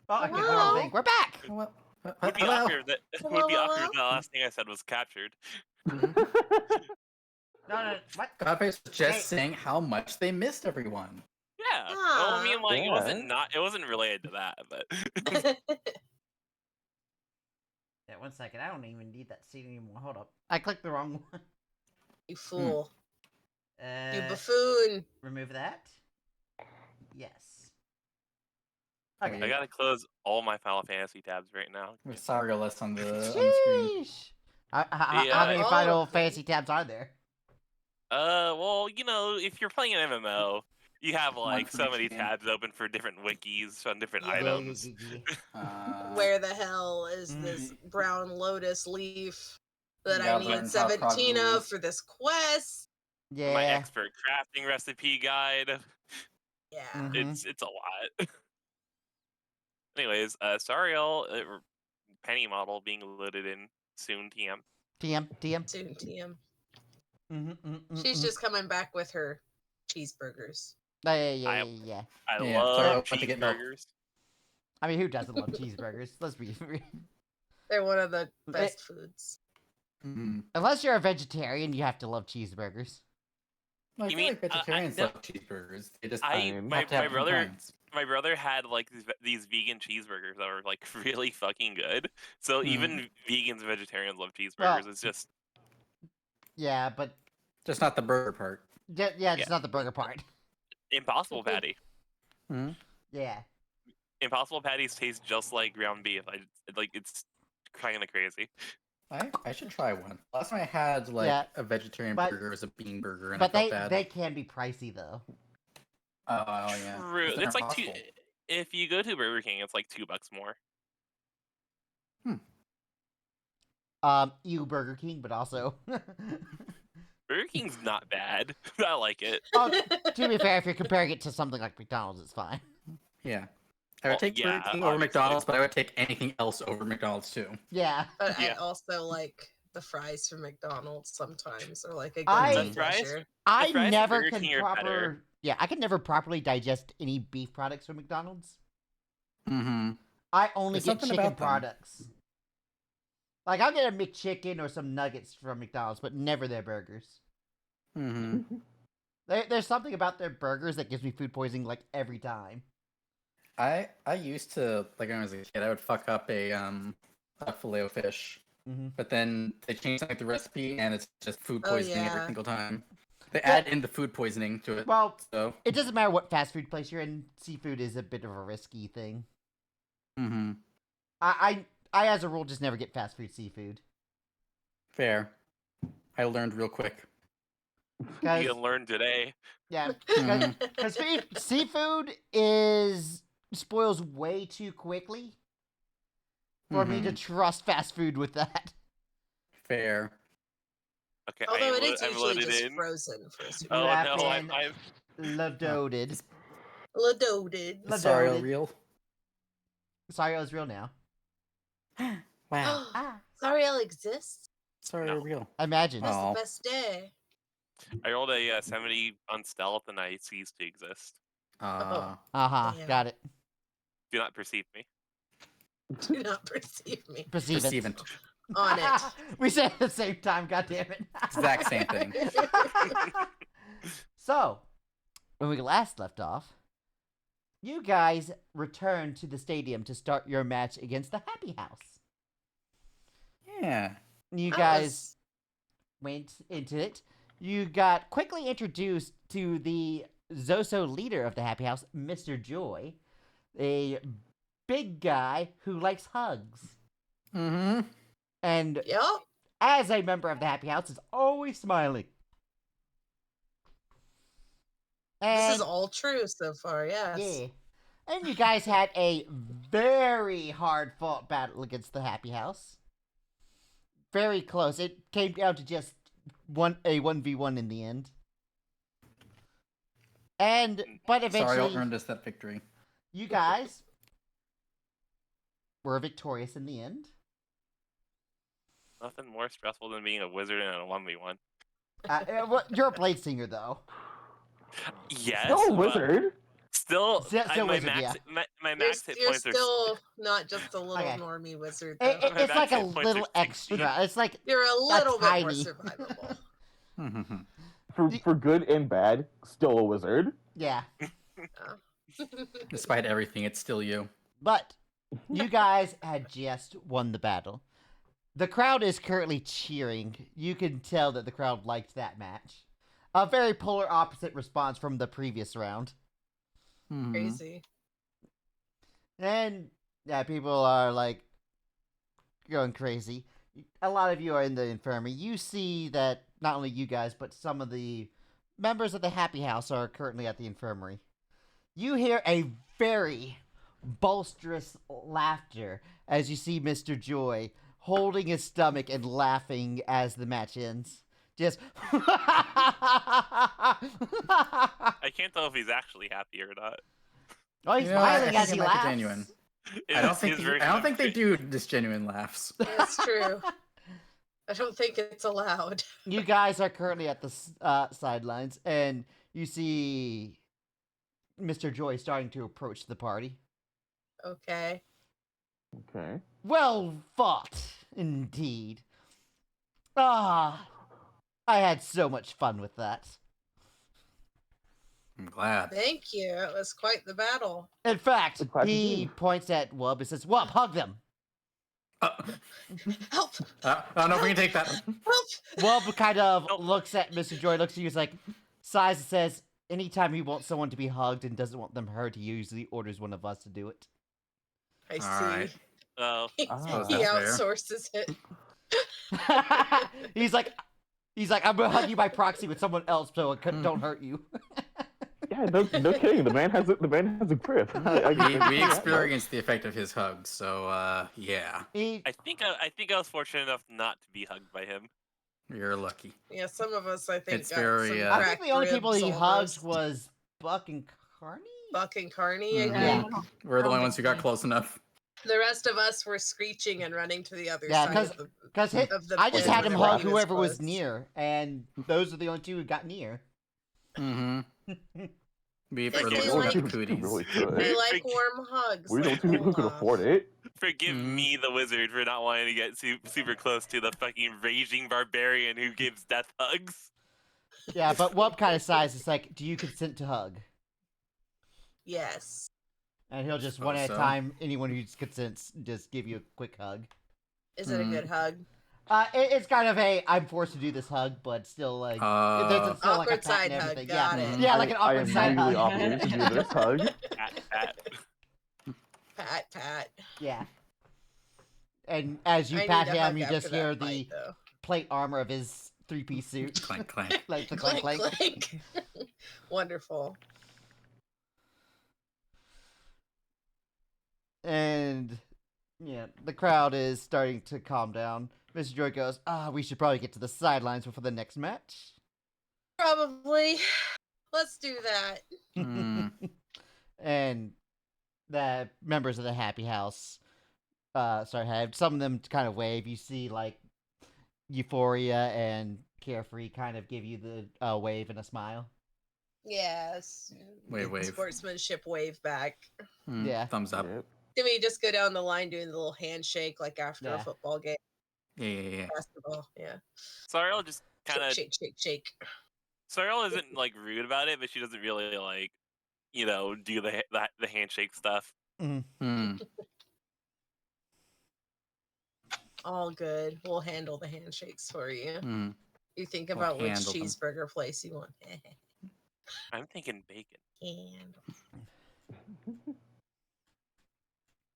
Oh, okay, I Hello? don't think we're back. Well, Would be hello. awkward that Hello, would be awkward hello? if the last thing I said was captured. No, what? Godface was just Hey. saying how much they missed everyone. Yeah. Well, I mean, like, Yeah. it wasn't related to that, but Yeah, 1 second. I don't even need that seat anymore. Hold up. I clicked the wrong one. You fool. You Uh, buffoon. remove that. Yes. Okay. Okay. I gotta close all my Final Fantasy tabs right now. With sorry less on the screen. Sheesh. How Yeah. many All Final of them. Fantasy tabs are there? Well, you know, if you're playing an MMO, you have like One for so each many game. tabs open for different wikis on different Yeah. items. Where the hell is this brown lotus leaf that Yeah, I need learn top 17 of rules. for this quest? Yeah. My expert crafting recipe guide. Yeah. Mhm. It's a lot. Anyways, Sariel, penny model being loaded in soon. TM. TM. Soon, TM. Mm-hmm, She's just coming back with her cheeseburgers. Yeah. I Yeah, love sorry, I went to get milk. cheeseburgers. I mean, who doesn't love cheeseburgers? Let's be real. They're one of the best foods. Unless you're a vegetarian, you have to love cheeseburgers. I You feel mean, like vegetarians no, love cheeseburgers. They just I- have my to have brother- different kinds. My brother had like these vegan cheeseburgers that were like really fucking good. So even vegans and vegetarians love cheeseburgers. Well, It's just Yeah, but Just not the burger part. yeah, it's not the burger part. Impossible Patty. Yeah. Impossible Patties taste just like ground beef. It's kind of crazy. I should try one. Last time I had like Yeah, a vegetarian but- burger was a bean burger, and But I felt bad. they can be pricey though. Oh yeah. True. They're It's like Impossible. if you go to Burger King, it's like $2 more. You Burger King, but also. Burger King's not bad. I like it. To be fair, if you're comparing it to something like McDonald's, it's fine. Yeah. I would Well, take yeah, Burger King over obviously. McDonald's, but I would take anything else over McDonald's too. Yeah. But Yeah. I also like the fries from McDonald's sometimes, or like a I- guilty The fries? pleasure. I fries from never Burger can King are proper. better. Yeah, I can never properly digest any beef products from McDonald's. Mm-hmm. I only There's get something chicken about them. products. Like I'll get a McChicken or some nuggets from McDonald's, but never their burgers. Mm-hmm. There's something about their burgers that gives me food poisoning like every time. I used to, like when I was a kid, I would fuck up a filet o fish, but then they changed like the recipe, and it's just food Oh, poisoning every yeah. single time. They add in the food poisoning to it. Well, So. it doesn't matter what fast food place you're in. Seafood is a bit of a risky thing. Mm-hmm. I as a rule just never get fast food seafood. Fair. I learned real quick. Cause, You learned today. yeah, Mhm. because seafood spoils way too quickly for me to trust fast food with that. Fair. Okay, Although it is I'm usually loaded just in. frozen for a super Oh Wrapped no, in I'm loaded. Loaded. Sorry, Loaded. real. Sorry, I was real now. Wow. Sorry, I'll exist. Sorry, No. real. Imagine. That's Aw. the best day. I rolled a 70 on stealth and I ceased to exist. Uh-huh, Damn. got it. Do not perceive me. Do not perceive me. Perceive it. Perceivant. On it. We said it at the same time, goddammit. Exact same thing. So, when we last left off, you guys returned to the stadium to start your match against the Happy House. Yeah. You That guys went into it. You got quickly introduced to the Zoso leader of the Happy House, Mr. Joy, a big guy who likes hugs. Mm-hmm. And Yup. as a member of the Happy House, is always smiling. This is And, all true so far, yes. yeah. And you guys had a very hard fought battle against the Happy House. Very close. It came down to just a 1v1 in the end. But Sorry, eventually, I earned us that victory. you guys were victorious in the end. Nothing more stressful than being a wizard in a 1v1. Well, you're a blade singer, though. Yes. No, but wizard. Still, Still my wizard, max, yeah. my max hit You're points are. still not just a little Okay. normie wizard, It, though. it- My it's like max a hit points are little 60. extra. It's like You're a little bit more tiny. survivable. For good and bad, still a wizard. Yeah. Despite everything, it's still you. But you guys had just won the battle. The crowd is currently cheering. You can tell that the crowd liked that match. A very polar opposite response from the previous round. Crazy. And yeah, people are like going crazy. A lot of you are in the infirmary. You see that not only you guys, but some of the members of the Happy House are currently at the infirmary. You hear a very boisterous laughter as you see Mr. Joy holding his stomach and laughing as the match ends. Just I can't tell if he's actually happy or not. oh, he's You know, I smiling think as it he might be laughs. genuine. It I don't is think very I don't think they genuine. do just genuine laughs. That's true. I don't think it's allowed. You guys are currently at the sidelines, and you see Mr. Joy starting to approach the party. Okay. Okay. Well fought, indeed. Ah, I had so much fun with that. I'm glad. Thank you. It was quite the battle. In fact, Glad to he hear. points at Wub and says, Wub, hug them. Help! I don't know if we can take that. Help! Wub kind of Nope. looks at Mr. Joy, looks at you, he's like, sighs and says, anytime he wants someone to be hugged and doesn't want them hurt, he usually orders one of us to do it. I see. Alright. Oh, He Ah. That's fair. outsources it. he's like, I'm gonna hug you by proxy with someone else so it don't hurt you. Yeah, no kidding. The man has a grip. We experienced the effect of his hugs, so yeah, He, I think I was fortunate enough not to be hugged by him. you're lucky. Yeah, some of us, I think, It's got very, some I think cracked the only people ribs he almost. hugged was Buck and Carney. Buck and Carney, I Mhm. think. Yeah. We're the only ones who got close enough. The rest of us were screeching and running to the other Yeah, side 'cause- of the... Because Of the I just pit had him whenever hug he was whoever was close. near, and those are the only two who got near. Mm-hmm. We If were they the like- like, You cooties. really They could. like warm hugs. We know like who could Olaf. afford it. Forgive Mhm. me, the wizard, for not wanting to get super close to the fucking raging barbarian who gives death hugs. Yeah, but Wub kind of sighs. It's like, do you consent to hug? Yes. And he'll just one Suppose at a so. time. Anyone who consents, just give you a quick hug. Is it a good hug? It's kind of a I'm forced to do this hug, but still like there's still like a Awkward pat side and hug, everything. got Yeah, it. yeah, like an I awkward am side legally hug. obligated to do this hug. Pat. Pat. Yeah. And as you I pat need a him, hug you after just hear that the fight, though. plate armor of his 3-piece suit. Clank, clank. Like the Clank, clank clank. clank. Wonderful. And yeah, the crowd is starting to calm down. Mr. Joy goes, we should probably get to the sidelines before the next match. Probably. Let's do that. Mm. And the members of the Happy House start have some of them kind of wave. You see like Euphoria and Carefree kind of give you the wave and a smile. Yes. Wave. Sportsmanship wave back. Mm. Yeah. Thumbs up. Yep. Can we just go down the line doing the little handshake like after a Yeah. football game? Yeah. Basketball, yeah. Sariel just kind of. Shake. Sariel isn't like rude about it, but she doesn't really like, do the handshake stuff. Mm. All good. We'll handle the handshakes for you. Mm. You think We'll about which handle them. cheeseburger place you want. I'm thinking bacon. Handle.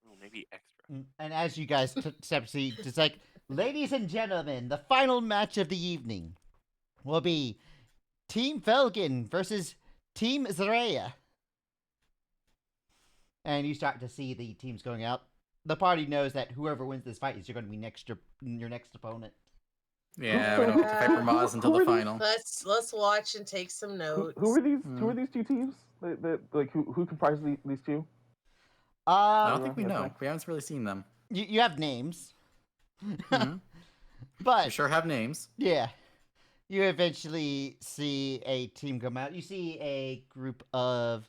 Ooh, maybe extra. And as you guys step to see, it's like, ladies and gentlemen, the final match of the evening will be Team Felgen versus Team Zarea. And you start to see the teams going out. The party knows that whoever wins this fight is going to be your next opponent. Yeah, we don't get to Hyper Moz until the final. Let's watch and take some notes. Who are these? Who are these two teams? Who comprise these two? I Uh, don't think we know. We haven't really seen them. you have names, Mhm. but We sure have names. yeah, you eventually see a team come out. You see a group of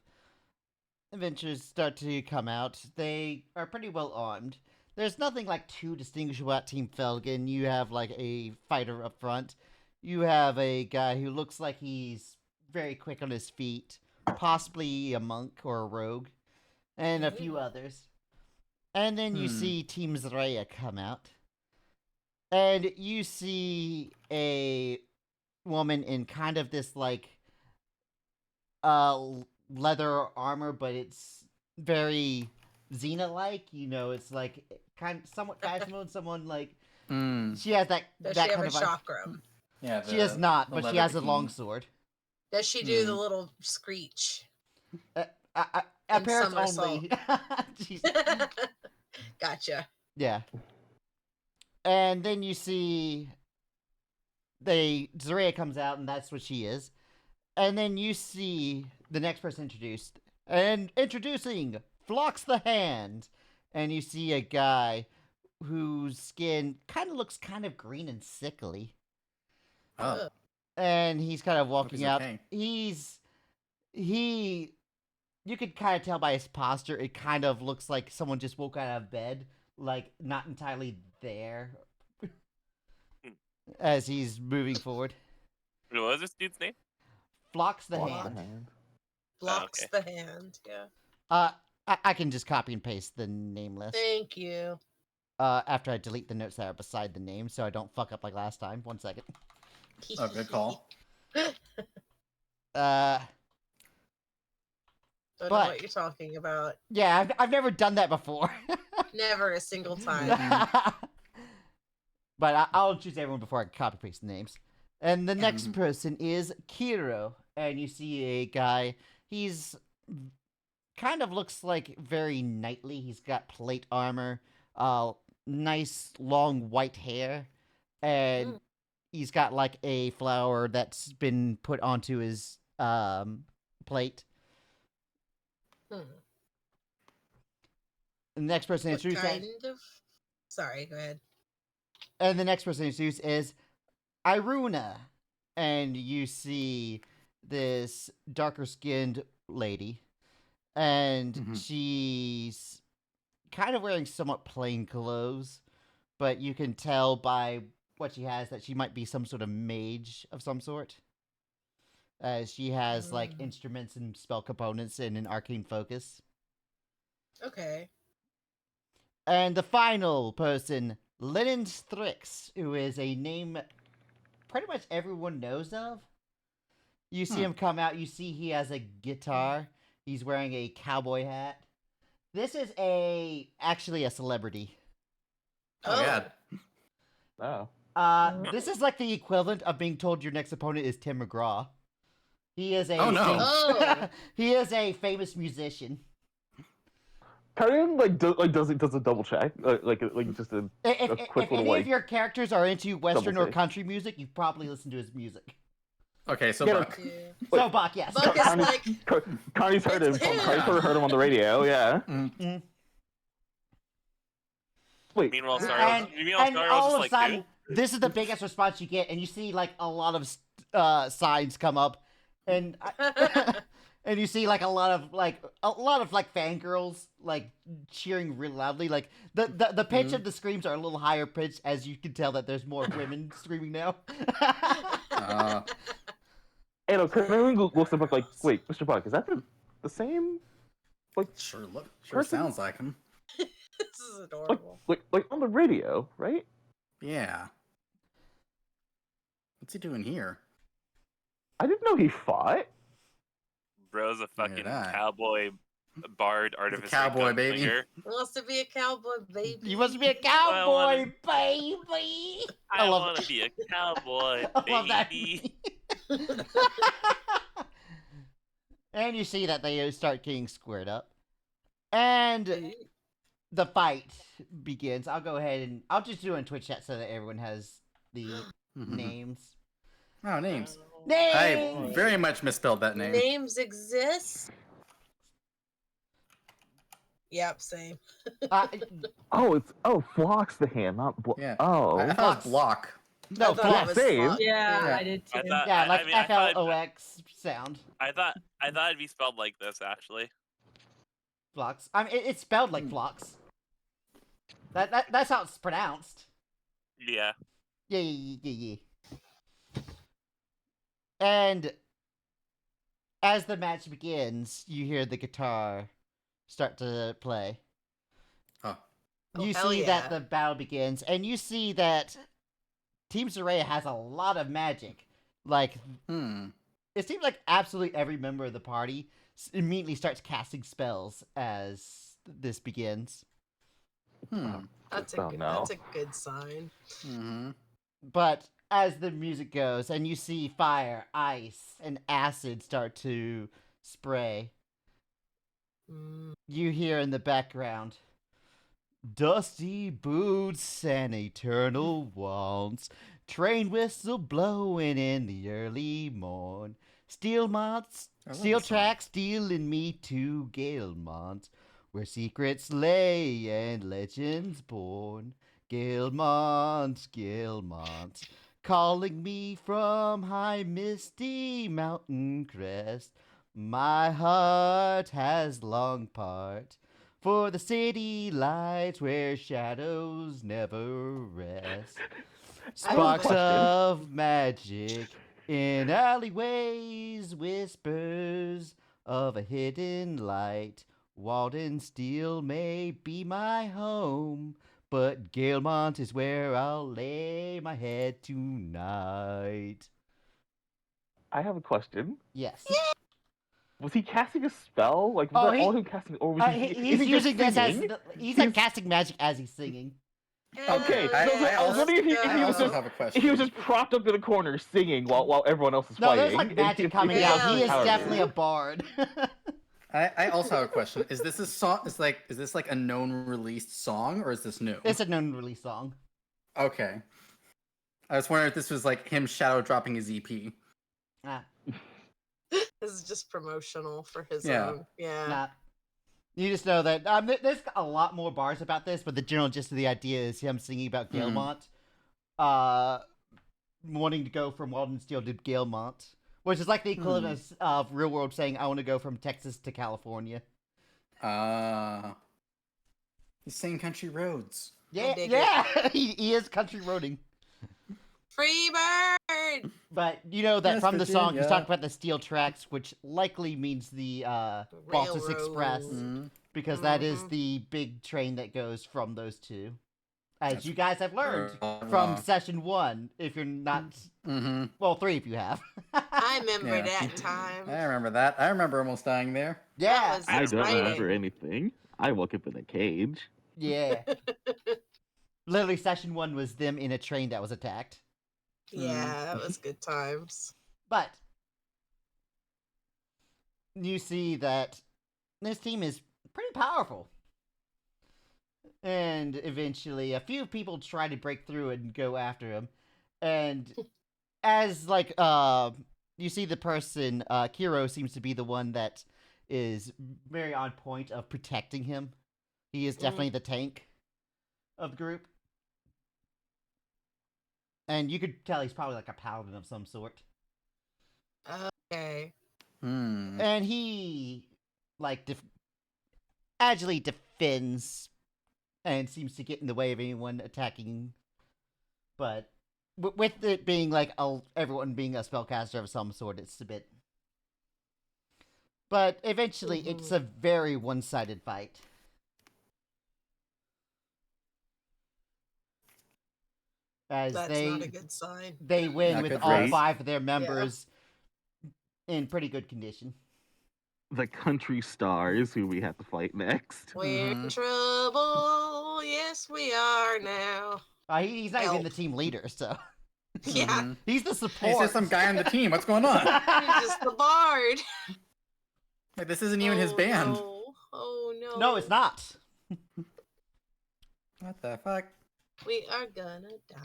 adventurers start to come out. They are pretty well armed. There's nothing like too distinguishable about Team Felgen. You have like a fighter up front. You have a guy who looks like he's very quick on his feet, possibly a monk or a rogue, and a few others. And then you see Team Zraya come out. And you see a woman in kind of this like leather armor, but it's very Xena-like. You know, it's like somewhat fashionable, and someone like she has that. Does that she have kind a of chakram? Yeah, she has not, the but she leather has a bikini. longsword. Does she do the little screech? Apparently only. Gotcha. Yeah. And then you see Zarea comes out, and that's what she is. And then you see the next person introduced. And introducing Phlox the Hand. And you see a guy whose skin kind of looks kind of green and sickly. Oh. And he's kind of walking he's out. okay. You could kind of tell by his posture, it kind of looks like someone just woke out of bed, like not entirely there as he's moving forward. What was this dude's name? Phlox the Block Hand. Blocks okay. the hand. Yeah. I can just copy and paste the name list. Thank you. After I delete the notes that are beside the name, so I don't fuck up like last time. 1 second. Oh, good call. Don't But- know what you're talking about. Yeah, I've never done that before. Never a single time. But I'll choose everyone before I copy paste the names. And the next person is Kiro, and you see a guy. He's kind of looks like very knightly. He's got plate armor, nice long white hair, and he's got like a flower that's been put onto his plate. The next person What introduced. kind of? Sorry, go ahead. And the next person introduced is Iruna, and you see this darker skinned lady, and she's kind of wearing somewhat plain clothes, but you can tell by what she has that she might be some sort of mage of some sort. She has like instruments and spell components and an arcane focus. Okay. And the final person, Lennon Strix, who is a name pretty much everyone knows of. You see him come out, you see he has a guitar, he's wearing a cowboy hat. This is actually a celebrity. Oh, yeah. Oh. This is like the equivalent of being told your next opponent is Tim McGraw. He is a he is a famous musician. Karen does a double check, like just a If quick little any of your characters are into Western or take. country music, you've probably listened to his music. Okay, so Yeah, Buck. So Buck, yes. Buck is like, Connie's heard him. It's him. Connie's heard him on the radio. Yeah. Wait. Meanwhile, and Sariel's all just of a like, sudden, dude. this is the biggest response you get, and you see like a lot of signs come up, and and you see like a lot of fangirls like cheering real loudly. Like the pitch of the screams are a little higher pitched, as you can tell that there's more women screaming now. And Karen looks up like, wait, Mr. Buck, is that the same? Like, Sure person? sounds like him. this is adorable. like on the radio, right? Yeah. What's he doing here? I didn't know he fought. Bro's a fucking that. cowboy bard artificer. cowboy, baby. gunslinger. He wants to be a cowboy, baby. You must be a cowboy, baby. I love want to be a cowboy, I love that. baby. And you see that they start getting squared up, and the fight begins. I'll go ahead and I'll just do it in Twitch chat so that everyone has the names. Oh, names. Names. I very much misspelled that name. Names exist. Yep, same. It's Phlox the hand, not Yeah. Oh, I thought it was Block. No, I thought it Flox. was same. Flox. Yeah, I did too. I thought, Yeah, like I mean, I thought- FLOX sound. I thought it'd be spelled like this actually. Phlox. I mean, it's spelled like Phlox. That's how it's pronounced. Yeah. Yeah. And as the match begins, you hear the guitar start to play. Oh. You hell see yeah. that the battle begins, and you see that Team Soraya has a lot of magic. Like, it seems like absolutely every member of the party immediately starts casting spells as this begins. That's a good sign. But as the music goes, and you see fire, ice, and acid start to spray, you hear in the background, dusty boots and eternal wands, train whistle blowing in the early morn, steel tracks stealing me to Galemont, where secrets lay and legends born. Galemont, calling me from high misty mountain crest. My heart has long part for the city lights where shadows never rest. Sparks of magic in alleyways, whispers of a hidden light. Walden Steel may be my home, but Galemont is where I'll lay my head tonight. I have a question. Yes. Was he casting a spell? Like, was that all him casting, or was he's he using just this as singing? he's like casting magic as he's singing. Okay, I I was wondering if he was also have a question. he was just propped up in a corner singing while everyone else is No, fighting. there's like magic coming he out. wasn't He is powerful. definitely a bard. I also have a question. Is this a song? Is this like a known released song, or is this new? It's a known release song. Okay. I was wondering if this was like him shadow dropping his EP. Ah, This is just promotional for his Yeah. own. Yeah. nah. You just know that there's a lot more bars about this, but the general gist of the idea is him singing about Galemont, wanting to go from Walden Steel to Galemont, which is like the equivalent of Real World saying, "I want to go from Texas to California." He's saying country roads. Yeah, he is country roading. Free bird. But you know that Yes, from the song, he's Virginia. talking about the steel tracks, which likely means the Baltus Express, Railroad. because that is the big train that goes from those two. As you guys have learned from session 1, if you're not, well, 3 if you have. I remember Yeah. that time. I remember that. I remember almost dying there. Yeah, was I don't exciting. remember anything. I woke up in a cage. yeah. Literally, session 1 was them in a train that was attacked. Yeah, that was good times. But you see that this team is pretty powerful. And eventually, a few people try to break through and go after him. And as, like, you see the person, Kiro seems to be the one that is very on point of protecting him. He is definitely the tank of the group. And you could tell he's probably like a paladin of some sort. Okay. And he, like, agilely defends and seems to get in the way of anyone attacking. But with it being like everyone being a spellcaster of some sort, it's a bit. But eventually, it's a very one-sided fight. As That's not a good sign. they win Not with good all race. 5 of their members in pretty good condition. The country stars who we have to fight next. We're in trouble. Yes, we are now. He's not even the team leader, so Yeah. he's the Hey, support. there's some guy on the team. What's going on? You're just the bard. Like, this isn't even his band. No. Oh no. No, it's not. What the fuck? We are gonna die.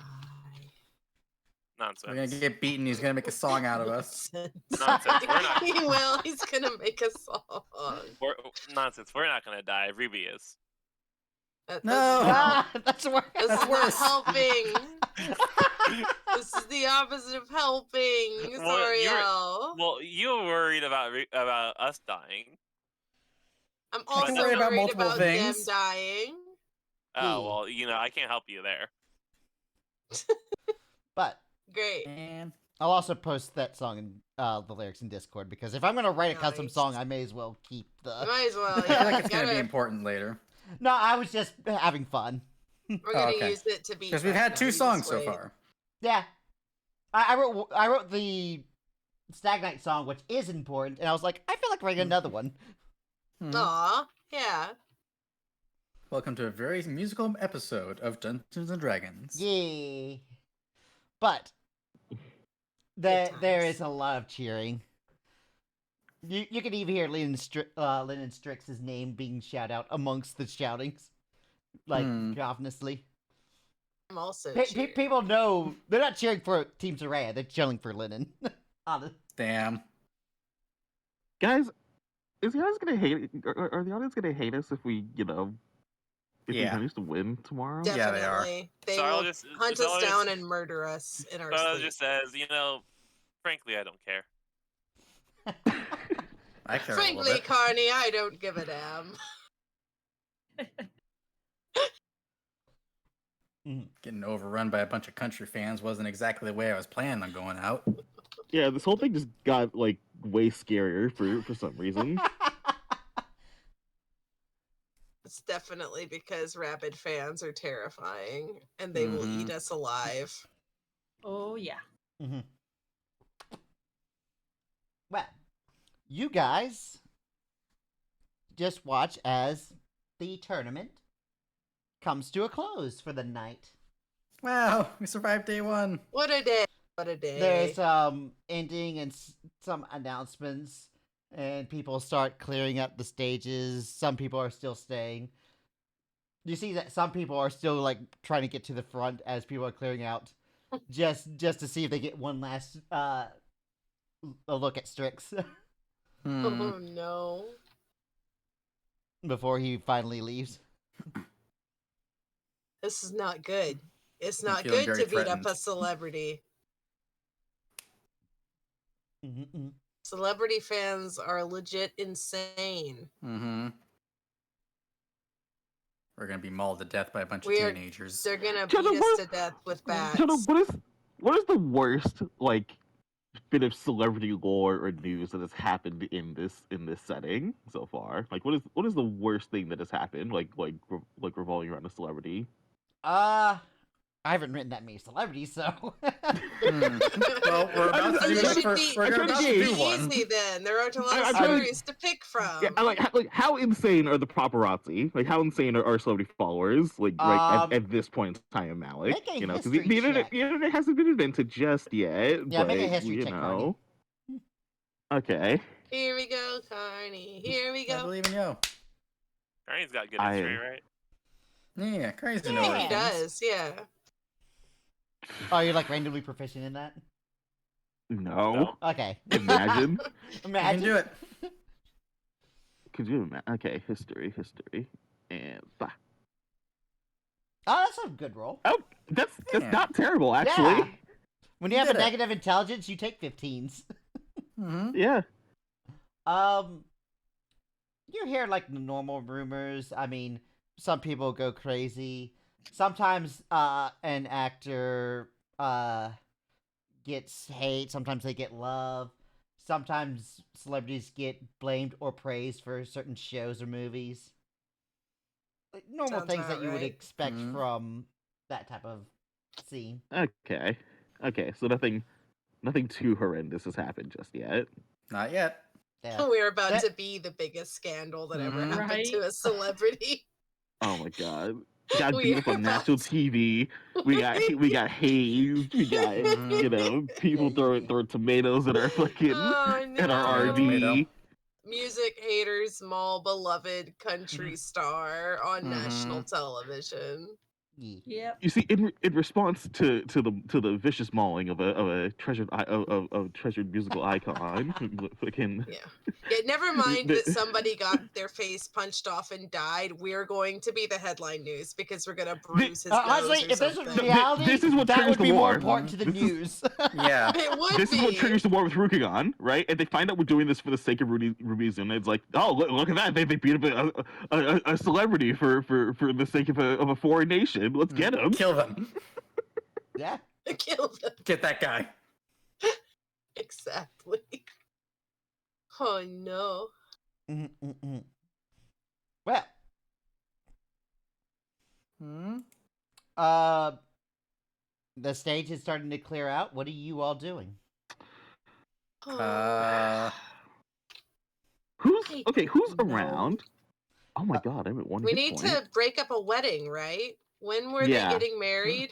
Nonsense. We're gonna get beaten. He's gonna make a song out of us. Nonsense. We're not. He will. He's gonna make a song. Nonsense. We're not gonna die. Ruby is. No. That's worse. This That's is worse. not helping. This is the opposite of helping. Well, Sorry, Al. Well, you were worried about us dying. I'm can also worry about worried multiple about them things. dying. Oh well, you know I can't help you there. But Great. And I'll also post that song in the lyrics in Discord, because if I'm gonna write a custom Nice. song, I may as well keep You the. might as well. I Yeah, feel like it's gonna be gotta- important later. No, I was just having fun. We're Oh, gonna okay. use it to beat. Because we've had 2 Just songs so wait. far. Yeah, I wrote the Stag Night song, which is important, and I was like, I feel like writing another one. Mhm. Aw, yeah. Welcome to a very musical episode of Dungeons and Dragons. Yay! But there is a lot of cheering. You can even hear Lennon Strix's name being shouted out amongst the shoutings, like ominously. I'm also. People know they're not cheering for Team Soraya; they're cheering for Lennon. Honest. Damn. Guys, is the audience gonna hate? Are the audience gonna hate us if we, if we Yeah. manage to win tomorrow? Yeah, they are. Definitely. They So I'll will just hunt so us I'll down just- and murder us in our So it sleep. just says, frankly, I don't care. I care a Frankly, little bit. Carney, I don't give a damn. Getting overrun by a bunch of country fans wasn't exactly the way I was planning on going out. Yeah, this whole thing just got like way scarier for some reason. It's definitely because rabid fans are terrifying and they will eat us alive. Oh yeah. Mm-hmm. Well, you guys just watch as the tournament comes to a close for the night. Wow, we survived day 1. What a day. What a day. There's ending and some announcements, and people start clearing up the stages. Some people are still staying. You see that some people are still like trying to get to the front as people are clearing out, just to see if they get one last a look at Strix Oh no. before he finally leaves. This is not good. It's I'm not feeling good very to beat up threatened. a celebrity. Mm-hmm. Celebrity fans are legit insane. Mm-hmm. We're gonna be mauled to death by a bunch of We're- teenagers. They're gonna Jenna, beat us what- to death with bats. Jenna, what is the worst like bit of celebrity lore or news that has happened in this setting so far? Like, what is the worst thing that has happened? Like revolving around a celebrity? I haven't written that many celebrities, so. Well, we're about to do They the should first. be, We're they about to should do be one. easy then. There aren't a lot I'm of trying to- stories to pick from. Yeah, how insane are the paparazzi? Like, how insane are our celebrity followers? Like, right at this point in time, Malyk. Make a Because history check. the internet hasn't been invented just yet. Yeah, but, make a history you check, know. Okay. Here we go, Carney. Here we I go. believe in you. Carney's got good I- history, right? Yeah, crazy. Yeah. know He things. does, yeah. Oh, you're like randomly proficient in that? No. Okay. Imagine. You can Imagine. do it. Could you imagine? Okay, history, and bah. Oh, that's a good roll. Oh, that's Yeah. not terrible actually. Yeah. When you You have a did it. negative intelligence, you take 15s. Mm-hmm. Yeah. You hear like the normal rumors. I mean, some people go crazy. Sometimes an actor gets hate, sometimes they get love. Sometimes celebrities get blamed or praised for certain shows or movies. Like normal Sounds things that about you would right. expect Mhm. from that type of scene. Okay. So nothing too horrendous has happened just yet. Not yet. Yeah. We're about That- to be the biggest scandal that ever Mhm. happened to Right. a celebrity. Oh my god. Got We beat up are on national about to- TV. We got hazed. We got Mhm. people throwing tomatoes at our fucking Oh, at our no. RV. Music haters' mall beloved country star on national Mhm. television. Yeah. Yep. You see, in response to the vicious mauling of a treasured of treasured musical icon, fucking Yeah, never mind that somebody got their face punched off and died. We're going to be the headline news because we're gonna bruise his Honestly, nose or if this was something. reality, This is what that triggers would the be more war. important to the This is- news. Yeah. It would This be. is what triggers the war with Rukigan, right? And they find out we're doing this for the sake of Ruby's, and it's like, oh, look at that! They beat up a celebrity for the sake of a foreign nation. Let's get him. Kill them. Yeah. Kill them. Get that guy. Exactly. Oh no. Mm-mm-mm. Well, Hmm? the stage is starting to clear out. What are you all doing? Who's I okay? Who's don't know. around? Oh my god, I'm at one We hit need point. to break up a wedding, right? When were Yeah. they getting married?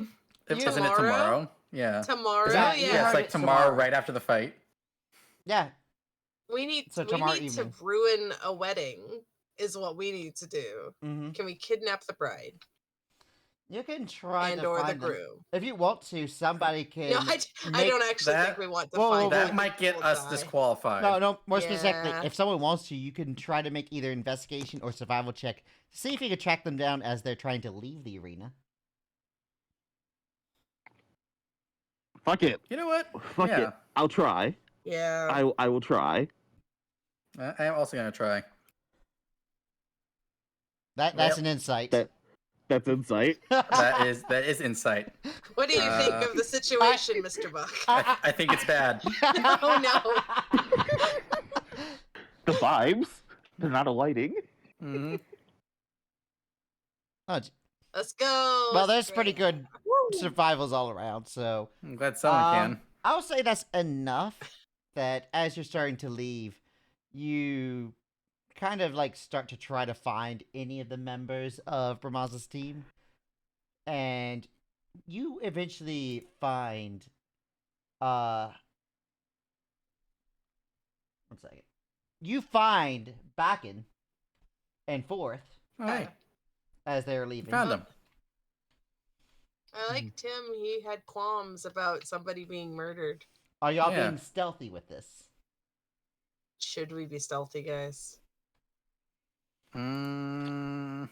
Isn't it Tomorrow? tomorrow? Yeah. Tomorrow, Yeah, yeah. you Yeah, it's heard like it tomorrow, tomorrow. right after the fight. Yeah. We need So we tomorrow need evening. to ruin a wedding is what we need to do. Mm-hmm. Can we kidnap the bride You can try and to or the find them. groom? if you want to. Somebody can. No, I make- don't actually that- think we want to Whoa, find whoa, them. I That think might get people us die. disqualified. No. More specifically, Yeah. if someone wants to, you can try to make either investigation or survival check to see if you can track them down as they're trying to leave the arena. Fuck it. You know what? Fuck Yeah. it. I'll try. Yeah. I will try. I am also gonna try. That's Yep. an insight. That's insight. That is insight. What do you think Uh, of the situation, Mr. Buck? I think it's bad. Oh no. The vibes. They're not alighting. Hmm. Oh, Let's go. well, there's pretty Straight. good Woo. survivals all around, so I'm glad someone can. I'll say that's enough that as you're starting to leave, you kind of like start to try to find any of the members of Brahma's team, and you eventually find one second. You find Bakken and Forth All right. as they're leaving. Found him. I liked him. He had qualms about somebody being murdered. Are y'all Yeah. being stealthy with this? Should we be stealthy, guys? Mm,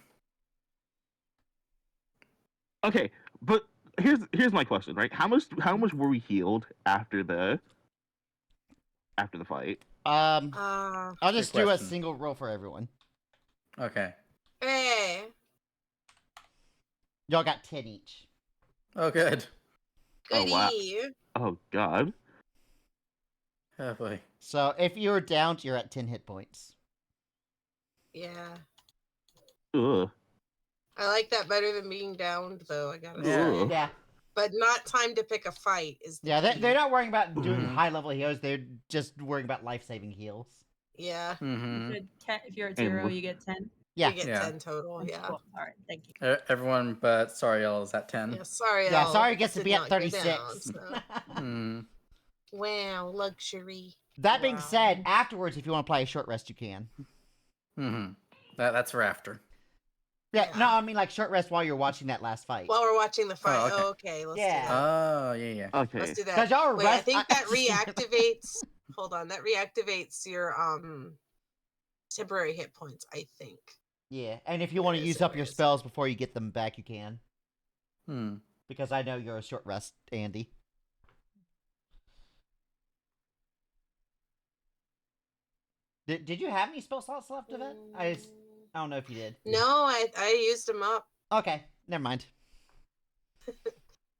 Okay, but here's my question, right? How much were we healed after the fight? Uh, I'll just Good do a question. single roll for everyone. okay. hey. Y'all got 10 each. Oh, good. Oh, wow. Goody. Oh god. Oh boy. So if you're downed, you're at 10 hit points. Yeah. Ugh. I like that better than being downed, though, I gotta Yeah. say. Yeah. But not time to pick a fight is the Yeah, key. they're not worrying about doing Mhm. high level heals. They're just worrying about life saving heals. Yeah. Hmm. If you're at And 0, we're- you get 10. Yeah. You get Yeah. 10 total, That's yeah. cool. All right, thank you. Everyone but Sariel is at 10. Yeah, sorry. Yeah, Elle, sorry gets to did be at not go 36. down, so- Hmm. Wow, luxury. That being Wow. said, afterwards, if you want to play a short rest, you can. Hmm. That's for after. Yeah, Yeah. no, I mean like short rest while you're watching that last fight. While we're watching the fight. okay. Oh, okay, let's Yeah. do that. Oh, yeah. Okay. Let's do that. Because y'all are Wait, I rest- think that I- reactivates. Hold on, that reactivates your temporary hit points. I think. Yeah, and if you want to Where is use it? up Where your is it? spells before you get them back, you can. Hmm. Because I know you're a short rest, Andy. Did you have any spell slots left of it? I don't know if you did. No, I used them up, Okay, never mind.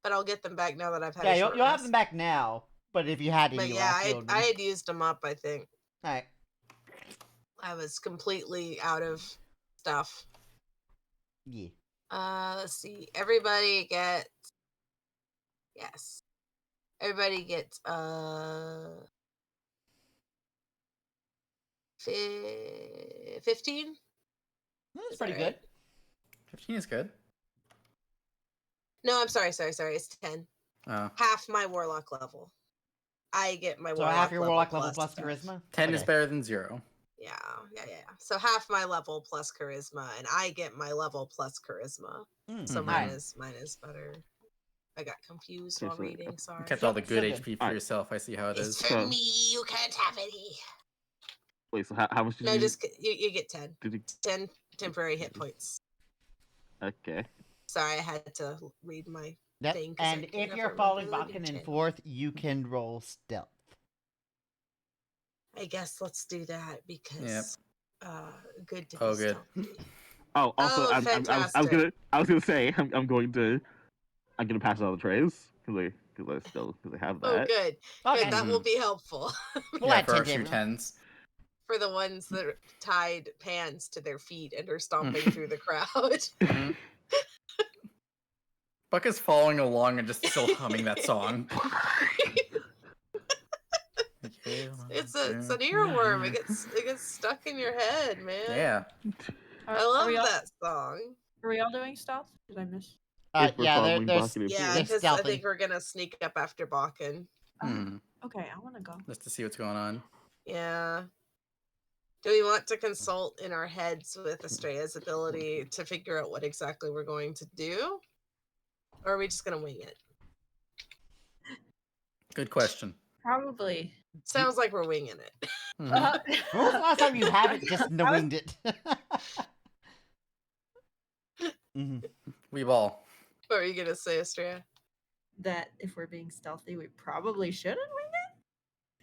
but I'll get them back now that I've had. Yeah, a you'll short have rest. them back now. But if you had any But yeah, left, you'll- I had used them up. I think All right. I was completely out of stuff. Yeah. Let's see. Everybody gets. Yes. Everybody gets 15. That's Is that pretty right? good. 15 is good. No, I'm sorry. It's 10. Oh. Half my warlock level. I get my So warlock half your warlock level plus plus stuff. charisma? 10 is Okay. better than 0. Yeah. So half my level plus charisma, and I get my level plus charisma. So Mm, mine alright. is better. I got confused Okay, while so- reading. You Sorry. kept all the good good. HP for Alright. yourself. I see how it It's is. for So- me. You can't have any. Wait, so how much did No, you? just you get 10. Did you? 10 temporary hit points. Okay. Sorry, I had to read my Yep. thing. 'cause I And can if never you're remember following the new Bakken in channel. fourth, you can roll stealth. I guess let's do that because good to be Oh, good. stealthy. Oh, also, Oh, I was fantastic. gonna say, I'm going to pass out the trays because I have Oh, that. good. Okay. Good. That will be helpful We'll Yeah, add for 10 our to shoe everyone. tens. for the ones that tied pants to their feet and are stomping through the crowd. Mhm. Buck is following along and just still humming that song. It's an earworm. It gets stuck in your head, man. Yeah. I love we all, that song. Are we all doing stealth? Did I miss? If we're Yeah, following there's Bakken in Yeah, fourth. because I stealthy. think we're gonna sneak up after Bakken. Hmm. Okay, I want to go. Just to see what's going on. Yeah. Do we want to consult in our heads with Estrella's ability to figure out what exactly we're going to do? Or are we just gonna wing it? Good question. Probably. Sounds like we're winging it. Mhm. When was the last time you haven't just I was- winged it? Mhm. We ball. What were you gonna say, Estrella? That if we're being stealthy, we probably shouldn't wing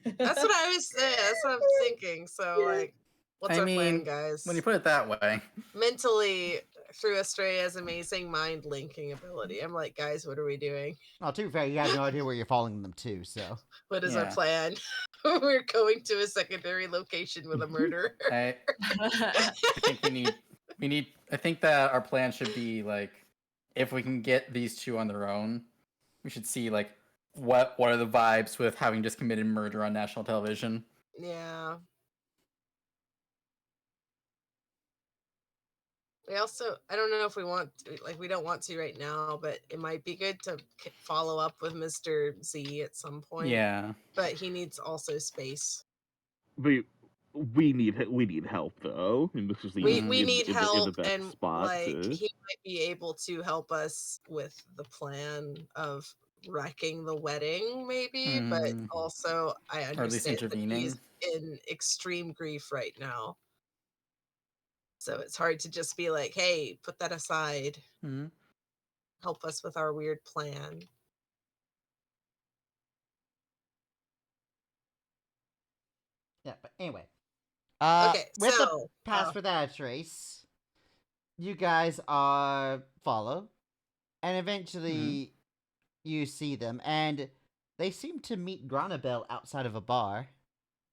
it. That's what I was saying. That's what I'm thinking. So, Yeah. like, what's I our plan, mean, guys? when you put it that way. Mentally, through Estrella's amazing mind linking ability, I'm like, guys, what are we doing? Well, to be fair, you have no idea where you're following them to, so. What is our Yeah. plan? We're going to a secondary location with a murderer. I think we need I think that our plan should be like if we can get these two on their own, we should see like what are the vibes with having just committed murder on national television. Yeah. We also, I don't know if we want to, like, we don't want to right now, but it might be good to follow up with Mr. Z at some point. Yeah. But he needs also space. We need help though. And this is We in need the help, best and spot like to... he might be able to help us with the plan of wrecking the wedding, maybe. But also, I Or at least understand that he's intervening. in extreme grief right now, so it's hard to just be like, "Hey, put that aside. Mhm. Help us with our weird plan." Yeah, but anyway. Okay, with the so pass for that trace, you guys are follow, and eventually you see them, and they seem to meet Granabel outside of a bar.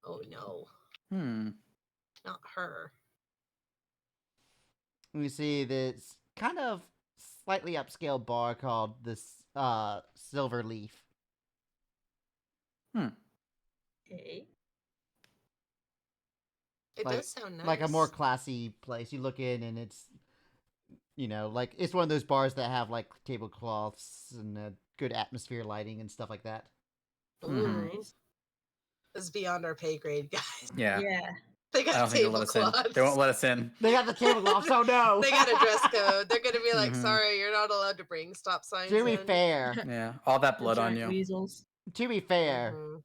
oh no, Hmm. not her. We see this kind of slightly upscale bar called this Silver Leaf. Okay. It Like- does sound nice. Like a more classy place. You look in and it's, like it's one of those bars that have like tablecloths and good atmosphere lighting and stuff like that. Ooh, Nice. this is beyond our pay grade, guys. Yeah. Yeah. They I got don't think they'll let us in. tablecloths. They won't let us in. They got the tablecloths, oh no! They got a dress code. They're gonna be like, Mhm. "Sorry, you're not allowed to bring stop signs." To be in." fair, Yeah. All that The blood on giant you. Weasels. Mhm.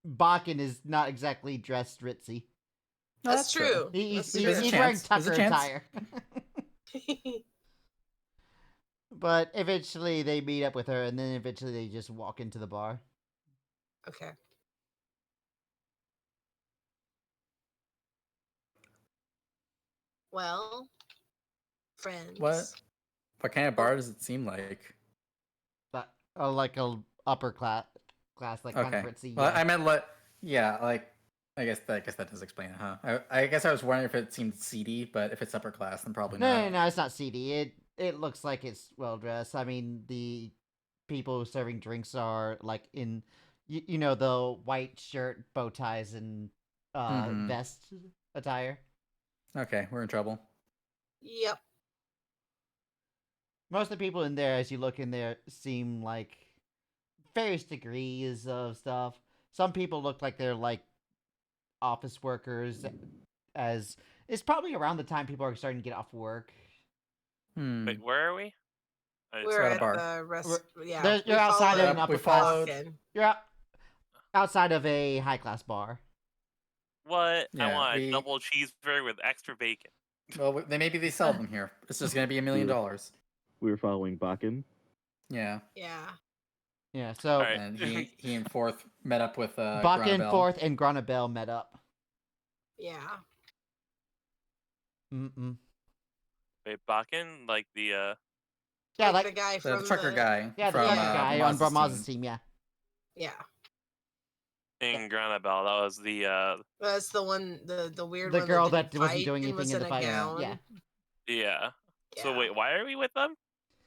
Bakken is not exactly dressed ritzy. No, That's true. He's That's There's a true. wearing chance. There's a Tucker chance. attire. But eventually they meet up with her, and then eventually they just walk into the bar. Okay. Well, friends. What kind of bar does it seem like? But like a upper class, like kind of Okay. ritzy. Well, yeah. I meant like I guess that does explain it, huh? I guess I was wondering if it seemed seedy, but if it's upper class, then probably not. No, it's not seedy. It looks like it's well dressed. I mean, the people serving drinks are like in, the white shirt, bow ties, and Mhm. vest attire. Okay, we're in trouble. Yep. Most of the people in there, as you look in there, seem like various degrees of stuff. Some people look like they're like office workers, as it's probably around the time people are starting to get off work. Wait, where are we? We're at a at bar. the rest. Yeah, There's- we you're outside followed of an upper we class. followed- Balkan. You're outside of a high class bar. What? I Yeah, want a we- double cheeseburger with extra bacon. Well, maybe they sell them here. It's just gonna be $1 million. We were following Bakken. Yeah, Yeah. Yeah, so Alright. and he and Fourth met up with Bakken, Granabel. Fourth, and Granabel met up. Yeah. Mm-mm. Wait, Bakken? Like the Yeah, the like guy The from trucker guy. yeah, the from trucker guy on Bramaz's Bramaz's team. team. Yeah. Yeah. in Granabel. That was the That's the one. The weird The one girl that, that wasn't fight doing and was anything in the a fight. gown. Yeah. yeah. So Yeah. wait, why are we with them?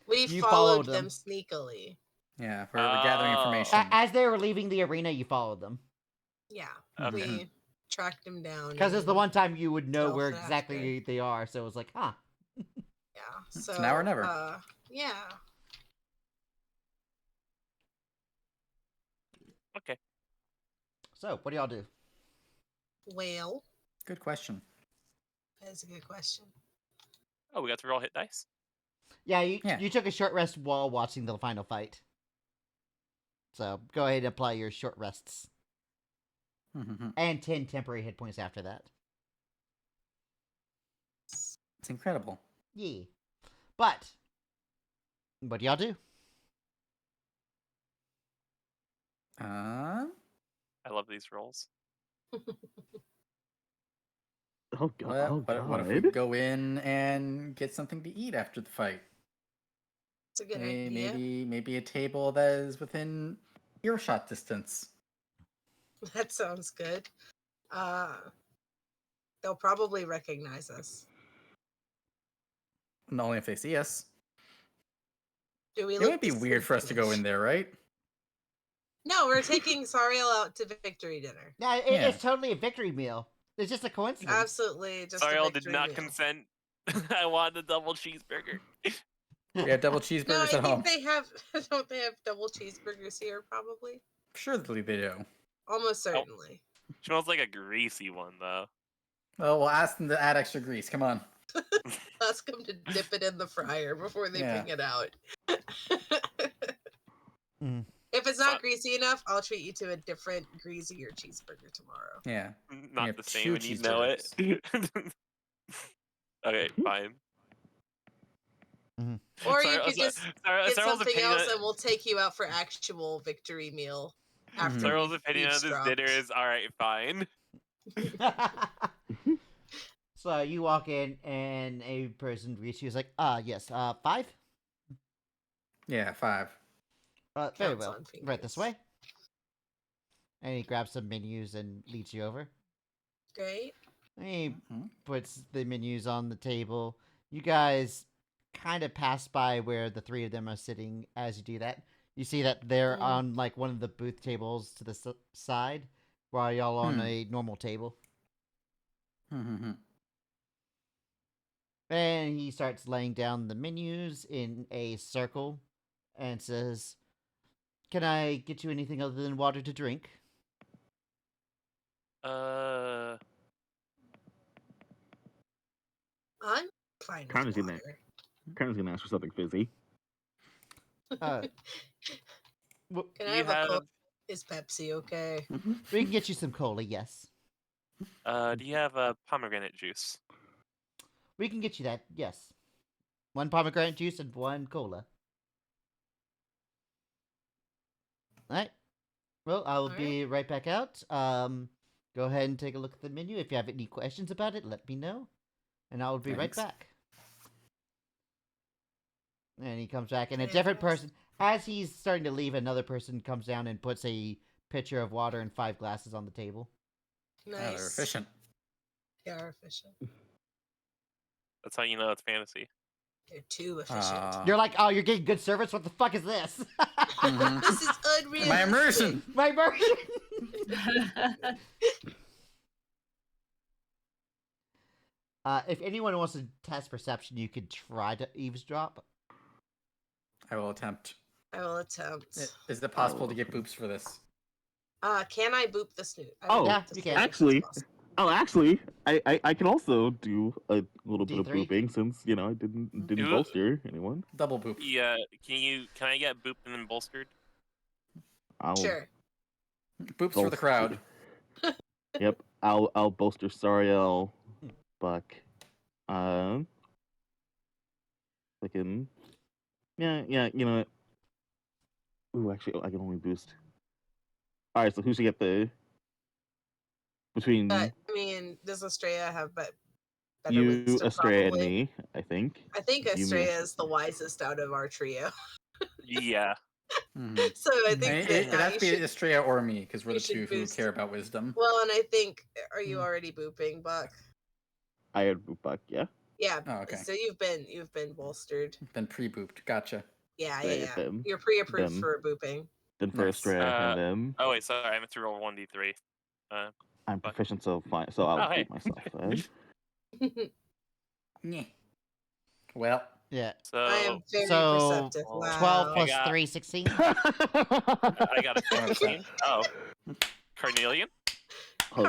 We You followed followed them them. sneakily. Yeah, we're gathering Oh. information. As they were leaving the arena, you followed them Yeah. Okay. We tracked him down. because it's the and- one time you would know Stealth where after. exactly they are. So it was like, huh. Yeah. So now or never. Yeah. Okay. So what do y'all do? Well, Good question. that's a good question. Oh, we got to roll hit dice. Yeah, you Yeah. you took a short rest while watching the final fight. So go ahead and apply your short rests Mhm. and 10 temporary hit points after that. It's incredible. Yeah. But what do y'all do? Uh, I love these rolls. Oh god! what, Oh what if we god! go in and get something to eat after the fight? It's a good idea. Maybe a table that is within earshot distance. That sounds good. They'll probably recognize us. And only if they see us. Do we? It look would be weird for us to go in there, right? No, we're taking Sariel out to victory dinner. Yeah, Yeah. it's totally a victory meal. It's just a coincidence. Absolutely, just Sorry, a I did victory not meal. consent. I wanted a double cheeseburger. We have double No, cheeseburgers I at home. think they have. Don't they have double cheeseburgers here? Probably. Surely they do. Almost certainly. Smells like a greasy one though. Oh, we'll ask them to add extra grease. Come on. Ask them to dip it in the fryer before they Yeah. bring it out. Mm. If it's not So- greasy enough, I'll treat you to a different greasier cheeseburger tomorrow. Yeah. Not have the two same, and you know it. Okay, fine. Or Sorry, you could just get Cyril's something opinion else on- and we'll take you out for actual victory meal after Cyril's we've opinion on this eavesdropped. dinner is all right, fine. So you walk in and a person greets you. Is like, yes, 5. Yeah, 5. Very Counts well. on Right this fingers. way. And he grabs some menus and leads you over. Great. And he Mhm. puts the menus on the table. You guys kind of pass by where the 3 of them are sitting as you do that. You see that they're Mm. on like one of the booth tables to the side, while y'all on Hmm. a normal table. Mhm. And he starts laying down the menus in a circle and says, "Can I get you anything other than water to drink?" I'm fine Connor's with gonna- water. Connor's gonna ask for something fizzy. Uh, w- Can Do I you have a have Coke? Is Pepsi okay? we can get you some cola, yes. do you have a pomegranate juice? We can get you that, yes. 1 pomegranate juice and 1 cola. Alright. Well, I'll be right back out. Go ahead and take a look at the menu. If you have any questions about it, let me know. And I'll be right Thanks. back. And he comes back, and a different person, as he's starting to leave, another person comes down and puts a pitcher of water and 5 glasses on the table. Oh, they're Nice. efficient. They are efficient. That's how you know it's fantasy. They're too efficient. You're like, oh, you're getting good service? What the fuck is this? Mhm. This is unreal. My immersion. My immersion! If anyone wants to test perception, you could try to eavesdrop. I will attempt. I will attempt. Is it possible to get boops for this? Can I boop the snoot? I Oh, will yeah, boop the you can. snoot if Actually, it's possible. Oh, actually, I can also do a little bit of D3? booping since I didn't Ooh. bolster anyone. Double boop. Yeah, can I get booped and then bolstered? I'll Sure. Boops for the bolster- crowd. Yep, I'll bolster Sariel, Buck. I can. Yeah. You know what? Ooh, actually, I can only boost. All right, so who should get the between I mean, does Estrella have better you, wisdom? Estrella, and Probably. me? I think. I think You, me, Estrella is the wisest out of our trio. Yeah. Mhm. So I And think it that has you to be should. Estrella or me because we're you the two should who boost. care about wisdom. Well, and I think, are you Hmm. already booping, Buck? I had boop Buck. Yeah. Yeah. Oh, okay. So you've been bolstered. Then pre-booped. Gotcha. Yeah, Great, yeah. then. You're pre-approved Then- for booping. Then for Nice. Estrella, and then Oh wait, sorry, I meant to roll 1d3. I'm Buck. proficient, so fine. So I'll Oh, hey. boop myself then. Yeah. Well, Yeah. So I am very So, perceptive. Oh, Wow. 12 I plus got- 3, 16. I got a 100%. 15. Oh. Carnelian? Hold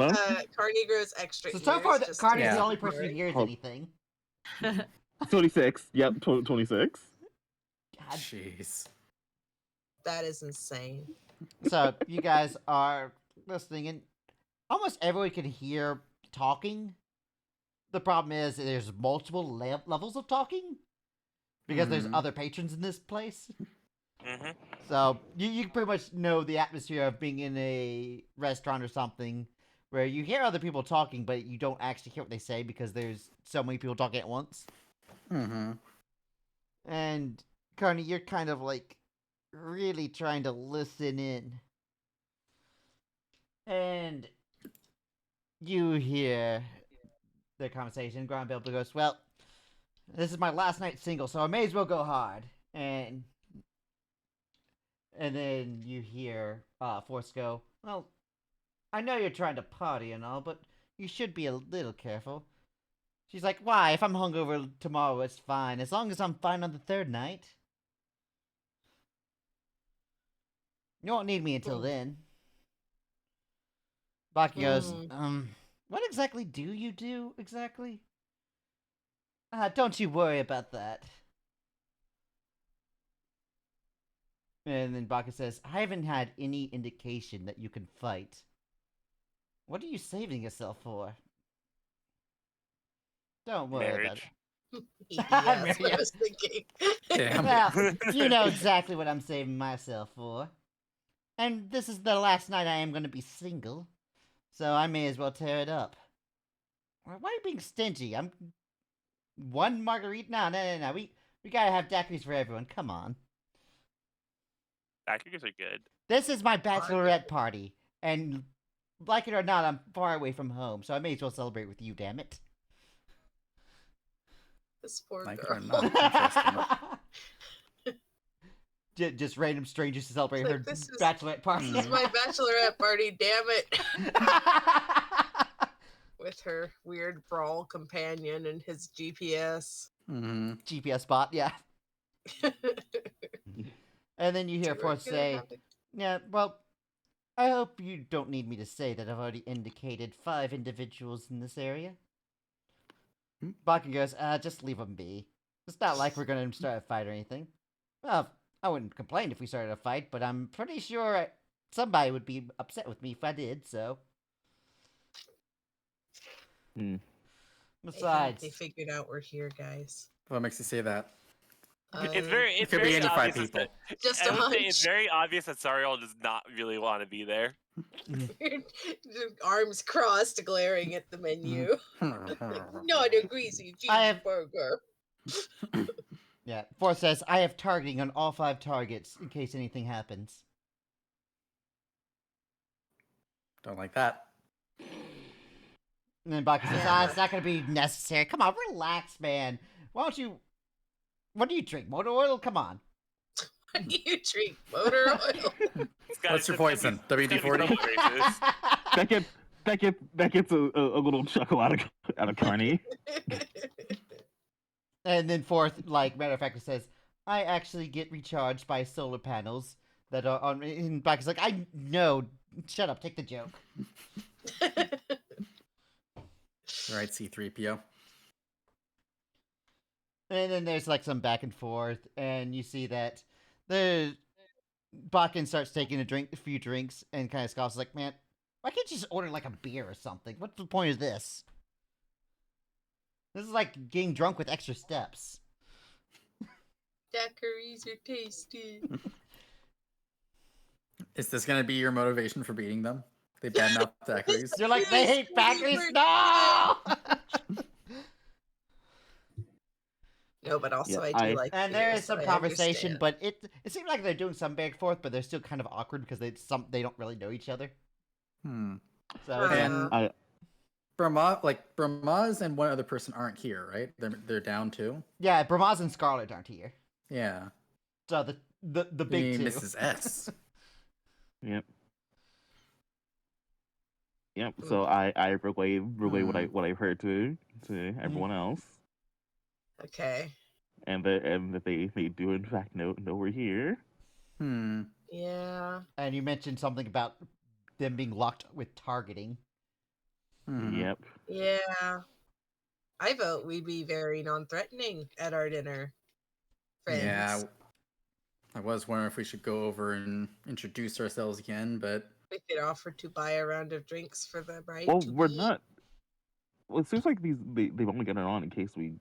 on. Carney grows extra So, ears. so far, just Carney's Yeah. the only person who ignoring. hears Hold- anything. 26. Yep, 26. God. jeez. That is insane. So, you guys are listening, and almost everyone can hear talking. The problem is there's multiple levels of talking because there's Mhm. other patrons in this place. Mm-hmm. So you pretty much know the atmosphere of being in a restaurant or something where you hear other people talking, but you don't actually hear what they say because there's so many people talking at once. Mm-hmm. And Carney, you're kind of like really trying to listen in. And you hear the conversation. Grandbill goes, "Well, this is my last night single, so I may as well go hard." And then you hear Force go, "Well, I know you're trying to party and all, but you should be a little careful." She's like, "Why? If I'm hungover tomorrow, it's fine. As long as I'm fine on the third night. You won't need me until then." Baki goes, "What exactly do you do, exactly?" Don't you worry about that." And then Baka says, "I haven't had any indication that you can fight. What are you saving yourself for? Don't worry about it." Yeah, that's what Yeah. I was thinking. Damn. Well, you know exactly what I'm saving myself for. And this is the last night I am going to be single, so I may as well tear it up. Why are you being stingy? I'm one margarita. No. We gotta have daiquiris for everyone. Come on. Daiquiris are good. This is my bachelorette party, and like it or not, I'm far away from home, so I may as well celebrate with you. Damn it. This poor Like it girl. or not. Interesting. Just random strangers to celebrate Like, her this is- bachelorette party. This is my bachelorette party, damn it. With her weird brawl companion and his GPS. Mm-hmm. GPS spot, yeah. And then you hear Force say, "Yeah, well, I hope you don't need me to say that I've already indicated 5 individuals in this area." Baka goes, "Just leave them be. It's not like we're gonna start a fight or anything. Well, I wouldn't complain if we started a fight, but I'm pretty sure somebody would be upset with me if I did, so." Besides, They figured out we're here, guys. What makes you say that? It's very. It's could be very any 5 obvious people. Just I a would say it's hunch. very obvious that Sariel does not really want to be there. Arms crossed, glaring at the menu. Not a greasy I have- cheeseburger. yeah, Force says, "I have targeting on all 5 targets in case anything happens." Don't like that. And then Baka says, "It's not gonna be necessary. Come on, relax, man. Why don't you... What do you drink? Motor oil? Come on." What do you drink? Motor oil? It's got- What's your it's gonna be- poison? it's gonna be WD-40? double racist. That gets a little chuckle out of Carney. And then Forth, like, matter of fact, says, "I actually get recharged by solar panels that are on..." And Baka's like, "I know. Shut up. Take the joke." Right, C3PO. And then there's like some back and forth, and you see that the Bakken starts taking a few drinks, and kind of scoffs like, "Man, why can't you just order like a beer or something? What's the point of this? This is like getting drunk with extra steps." Daiquiris are tasty. Is this going to be your motivation for beating them? They badmouth daiquiris. They're like, "They hate factories." Super No. No, but also Yeah, I do like And beer, there is so some I conversation, understand. but it seems like they're doing some back and forth, but they're still kind of awkward because they don't really know each other. Hmm. So it's And I Brahmaz and one other person aren't here, right? They're down too. yeah, Bramaz and Scarlet aren't here. Yeah. So the big two. Mrs. S. Yep. So I relay Hmm. what I heard to everyone else, Okay. and that they do in fact know we're here. Hmm. Yeah. And you mentioned something about them being locked with targeting. Mhm. Yep. Yeah. I vote we be very non-threatening at our dinner. Friends. Yeah. I was wondering if we should go over and introduce ourselves again, but We could offer to buy a round of drinks for the bride Well, to we're be. not. Well, it seems like they've only got it on in case we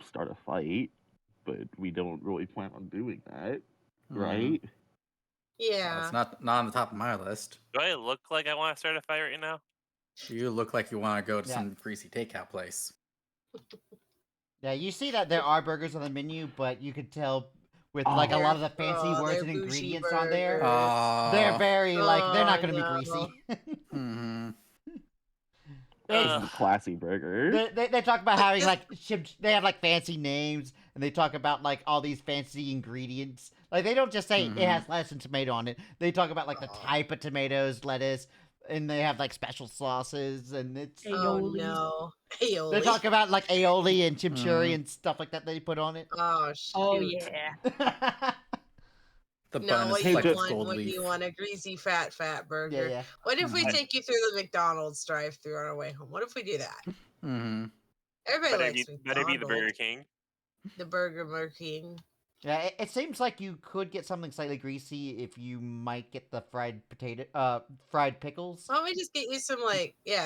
start a fight, but we don't really plan on doing that, right? Yeah. it's not on the top of my list. Do I look like I want to start a fight right now? You look like you want to go to Yeah. some greasy takeout place. Yeah, you see that there are burgers on the menu, but you could tell with Oh. like a lot of the fancy Oh, words they're and bougie ingredients on there. burgers. They're very like they're not Oh, going to be no. greasy. Hmm. This It's- is a classy burger. they talk about having like they have like fancy names, and they talk about like all these fancy ingredients. Like they don't just say it Mhm. has lettuce and tomato on it. They talk about like the Aw. type of tomatoes, lettuce, and they have like special sauces, and it's Hey. Oh Aioli. no. they Aioli. talk about like aioli and chimichurri Mhm. and stuff like that they put on it. Oh shoot. Oh yeah. The No, bun what is Hey, you like Jeff- this want gold when leaf. you want a greasy fat yeah, burger. yeah. What if we Mhm. take you through the McDonald's drive-through on our way home? What if we do that? Hmm. Everybody Better likes be the Burger McDonald's. King. The Burger King. Yeah, it seems like you could get something slightly greasy if you might get the fried pickles. Why don't we just get you some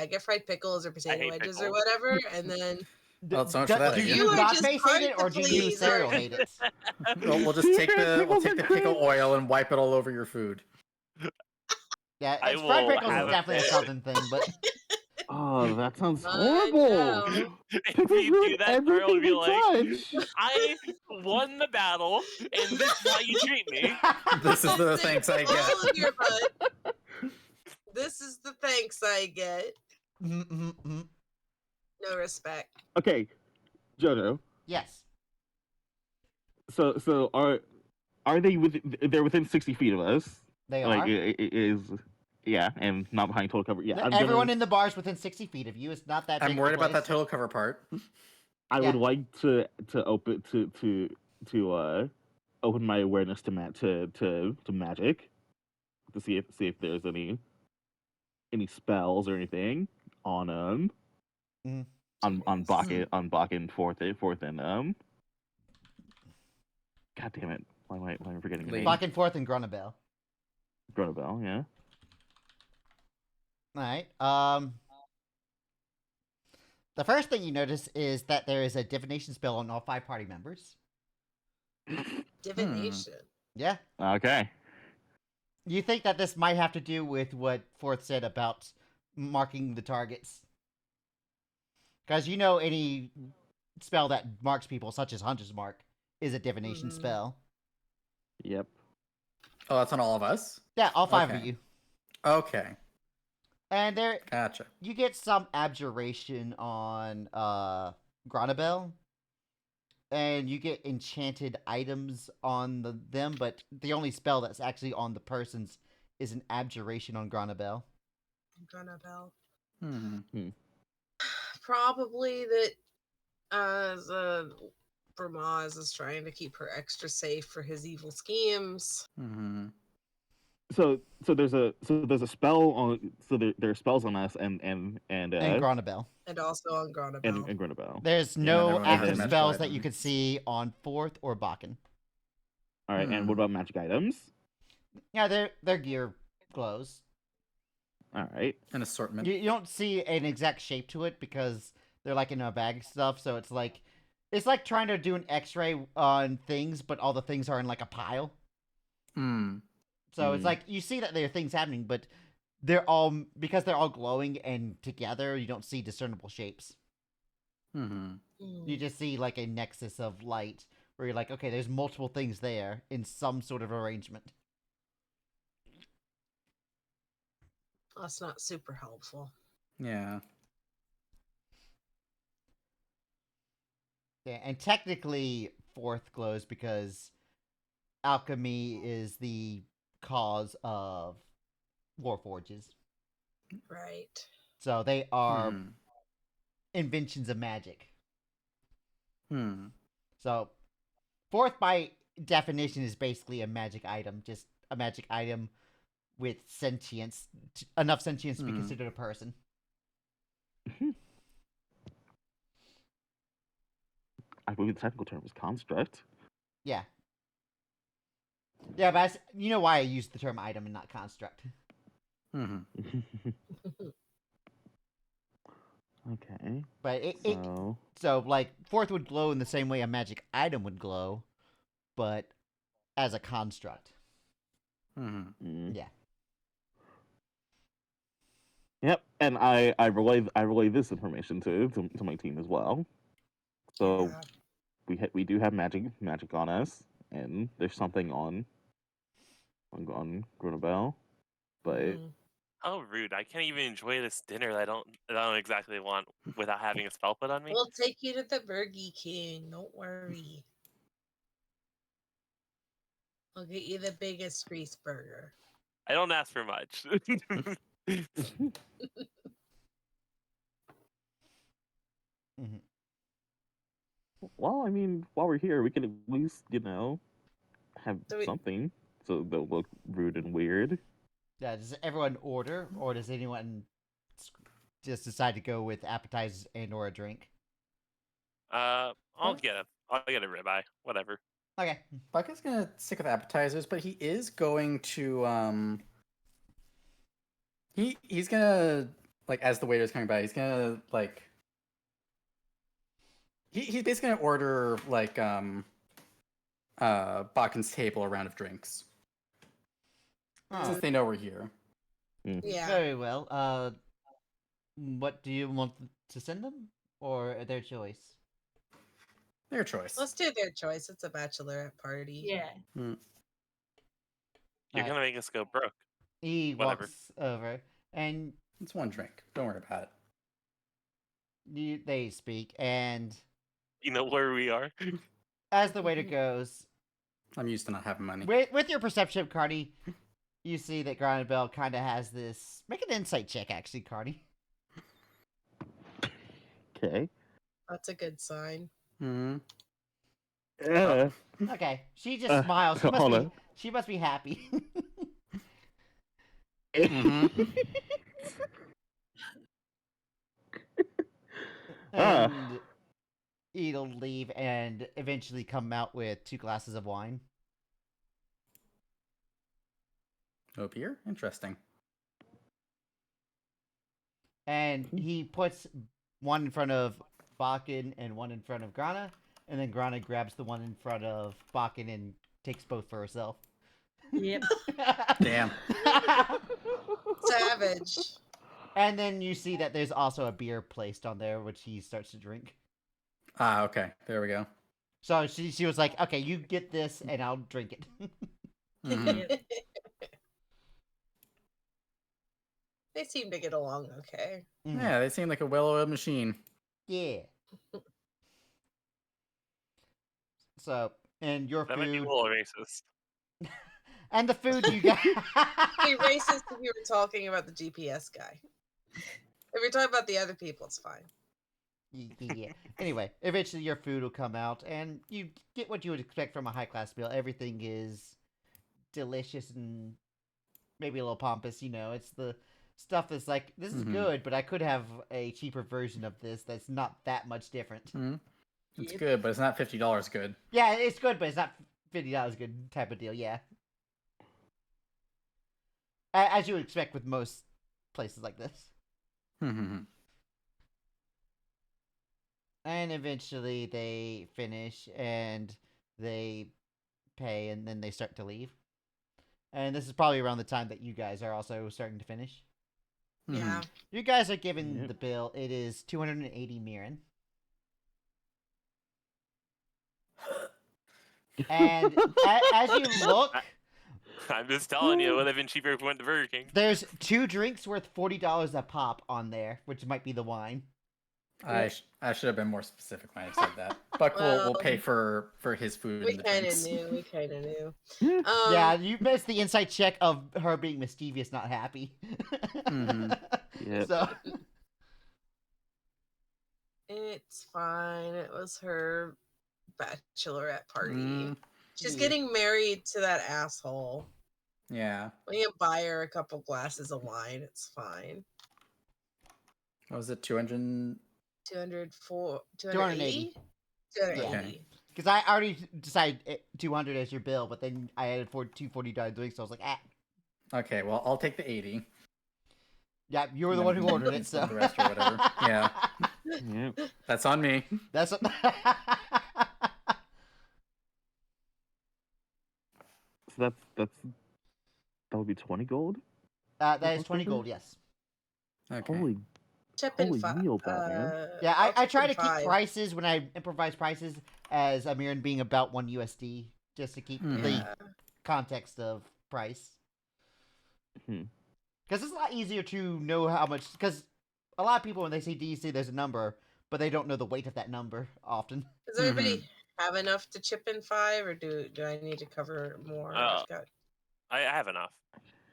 get fried pickles or potato hate wedges or pickles. wdo and then Well, so much for that Do idea. you You are not just base hard hate it, to or do you please, cereal aren't hate it? We'll just take the pickle oil and wipe it all over your food. Yeah, I fried will pickles have is a definitely a fit. southern thing, but Oh, that sounds I horrible. know. If Pickles you do ruin that, Carl everything would be we like, touch. I won the battle, and this is how you treat me. This is the thanks I All get. of your butt. This is the thanks I get. Mm-mm-mm. No respect. Okay, Jojo. Yes, So are they they're within 60 feet of us? they Like are. it is, yeah, and not behind total cover. Yeah, Everyone in the bar is within 60 feet of you. It's not that big I'm of a worried about that place. total cover part. I Yeah. would like to open open my awareness to magic to see if there's any spells or anything on Mhm. on Jeez. Bakken fourth and God damn it! Why am I forgetting your Lee. name? Back and forth in Grunabel. Gronabel, yeah. All right. The first thing you notice is that there is a divination spell on all 5 party members. Divination. Yeah. Okay. You think that this might have to do with what Forth said about marking the targets? Because you know any spell that marks people, such as Hunter's Mark, is a divination Mhm. spell. Yep. Oh, that's on all of us? Yeah, all 5 of Okay. you. Okay. And there, Gotcha. you get some abjuration on Gronabel, and you get enchanted items on them, but the only spell that's actually on the person's is an abjuration on Gronabel. Gronabel. Hmm. Probably that Vermaz is trying to keep her extra safe for his evil schemes. Hmm. there's a spell on there are spells on us And Gronabel. And also on Gronabel. and Grenabelle. There's Yeah, no everyone has active magical spells that you items. could see on Fourth or Bakken. All right, and what about magic items? Yeah, their gear glows. All right. An assortment. You don't see an exact shape to it because they're like in a bag of stuff. So it's like trying to do an X-ray on things, but all the things are in like a pile. Hmm. So it's like you see that there are things happening, but they're all because they're all glowing and together. You don't see discernible shapes. Mm-hmm. You just see like a nexus of light where you're like, okay, there's multiple things there in some sort of arrangement. That's not super helpful. Yeah. Yeah, and technically Fourth glows because alchemy is the cause of warforges. Right. So they are Hmm. inventions of magic. Hmm. So Fourth by definition is basically a magic item, just a magic item with sentience, enough sentience to be considered a person. I believe the technical term is construct. Yeah. Yeah, but you know why I use the term item and not construct. Mm-hmm. Okay. But So so like Fourth would glow in the same way a magic item would glow, but as a construct. Mm-hmm. Yeah. Yep, and I relay this information to my team as well. So Yeah. we do have magic on us, and there's something on Grunabel, but Mhm. How rude! I can't even enjoy this dinner that I don't exactly want without having a spell put on me. We'll take you to the Burger King. Don't worry. I'll get you the biggest grease burger. I don't ask for much. Mm-hmm. well, I mean, while we're here, we can at least have So we- something, so they'll look rude and weird. Yeah, does everyone order, or does anyone just decide to go with appetizers and or a drink? I'll get a ribeye, whatever. Okay. Bucket's gonna stick with appetizers, but he is going to he's gonna, like, as the waiter's coming by, he's gonna like he's basically gonna order like Bakken's table a round of drinks. Since they know we're here. Yeah. Very well. What do you want to send them, or their choice? Their choice. Let's do their choice. It's a bachelorette party. Yeah. You're Alright. gonna make us go broke. He Whatever. walks over, and It's one drink. Don't worry about it. they speak, and You know where we are. as the waiter goes, I'm used to not having money. with your perception, Cardi, you see that Granabelle kind of has this. Make an insight check, actually, Cardi. Okay. That's a good sign. Hmm. Yeah. Okay, she just smiles. hold on. She must be happy. Mhm. And it'll leave and eventually come out with 2 glasses of wine. Oh, beer? Interesting. And he puts one in front of Bakken and one in front of Grana, and then Grana grabs the one in front of Bakken and takes both for herself. Yep. Damn. Savage. And then you see that there's also a beer placed on there, which he starts to drink. Ah, okay. There we go. So she was like, okay, you get this and I'll drink it. Mhm. Yep. They seem to get along okay. Yeah, they seem like a well-oiled machine. Yeah. So, and your That might be a food. little racist. And the food you got. Be racist if you were talking about the GPS guy. If you're talking about the other people, it's fine. Yeah. Anyway, eventually your food will come out, and you get what you would expect from a high class meal. Everything is delicious and maybe a little pompous. It's the stuff that's like, this is Mhm. good, but I could have a cheaper version of this that's not that much different. Mhm. It's Yep. good, but it's not $50 good. Yeah, it's good, but it's not $50 good type of deal. Yeah, as you would expect with most places like this. Mhm. And eventually they finish and they pay, and then they start to leave. And this is probably around the time that you guys are also starting to finish. Yeah. You guys are given Yep. the bill. It is 280 mirin. And as you look, I'm just telling you, it would have been cheaper if we went to Burger King. there's 2 drinks worth $40 a pop on there, which might be the wine. I should have been more specific when I said that. Buck will pay Well, for his food We and the kind of drinks. knew. We kind of knew. Yeah. Yeah, you missed the inside check of her being mischievous, not happy. Mhm. Yep. So, It's fine. It was her bachelorette party. Mm, She's Yeah. getting married to that asshole. yeah. We can buy her a couple glasses of wine. It's fine. What was it? 200? 204, 280. 280. because I already decided 200 as your bill, but then I added $240 drinks, so I was like, Okay, well, I'll take the 80. yeah, you were the And one then who ordered you it, so. split the rest or whatever. Yeah. Yep. That's on me. That's what... So that would be 20 gold. that is 20 gold, yes. Okay. Holy Chip and Holy five. meal, Batman. Yeah, I'll I chip try and to keep five. prices when I improvise prices as a mirror being about 1 USD, just to keep the Yeah. context of price. Hmm. Because it's a lot easier to know how much. Because a lot of people, when they say DC, there's a number, but they don't know the weight of that number often. Does everybody have enough to chip in 5, or do I need to cover more? I've got. I have enough.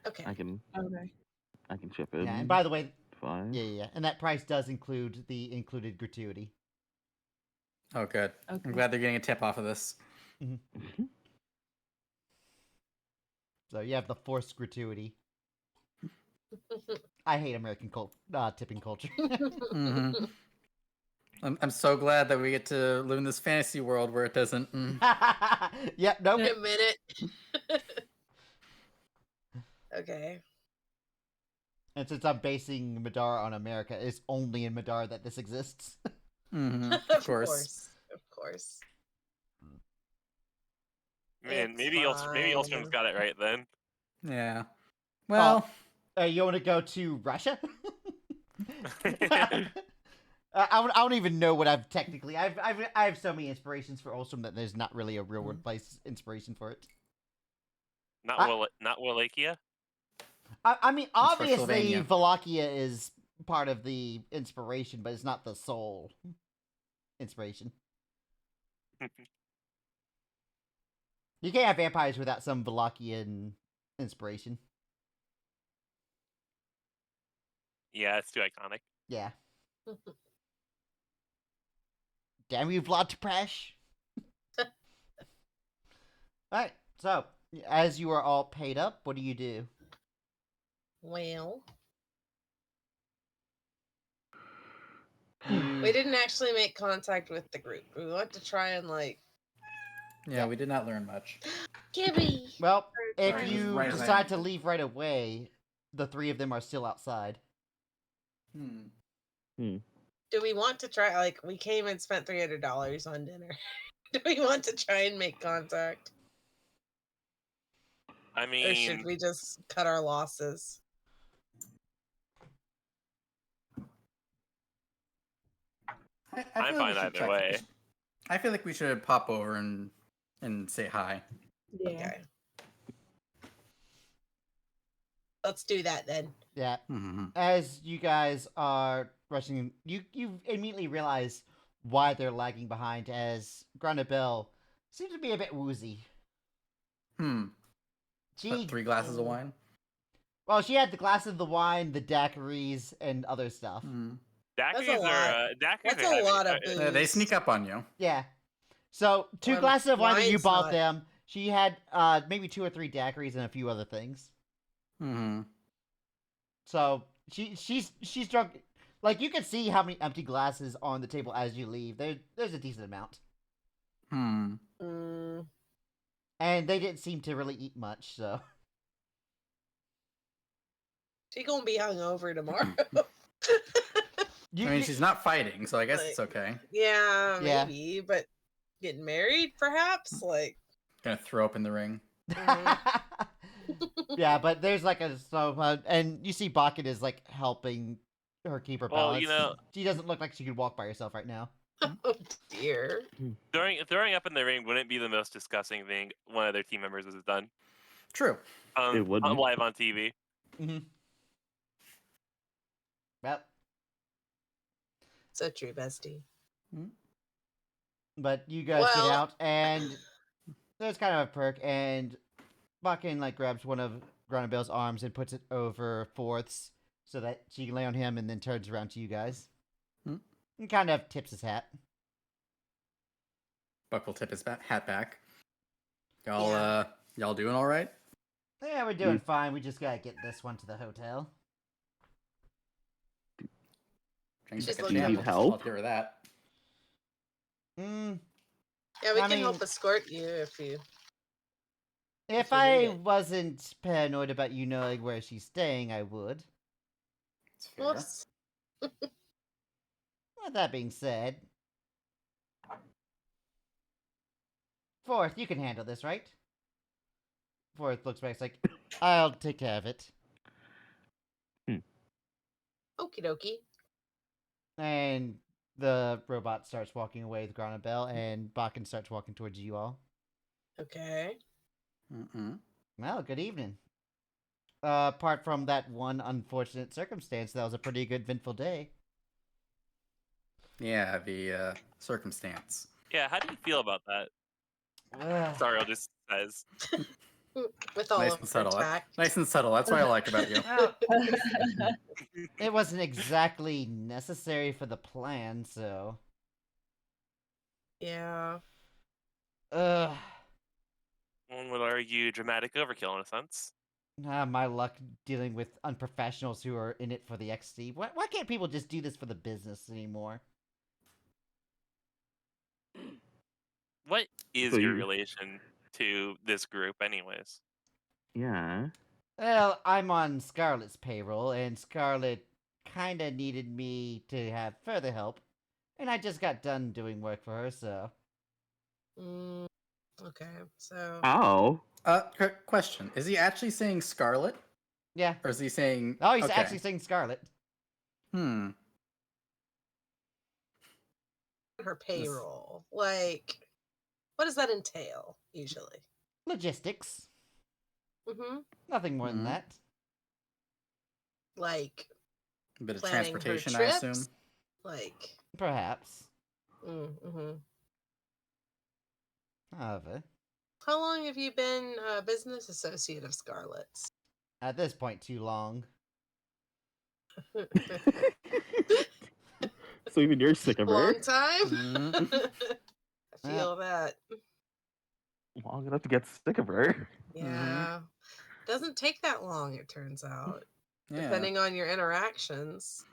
Okay. I can Okay. chip in. Yeah, and by the way, 5. yeah, and that price does include the included gratuity. Oh, good. Okay. I'm glad they're getting a tip off of this. So you have the forced gratuity. I hate American tipping culture. Mhm. I'm so glad that we get to live in this fantasy world where it doesn't. Yep, nope. Wait a minute. Okay. And since I'm basing Madara on America, it's only in Madara that this exists. Of course. Of course. Man, It's maybe Elstrom's fine. got it right then. Yeah. Well, You want to go to Russia? I don't even know what I've technically. I have so many inspirations for Ulstrom that there's not really a real world place inspiration for it. Not Wallachia. I mean, for obviously, Sylvania. Wallachia is part of the inspiration, but it's not the sole inspiration. You can't have vampires without some Wallachian inspiration. Yeah, it's too iconic. Yeah. Damn you, Vlad Tepes. Alright, so, as you are all paid up, what do you do? Well, You... we didn't actually make contact with the group. We want to try and yeah, we did not learn much. Gibby. Well, if Sorry, you right as I decide am. to leave right away, the 3 of them are still outside. Do we want to try? We came and spent $300 on dinner. Do we want to try and make contact, I or should mean, we just cut our losses? I I'm feel like fine we should either check way. this. I feel like we should pop over and say hi. Yeah. Okay. Let's do that then. Yeah. Mm-hmm. As you guys are rushing, you immediately realize why they're lagging behind, as Granabelle seems to be a bit woozy. She, 3 glasses of wine? well, she had the glass of the wine, the daiquiris, and other stuff. Daiquiris a lot. are daiquiris That's are a heavy. lot of booze. They sneak up on you. Yeah. So 2 glasses of wine that you wine's bought not- them. She had maybe 2 or 3 daiquiris and a few other things. Hmm. So she's drunk. Like you can see how many empty glasses on the table as you leave. There's a decent amount, Hmm. Mm, and they didn't seem to really eat much. So she gonna be hungover tomorrow. you, I mean, you- she's not fighting, so I guess it's Like- okay. yeah, Yeah. maybe, but getting married, perhaps. Like, Gonna throw up in the ring. yeah, but there's like a and you see Bakken is like helping her keep her Well, balance. you know- she doesn't look like she could walk by herself right now. oh dear. Throwing up in the ring wouldn't be the most disgusting thing one of their team members has done. True. It wouldn't. Live on TV. Mm-hmm. Well, So true, bestie. but you guys get Well- out, and there's kind of a perk, and Bakken like grabs one of Granabelle's arms and puts it over Fourth's so that she can lay on him, and then turns around to you guys. Hmm. And kind of tips his hat. Buck will tip his hat back. Y'all, Yeah. y'all doing all right? Yeah, we're doing fine. We just gotta get this one to the hotel. James She's like a looking- champ, Need I'll help? give her that. Mm, Yeah, we I can help mean- escort you if you. if you need I it. wasn't paranoid about you knowing where she's staying, I would. It's fair. Whoops. With that being said, Fourth, you can handle this, right? Fourth looks back, it's like, I'll take care of it. Okie dokie. And the robot starts walking away with Granabelle, and Bakken starts walking towards you all. Okay. Mm-mm. Well, good evening. Apart from that one unfortunate circumstance, that was a pretty good, eventful day. Yeah, the circumstance. Yeah, how do you feel about that? Sariel just says. With all Nice of and her subtle. tact. Nice and subtle. That's what I like about you. Well, it wasn't exactly necessary for the plan, so. Yeah. Ugh. One would argue dramatic overkill in a sense. My luck dealing with unprofessionals who are in it for the XC. Why can't people just do this for the business anymore? What is So your you- relation to this group, anyways? Yeah. Well, I'm on Scarlett's payroll, and Scarlett kinda needed me to have further help, and I just got done doing work for her, so. Mm, okay. So. Oh. Question: is he actually saying Scarlet, Yeah. or is he saying? Oh, he's okay. actually saying Scarlett. Hmm. Her payroll. Like, what does that entail usually? Logistics. Mm-hmm. Nothing more than Mhm. that. Like A bit of planning her transportation, I trips. assume. Like. Perhaps. Mm-hmm. However, How long have you been a business associate of Scarlett's? at this point, too long. So even you're sick of her? Long time. Mhm. I feel that. Long enough to get sick of her. Yeah. Doesn't take that long, it turns out. Yeah. Depending on your interactions.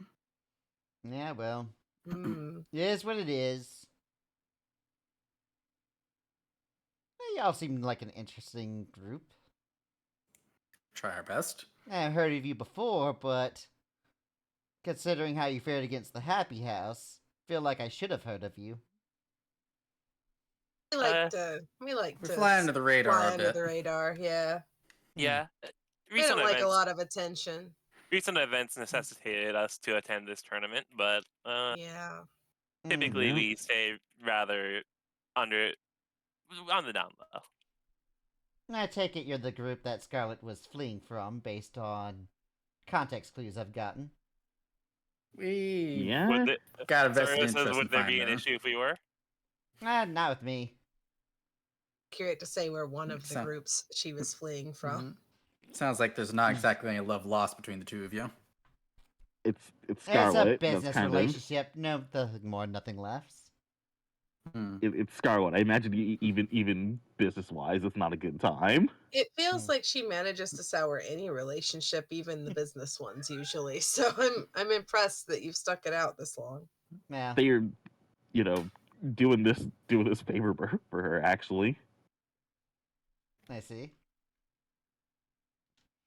Yeah, well, Mm. it is what it is. Y'all seem like an interesting group. Try our best. I've heard of you before, but considering how you fared against the Happy House, feel like I should have heard of you. We like to. We like We to fly under the radar fly a under bit. the radar. Yeah. Yeah. We don't like a lot of attention. Recent events necessitated us to attend this tournament, but Yeah. typically Yeah. we stay rather on the down low. I take it you're the group that Scarlet was fleeing from, based on context clues I've gotten. We Yeah. Would it, got a vested Sariel interest says, in would there be finding an her. issue if we were? Not with me. Accurate to say we're one of the So- groups she was fleeing from. Mhm. Sounds like there's not exactly any love lost between the two of you. It's It's a Scarlet. business that's kind relationship. No, nothing more, nothing less. It's Scarlet. I imagine even business wise, it's not a good time. It feels like she manages to sour any relationship, even the business ones usually. So I'm impressed that you've stuck it out this long. Yeah. They are, doing this favor for her actually. I see.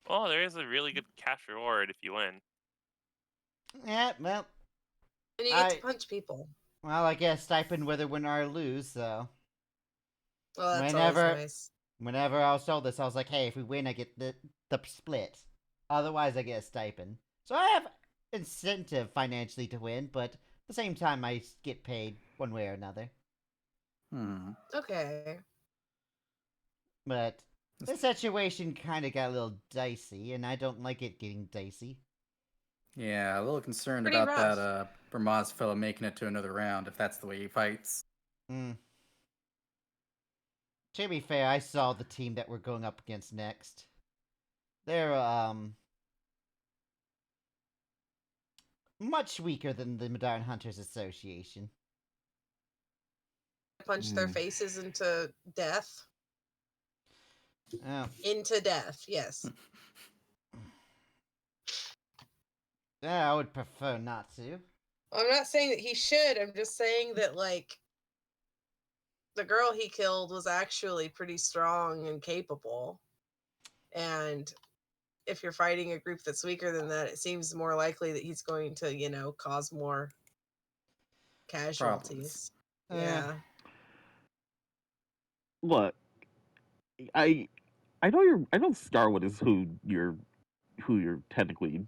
Well, there is a really good cash reward if you win. Yeah, well, And you get to punch people. I guess stipend whether win or lose, so. Well, that's Whenever- always nice. Whenever I was told this, I was like, hey, if we win, I get the split. Otherwise, I get a stipend. So I have incentive financially to win, but at the same time, I get paid one way or another. Okay. But the situation kind of got a little dicey, and I don't like it getting dicey. Yeah, a little concerned Pretty about rough. that Bermaz fellow making it to another round if that's the way he fights. Hmm. To be fair, I saw the team that we're going up against next. They're, much weaker than the Modern Hunters Association. Punch their faces into death. Oh. Into death, yes. Yeah, I would prefer not to. I'm not saying that he should. I'm just saying that, like, the girl he killed was actually pretty strong and capable. And if you're fighting a group that's weaker than that, it seems more likely that he's going to, cause more casualties. Yeah. Look, I know Scarlet is who you're technically,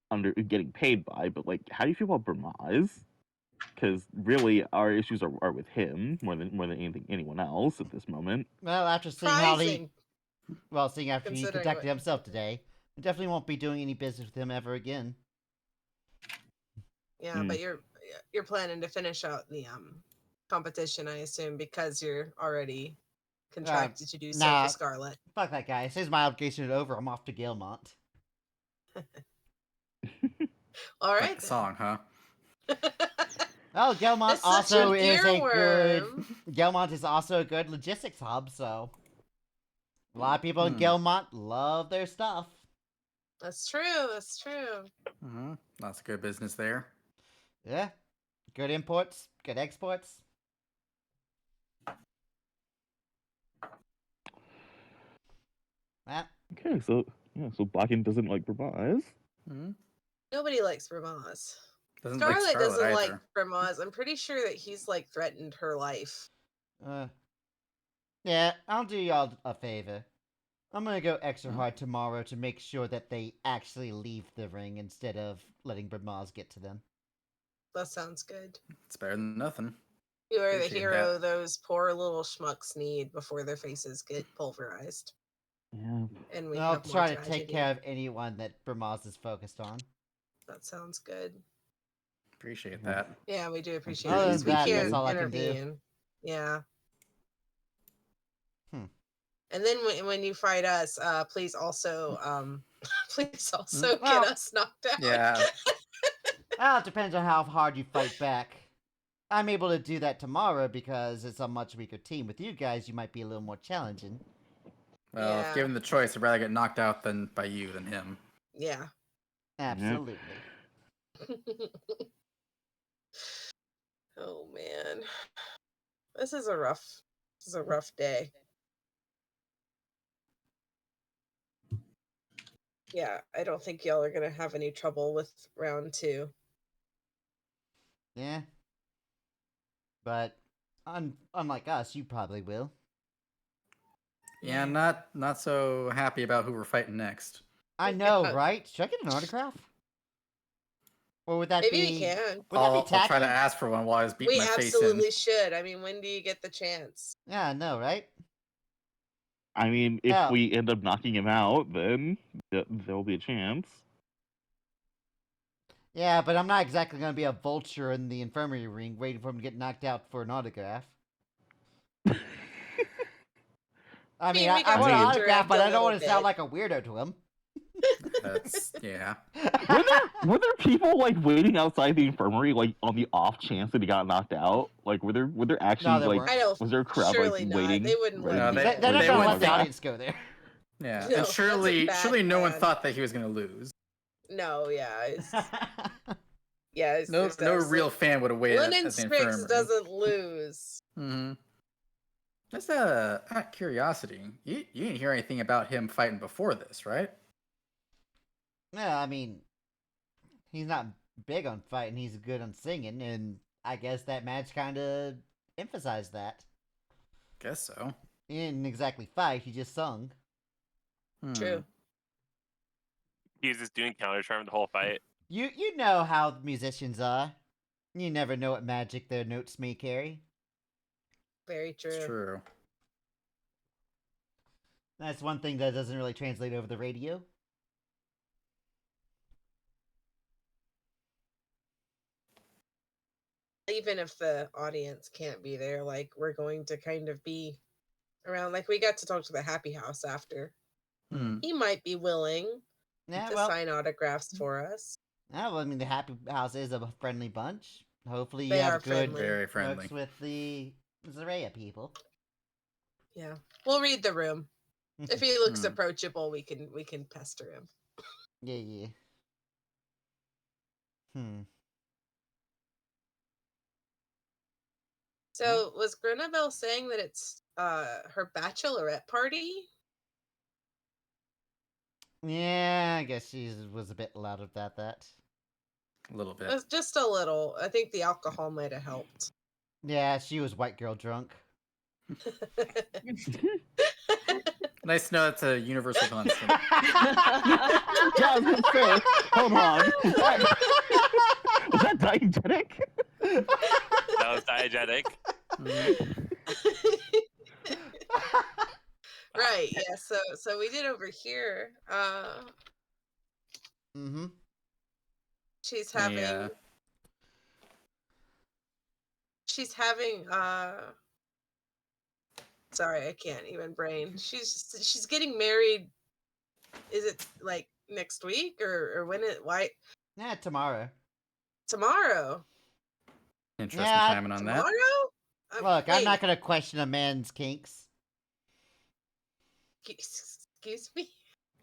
under getting paid by, but like, how do you feel about Bermaz? Because really, our issues are with him more than anyone else at this moment. Well, after seeing how Surprising. seeing after he Considering conducted what- himself today, I definitely won't be doing any business with him ever again. Yeah, but you're planning to finish out the competition, I assume, because you're already contracted to do so nah. for Scarlet. Fuck that guy. As soon as my obligation is over, I'm off to Gilmont. All Like right. the song, huh? Oh, Gilmont It's such also an is a good. earworm. Gilmont is also a good logistics hub, so a lot of people in Hmm. Gilmont love their stuff. That's true. That's true. Lots of good business there. Yeah, good imports, good exports. Well, Okay, so Bakken doesn't like Bermaz. Nobody likes Bermaz. Doesn't Scarlet, like Scarlet doesn't either. like Bermaz. I'm pretty sure that he's like threatened her life. yeah, I'll do y'all a favor. I'm gonna go extra hard tomorrow to make sure that they actually leave the ring instead of letting Bermaz get to them. That sounds good. It's better than nothing. You are the Appreciate hero that. those poor little schmucks need before their faces get pulverized. Yeah. And we I'll have more try to tragedy. take care of anyone that Bermaz is focused on. That sounds good. Appreciate that. Yeah, we do appreciate Other it. than At least we that, can't that's all I can do. intervene. Yeah. Hmm. And then when you fight us, please also get Well, us knocked out. Yeah. Well, it depends on how hard you fight back. I'm able to do that tomorrow because it's a much weaker team. With you guys, you might be a little more challenging. Well, Yeah. if given the choice, I'd rather get knocked out by you than him. Yeah. Absolutely. Oh man. This is a rough day. Yeah, I don't think y'all are gonna have any trouble with round 2. Yeah. But unlike us, you probably will. Yeah, not so happy about who we're fighting next. I know, Yeah. right? Should I get an autograph? Or would that Maybe be? we can. Would that I'll be try to tacky? ask for one while I was beating We my face in. absolutely should. I mean, when do you get the chance? Yeah, I know, right? I mean, if Oh. we end up knocking him out, then there'll be a chance. Yeah, but I'm not exactly gonna be a vulture in the infirmary ring waiting for him to get knocked out for an autograph. I mean, we I got want to an interact autograph, but a I don't want to little sound bit. like a weirdo to him. That's yeah. Were there people like waiting outside the infirmary like on the off chance that he got knocked out? Like were there actually there like weren't. I don't. was there a crowd Surely like not. waiting? They wouldn't let No, people. they- They're not they gonna wouldn't let the think- audience go there. Yeah, No, and that's a surely bad no one plan. thought that he was gonna lose. No, yeah, it's, No there's real fan would have waited Lennon at the Spriggs infirmary. doesn't lose. Mm-hmm. Just out of curiosity, you didn't hear anything about him fighting before this, right? Yeah, I mean, he's not big on fighting. He's good on singing, and I guess that match kind of emphasized that. Guess so. He didn't exactly fight. He just sung. True. He was just doing counter charm the whole fight. You know how musicians are. You never know what magic their notes may carry. Very true. It's true. That's one thing that doesn't really translate over the radio. Even if the audience can't be there, like we're going to kind of be around. Like we got to talk to the Happy House after. Hmm. He might be willing Yeah, to well, sign autographs for us. yeah, well, I mean, the Happy House is a friendly bunch. Hopefully, you They have are good friendly. Very friendly. works with the Zaraya people. Yeah, we'll read the room. If he looks Hmm. approachable, we can pester him. Yeah. So was Grenabelle saying that it's her bachelorette party? Yeah, I guess she was a bit loud about that. A little bit. Just a little. I think the alcohol might have helped. Yeah, she was white girl drunk. Nice to know it's a universal constant. Yeah, I was gonna say, hold on. Was that diegetic? That was diegetic. Right, yeah. So we did over here. Mm-hmm. She's having Yeah. she's having sorry, I can't even brain. She's getting married. Is it like next week or when why Yeah, tomorrow. tomorrow? Interesting Yeah, timing on Tomorrow? that. Look, I'm wait, not gonna question a man's kinks. excuse me.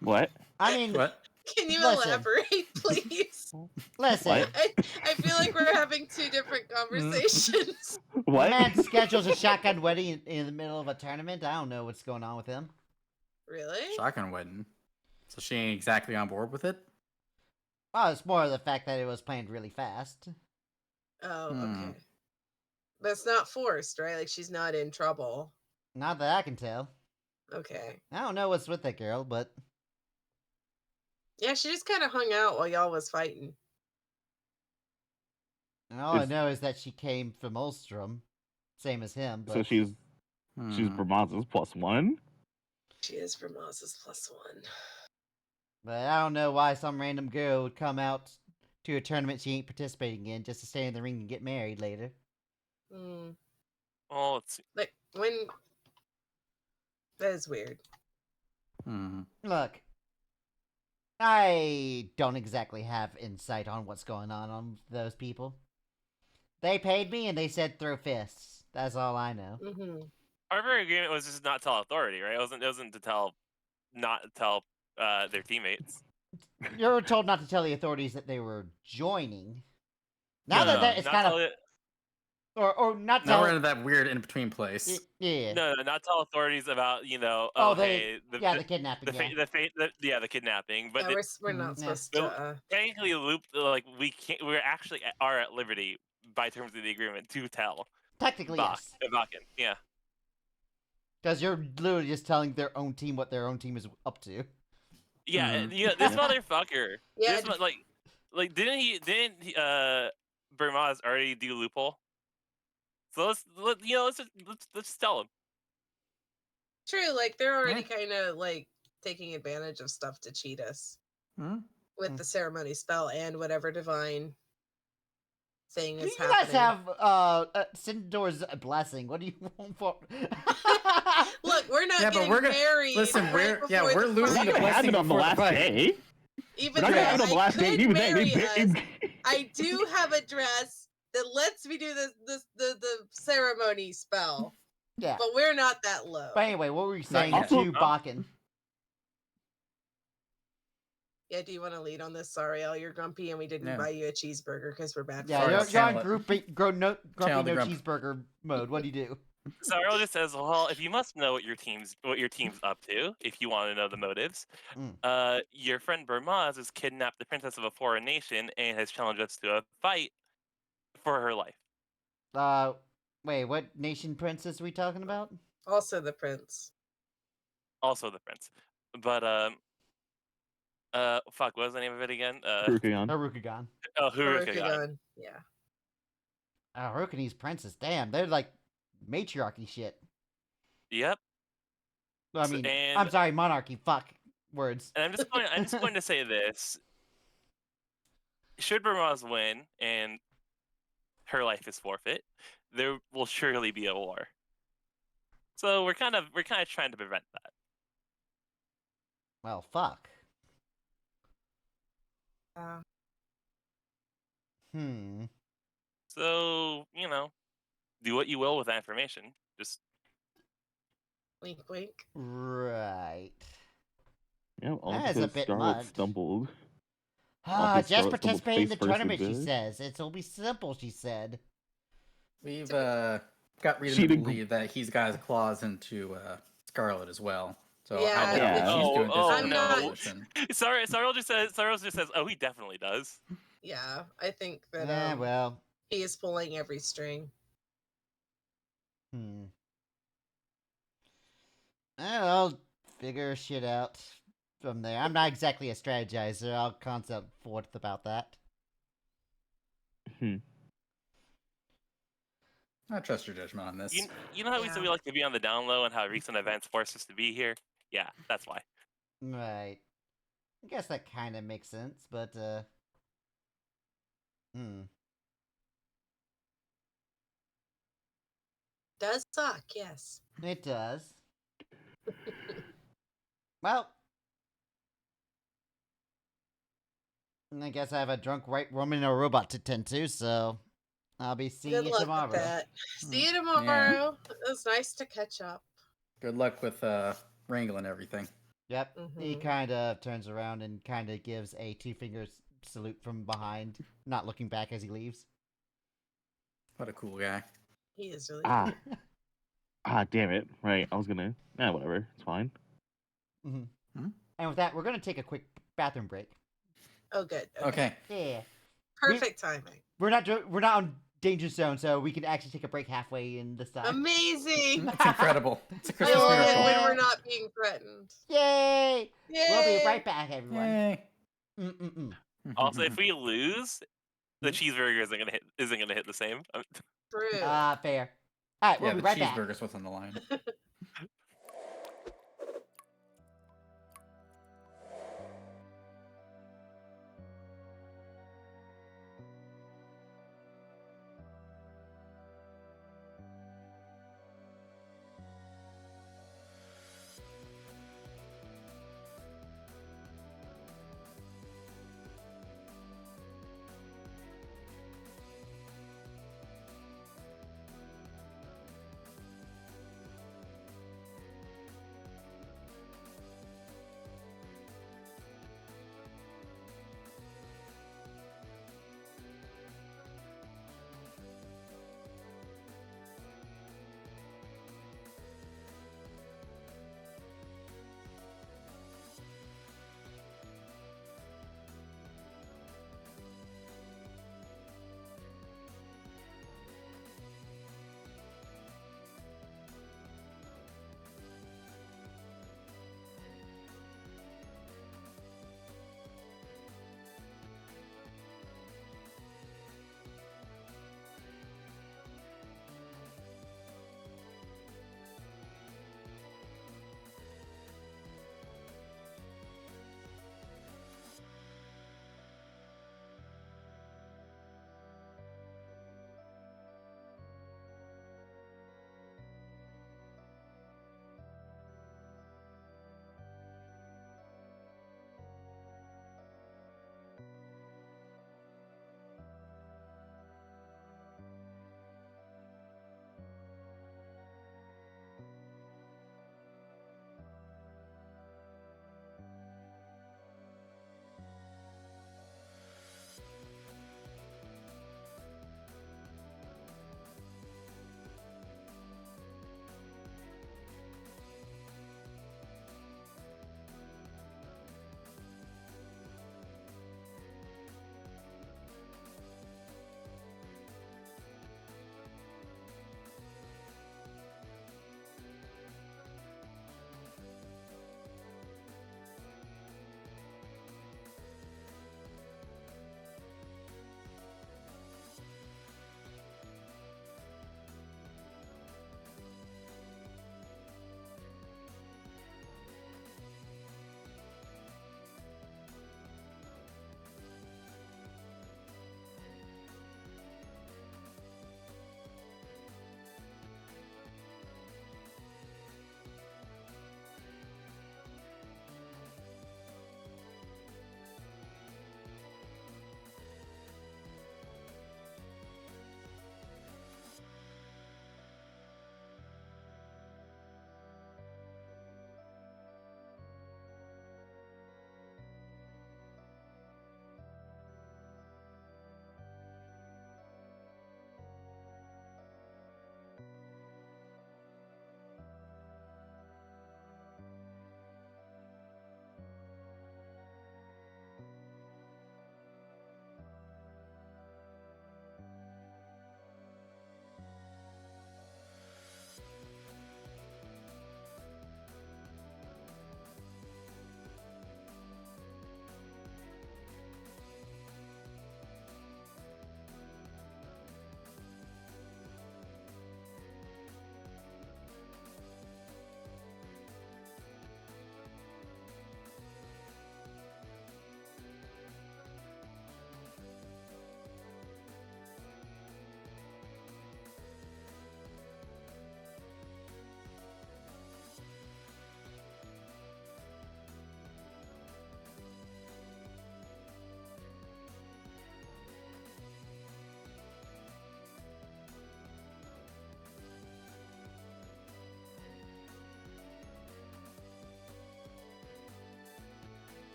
What? I mean, What? Can you Listen. elaborate, please? listen, What? I feel like we're having two different conversations. a What? man schedules a shotgun wedding in the middle of a tournament. I don't know what's going on with him. Really? Shotgun wedding. So she ain't exactly on board with it? Oh, it's more of the fact that it was planned really fast. Oh, Hmm. okay. But it's not forced, right? Like she's not in trouble. Not that I can tell. Okay. I don't know what's with that girl, but Yeah, she just kind of hung out while y'all was fighting. all I Is- know is that she came from Ulstrom, same as him. But So she's Hmm. Vermontz's +1. She is from Oz's +1. but I don't know why some random girl would come out to a tournament she ain't participating in just to stay in the ring and get married later. Hmm. Well, it's Like when that is weird. Hmm. Look, I don't exactly have insight on what's going on those people. They paid me and they said throw fists. That's all I know. Mm-hmm. our very agreement was just not tell authority, right? It wasn't to tell, not tell their teammates. You were told not to tell the authorities that they were joining. Now No, that it's Not kind tell of, it- or not Now tell. we're in that weird in between place. Yeah. No, not tell authorities about Oh, hey, the kidnapping. the kidnapping. But Yeah, we're not Mhm. supposed No. to. technically looped, like we can't. We're actually are at liberty by terms of the agreement to tell Technically, yes. Bakken. Yeah. Because you're literally just telling their own team what their own team is up to. Yeah, Mhm. this motherfucker. Yeah, This like didn't Burmaz already do loophole? So let's just tell him. true. Like they're already kind of like taking advantage of stuff to cheat us Hmm? with Hmm. the ceremony spell and whatever divine thing You is guys happening. have Sindor's blessing. What do you want for? Look, we're not Yeah, but getting we're gonna married. listen. right we're before we're the losing We're the not fight. gonna have blessing it on the before the last fight. day. Even We're not though gonna end on the I last day. could Even then, marry us, I do have a dress that lets me do the ceremony spell, Yeah. but we're not that low. But anyway, what were you saying yet. to Also- Bakken? Yeah, do you want to lead on this? Sariel, you're grumpy and we didn't Yeah. buy you a cheeseburger because we're bad Yeah, Sorry, you're, I'll friends. you're on channel it. grumpy no Channel the cheeseburger mode. What do you do? Sarah just says, "Well, if you must know what your team's up to, if you want to know the motives, your friend Burmaz has kidnapped the princess of a foreign nation and has challenged us to a fight for her life." Wait, what nation princess are we talking about? Also the prince. Also the prince, but fuck, what was the name of it again? Kurukagon. Harukagon. Oh, Hurukagon. Harukagon. Yeah. Harukani's princess. Damn, they're like matriarchy shit. Yep. I mean, I'm sorry, monarchy. Fuck words. And I'm just going to say this: should Burmaz win and her life is forfeit, there will surely be a war. So we're kind of trying to prevent that. Well, fuck. So, do what you will with that information. Just Wink, wink. Right. Yeah, all That is a because bit Scarlet much. stumbled. Just Scarlet stumbled participate in the face first tournament, she into it. says. It'll be simple, she said. We've got reason She to didn't- believe that he's got his claws into Scarlet as well. So Yeah, I doubt yeah. that she's doing this Oh, in no. a position. Cyril just says, "Oh, he definitely does." Yeah, I think that Yeah, well. he is pulling every string. I'll figure shit out from there. I'm not exactly a strategizer. I'll consult forth about that. I trust your judgment on this. You know how we said we like to be on the down low and how recent events forced us to be here? Yeah, that's why. Right. I guess that kind of makes sense, but, Does suck, yes. It does. Well. I guess I have a drunk white woman and a robot to tend to, so I'll be seeing Good you luck tomorrow. with that. See you tomorrow. It was nice to catch up. Good luck with wrangling everything. Yep. He Mhm. kind of turns around and kind of gives a 2-finger salute from behind, not looking back as he leaves. What a cool guy. He is really Ah, damn it! Right, I was gonna. Whatever. It's fine. And Hmm? with that, we're gonna take a quick bathroom break. Oh, good. Okay. Yeah. Perfect timing. We're not on danger zone, so we can actually take a break halfway in this time. Amazing. It's incredible. It's a I Christmas love it miracle. when we're not being threatened. Yay! Yay! We'll be right back, everyone. Yay. Also, if we lose, the cheeseburger isn't gonna hit the same. True. Fair. All right, Yeah, we'll the be right back. cheeseburger's what's on the line.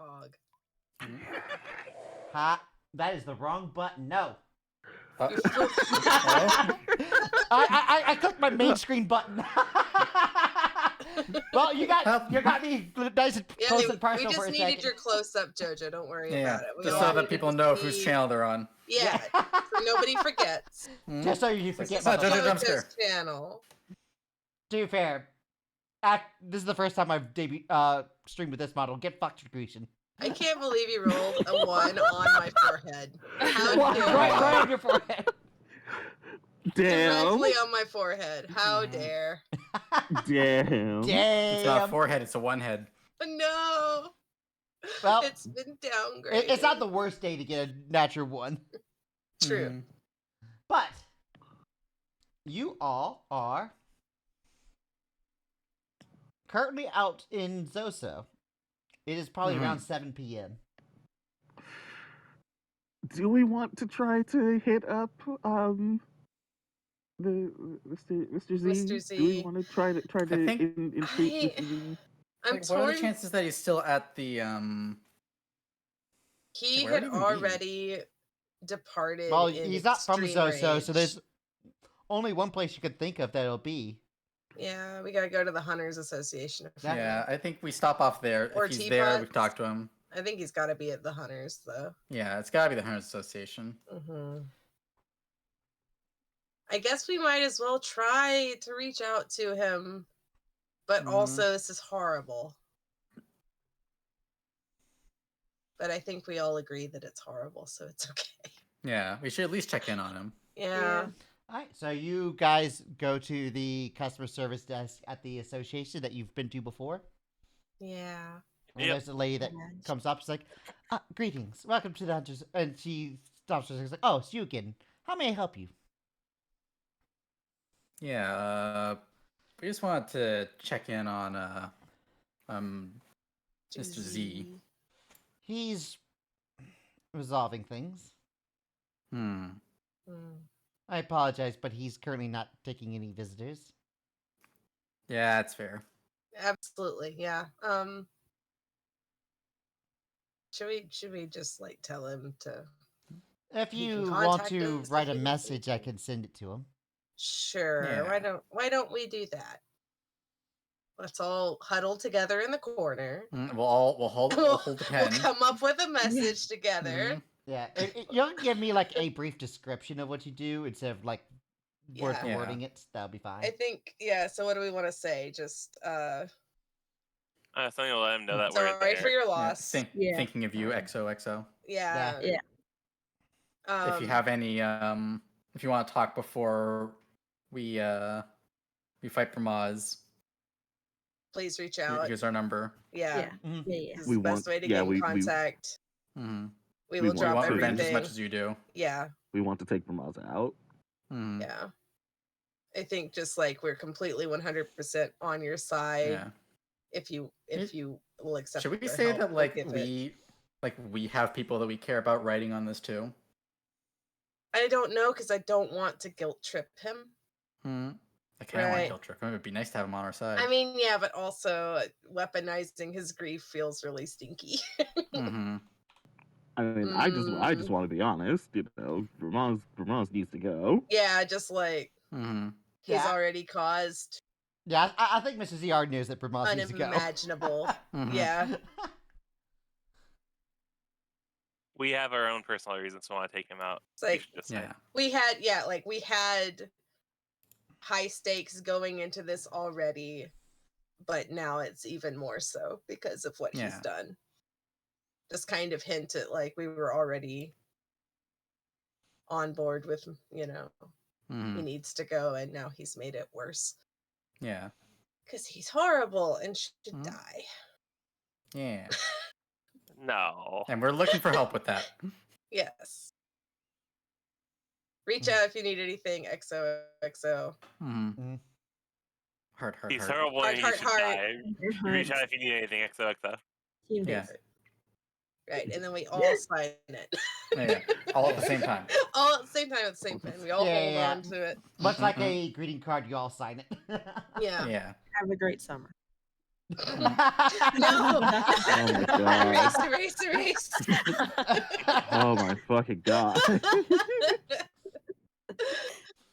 dog. Ha! That is the wrong button. No. Uh, You fool. I clicked my main screen button. Well, you got me nice and Yeah, close and we partial for just a needed second. your close up, Jojo. Don't worry yeah, about it. We just all so that needed people to know see- whose channel they're on. Yeah, so nobody forgets. Mhm. Just so you It's like, forget it's not about Jojo the Jump Scare. Jojo's channel. To be fair, this is the first time I've streamed with this model. Get fucked, Grecian. I can't believe you rolled a 1 on my forehead. How Right, dare right you? on your forehead. Damn. Directly on my forehead. How Mhm. dare? Damn. It's not a Damn. forehead, it's a one head. No. Well, It's been downgraded. It's not the worst day to get a natural one. True. Mhm. But you all are currently out in Zoso. It is probably Mhm. around 7 p.m. Do we want to try to hit up the Mr. Z? Mr. Do we Z. want to try to think- entreat I- Mr. Z? I'm Like, what are the torn. chances that he's still at the He Where would had he even be? already departed. Well, in he's not from extreme Zoso, so rage. there's only one place you could think of that it'll be. Yeah, we gotta go to the Hunters Association. Yeah, I think we stop off there. Or If he's there, we Teapots. talk to him. I think he's got to be at the Hunters though. Yeah, it's gotta be the Hunters Association. Hmm. I guess we might as well try to reach out to him, but Mhm. also this is horrible. But I think we all agree that it's horrible, so it's okay. Yeah, we should at least check in on him. Yeah. All right, so you guys go to the customer service desk at the association that you've been to before. Yeah. And Yep. there's a lady that Imagine. comes up. She's like, "Greetings, welcome to the Hunters." And she stops. She's like, "Oh, it's you again. How may I help you?" Yeah, we just wanted to check in on Mr. Z. He's resolving things. Hmm. Mm. I apologize, but he's currently not taking any visitors. Yeah, that's fair. Absolutely. Yeah. Should we just like tell him to If He can you want contact to us write if a he needs message, I anything. can send it to him. Sure. Yeah. Why don't we do that? Let's all huddle together in the corner. We'll hold the We'll pen. come up with a message together. Mhm. Yeah, you'll give me like a brief description of what you do instead of like word Yeah. for Yeah. wording it. That'll be fine. I think so what do we want to say? Just Something to let him know that we're sorry there. for your Yeah, loss. Yeah. Thinking of you, XOXO. Yeah. Yeah. If you have any, if you want to talk before we fight for Maz, please reach out. here's our number. Yeah. Mhm. Yeah. This is We the best want- way to yeah, get in we- contact. Mm-hmm. We we will want We drop want revenge revenge as everything. much as you do. Yeah. We want to take Bramaz out. Mhm. Yeah. I think just like we're completely 100% on your side. Yeah. If you will accept. Should we their say help, that we'll like give it. we have people that we care about writing on this too? I don't know because I don't want to guilt trip him. Hmm. I kind of want Right. to guilt trip him. It'd be nice to have him on our side. I mean, yeah, but also weaponizing his grief feels really stinky. Mm-hmm. I mean, I just want to be honest. You know, Bramaz needs to go. Yeah, just like Mm-hmm. he's Yeah. already caused Yeah, I think Mrs. ER knows that Bramaz needs to go. unimaginable. Mhm. Yeah. We have our own personal reasons we want to take him out. It's We like should just say. Yeah. we had high stakes going into this already, but now it's even more so because of what he's Yeah. done. Just kind of hint at like we were already on board with, he Mm-hmm. needs to go and now he's made it worse Yeah. because he's horrible and should Mhm. die. Yeah. No. And we're looking for help with that. Yes. Reach Mm. out if you need anything. XOXO. Mm-hmm. Mhm. Heart. He's terrible and he Heart, should heart. die. Reach out if you need anything, XOXO. Team Yeah. David. Right, and then we all sign it. Yeah. All at the same time. All at the same time, at the same time. We all Yeah, hold yeah. on to it. Much like Mhm. a greeting card, you all sign it. Yeah. Yeah. Have a great summer. No. Oh my god. Erase. Oh my fucking god.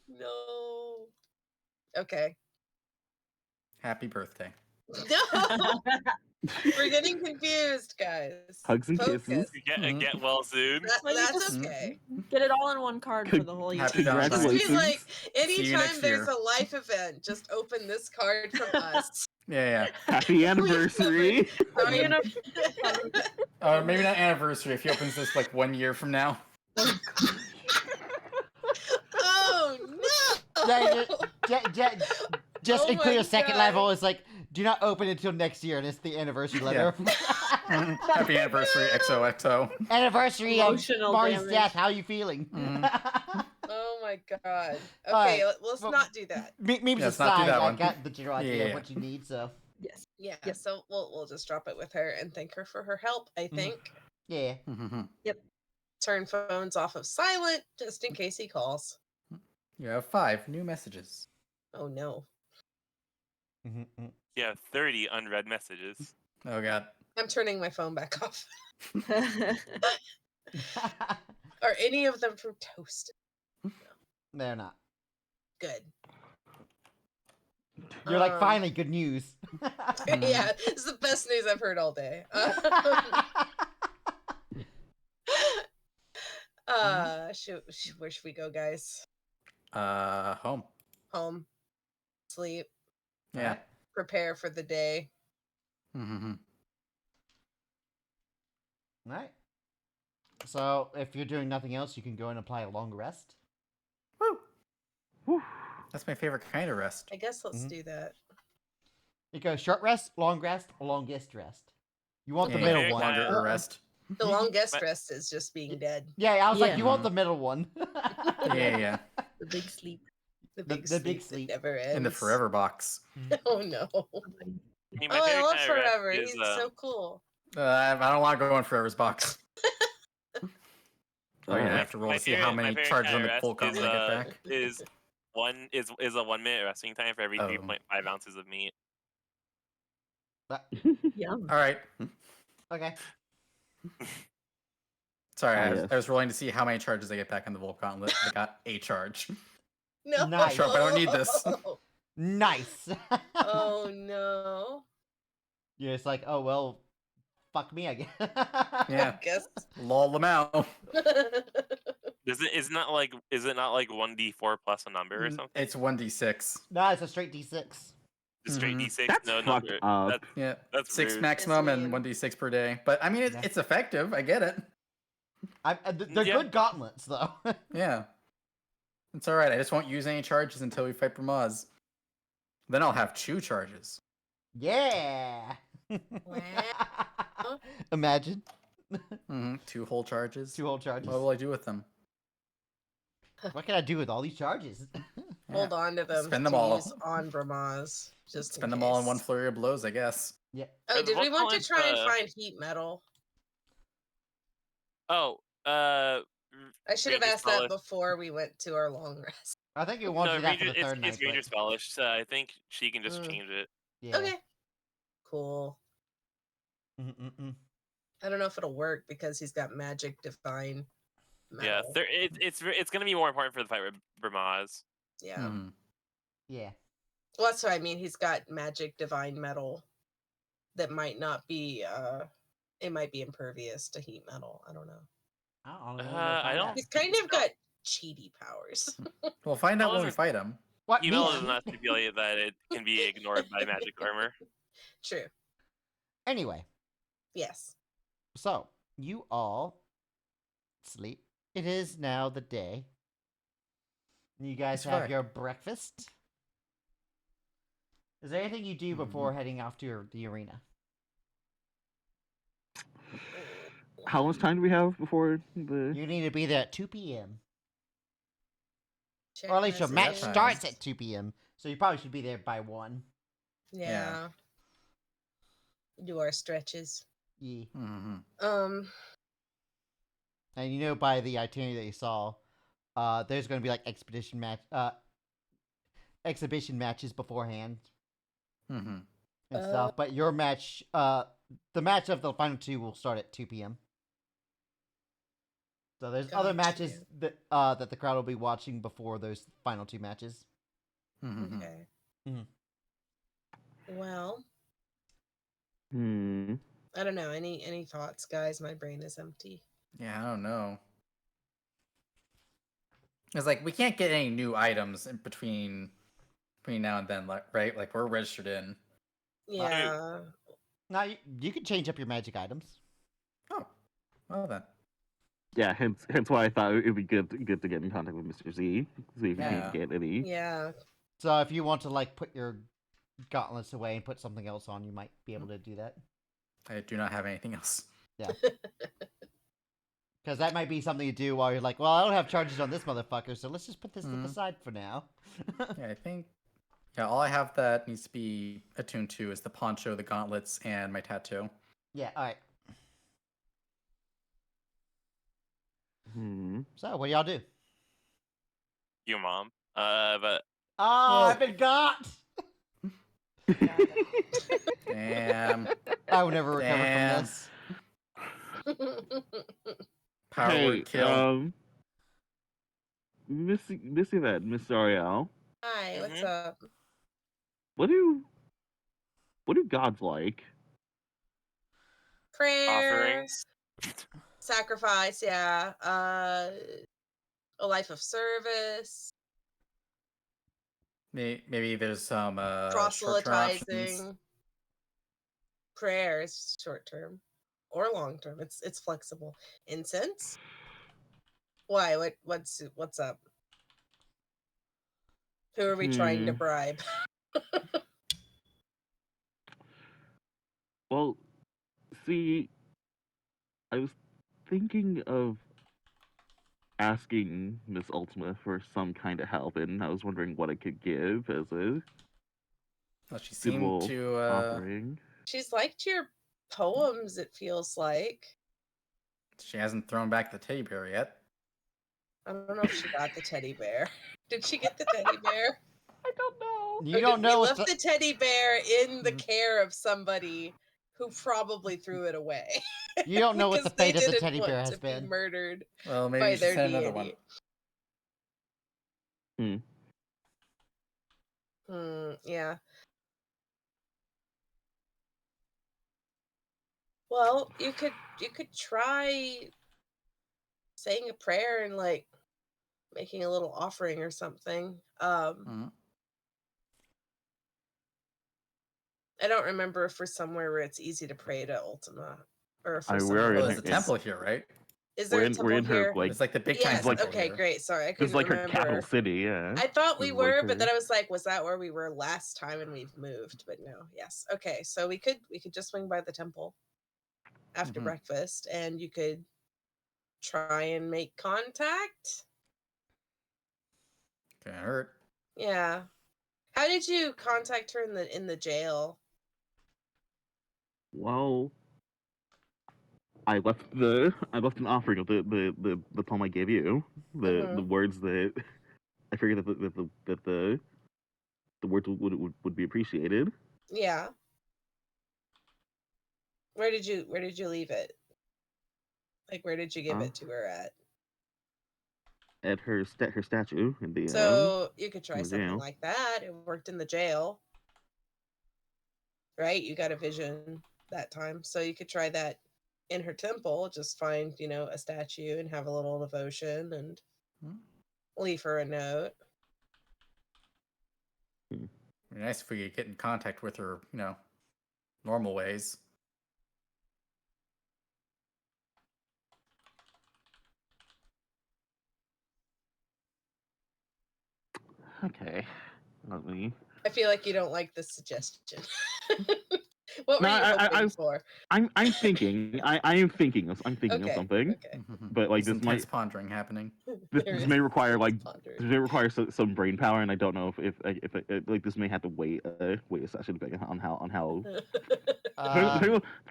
No. Okay. Happy birthday. No. We're getting confused, guys. Hugs and Focus. kisses. Get well soon. Well, you That's just- okay. Get it all in one card for the whole year. Happy Just Valentine's. be like, See you next anytime there's year. a life event, just open this card from us. Yeah. Happy anniversary. Sorry, And then- no. Maybe not anniversary if he opens this like 1 year from now. Oh no! Just Oh in clear my second God. level, it's like, do not open until next year, and it's the anniversary letter. Happy anniversary, XOXO. Anniversary of Emotional Mari's damage. death. How you feeling? Oh my god. Okay, Alright, let's well- not do that. Memes Yeah, let's not do aside, that I one. got the general idea of Yeah. what you need. So Yes. Yeah, Yep. so we'll just drop it with her and thank her for her help, I think. yeah. Turn phones off of silent just in case he calls. You have 5 new messages. Oh no. Yeah, 30 unread messages. Oh god. I'm turning my phone back off. Are any of them from Toast? They're not. Good. You're like, Um, finally, good news. Yeah, it's the best news I've heard all day. Where should we go, guys? Home. Home. Sleep. Yeah. Prepare for the day. All right. So, if you're doing nothing else, you can go and apply a long rest. Woo. That's my favorite kind of rest. I guess let's Mhm. do that. It goes short rest, longest rest. You want the Yeah, middle yeah, one. Longer rest. The longest But- rest is just being dead. Yeah, I was like, Yeah. you want the middle one. Yeah. The big sleep. The The- big the big sleep sleep. that never ends. In the forever box. Oh no. I mean, my Oh, I favorite love kind of rest Forever. is, He's so cool. I don't want to go in forever's box. Oh, Alright. yeah, I have to roll my to see how favorite- my many favorite charges on kind the of full rest count when I get back. is a 1 minute resting time for every Oh. 3.5 ounces of meat. Yum. All right. Okay. Sorry, Ah, I yes. was rolling to see how many charges I get back on the Volk Gauntlet. I got a charge. No. Nice. Sure, but I don't need this. Nice. Oh no. You're just like, oh, well, fuck me, I guess. Yeah. I guess. Lol them out. Is it not like 1d4 plus a number or something? It's 1d6. No, it's a straight D6. Just straight Mhm. d6, That's no fucked number. up. Yeah. That's 6 rude. maximum That's and mean. 1d6 per day. But I mean, Yeah. it's effective. I get it. They're Yeah. good gauntlets, though. Yeah. It's alright. I just won't use any charges until we fight Bramaz. Then I'll have 2 charges. Yeah. Imagine 2 whole charges. 2 whole charges. What will I do with them? What can I do with all these charges? Hold on to them. Spend them to all. use on Bramaz. Just Spend in them all in case. one flurry of blows, I guess. Yeah. Oh, And did we what want to one's, try and uh, find heat metal? Oh, I should have Ranger asked that Spell- before we went to our long rest. I think it wants no, to do that for Ranger, the third night. it's Ranger but- Spellish, so I think she can just Mm. change it. Yeah. Okay. Cool. Mm-mm-mm. I don't know if it'll work because he's got magic divine. Yeah, Metal. it's gonna be more important for the fight with Bramaz. Yeah. Mhm. Yeah. Well, that's what I mean. He's got magic divine metal that might not be. It might be impervious to heat metal. I don't know. I don't know. I don't- He's kind of got cheaty powers. We'll find out Well, when we fight him. What? Email me? does not stipulate that it can be ignored by magic armor. True. Anyway, Yes. so you all sleep. It is now the day. You guys That's have right. your breakfast. Is there anything you do before heading off to the arena? How much time do we have before the? You need to be there at 2 p.m. Check Or at least your match messages. starts at 2 p.m. So you probably should be there by 1. Yeah. Do our stretches. Yeah. Mhm. And you know by the itinerary that you saw, there's going to be like exhibition matches beforehand. Mhm. and stuff. But your match, the match of the final two will start at 2 p.m. So there's other matches that the crowd will be watching before those final two matches. Okay. Mhm. Well, Hmm. I don't know. Any thoughts, guys? My brain is empty. Yeah, I don't know. It's like we can't get any new items in between now and then, right? Like we're registered in. Yeah. Now you can change up your magic items. Oh, well then. Yeah, hence why I thought it'd be good to get in contact with Mr. Z, see if we Yeah. can get any. Yeah. So if you want to like put your gauntlets away and put something else on, you might be able to do that. I do not have anything else. Yeah. Because that might be something to do while you're like, well, I don't have charges on this motherfucker, so let's just put this to the side for now. Yeah, I think. Yeah, all I have that needs to be attuned to is the poncho, the gauntlets, and my tattoo. Yeah, alright. So, what do y'all do? Your mom. But Ah, Well- I've been got! Damn. I will never recover Damn. from this. Power Hey, word kill. Missy that Miss Ariel. Hi, what's Mhm. up? What do gods like? Prayer, offerings. sacrifice, yeah. A life of service, Maybe there's some short-term options. proselytizing. Prayer is short term or long term. It's flexible. Incense? Why? What's up? Who are we trying to bribe? Well, see, I was thinking of asking Miss Ultima for some kind of help, and I was wondering what I could give as a Well, she seemed suitable to. offering. She's liked your poems, it feels like. She hasn't thrown back the teddy bear yet. I don't know if she got the teddy bear. Did she get the teddy bear? I don't know. You Or don't did we know left what the teddy bear in the care of somebody who probably threw it away. You don't know what the Because they fate of the didn't teddy want bear has to be been. murdered Well, maybe by we should their send another one. deity. Yeah. Well, you could try saying a prayer and like making a little offering or something. Mhm. I don't remember if we're somewhere where it's easy to pray to Ultima, or if I- we're we are somewhere. in Well, her- there's a temple here, right? Is there a temple We're in her here? like It's like the big Yes. time temple Okay. here. Great. Sorry, I this couldn't is like her remember. capital city. Yeah. I thought we This is like were, but then her- I was like, was that where we were last time and we've moved? But no, yes. Okay, so we could just swing by the temple after Mhm. breakfast and you could try and make contact. Can't hurt. Yeah. How did you contact her in the jail? Well, I left an offering of the poem I gave you. The words that I figured that the words would be appreciated. Yeah. Where did you leave it? Like where did you give it to her at? At her statue in the So you could try in the something jail. like that. It worked in the jail. Right? You got a vision that time. So you could try that in her temple. Just find, a statue and have a little devotion and Hmm. leave her a note. It'd be nice if we could get in contact with her, normal ways. Okay. Let me. I feel like you don't like this suggestion. What were No, you hoping for? I'm thinking. I am thinking of Okay. something. Okay. But like There's this intense might pondering happening. this There may is require like pondering. this may require some brain power, and I don't know if like this may have to wait a session depending on how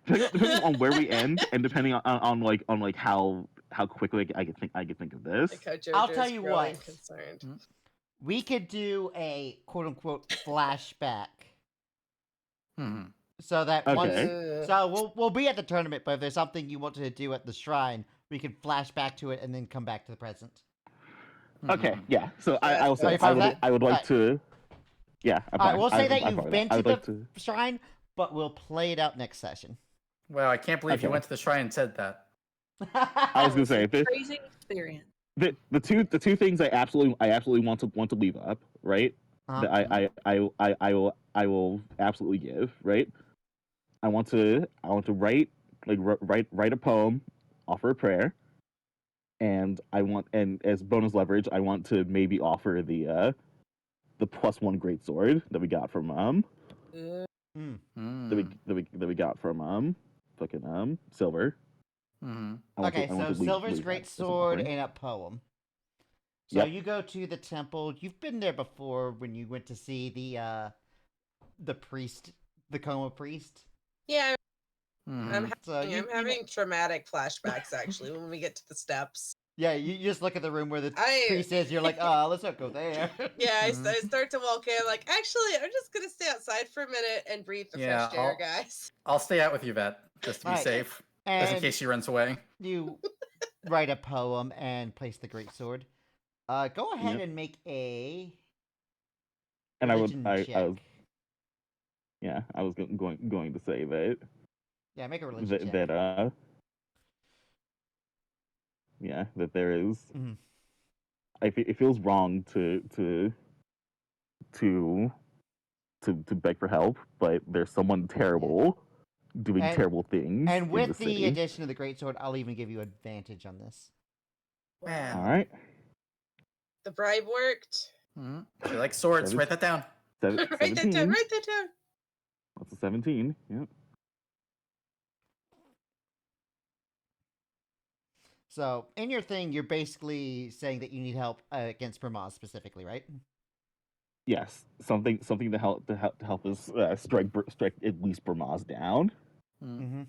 depending on where we end, and depending on how quickly I could think of this. Like how I'll JoJo's tell you growing what. concerned. We could do a quote unquote flashback Mhm. So that once, Okay. so we'll be at the tournament, but if there's something you want to do at the shrine, we can flash back to it and then come back to the present. Okay, Mhm. yeah. So I That's will Are say you fine with that? I would like Alright. to. Yeah, I'm All right, fine. we'll say that I'm you've fine with been I to would the like to. shrine, but we'll play it out next session. Wow, I can't believe you Okay. went to the shrine and said that. I was gonna It's a say crazy experience. the two things I absolutely want to leave up, right? Uh-huh. That I will absolutely give, right? I want to write write a poem, offer a prayer, and as bonus leverage, I want to maybe offer the +1 great sword that we got from Mm. that we got from fucking Silver. Mhm. Okay, I want so to leave Silver's that great as an sword offering. and a poem. So Yep. you go to the temple. You've been there before when you went to see the priest, the coma priest. Yeah, Mhm. So I'm you having traumatic flashbacks actually when we get to the steps. yeah, you just look at the room where the I- priest is. You're like, oh, let's not go there. Yeah, Mhm. I start to walk in. Like, actually, I'm just gonna stay outside for a minute and breathe the Yeah, fresh air, guys. I'll stay out with you, Vet, just to be Alright, safe, just in and case she runs away. you write a poem and place the great sword. Go ahead Yep. and make a And religion I check. was I was going to say that Yeah, make a religion check. that there is Mhm. it feels wrong to beg for help, but there's someone terrible doing And- terrible things And in with the the city. addition of the great sword, I'll even give you advantage on this. Wow. All right. The bribe worked. Mhm. She likes swords. Seven- Write that down. Seven- Write that down. 17. Write that down. That's a 17. Yep. So in your thing, you're basically saying that you need help against Brahma specifically, right? Yes. Something to help us strike at least Burmaz down. Mhm. Mm-hmm.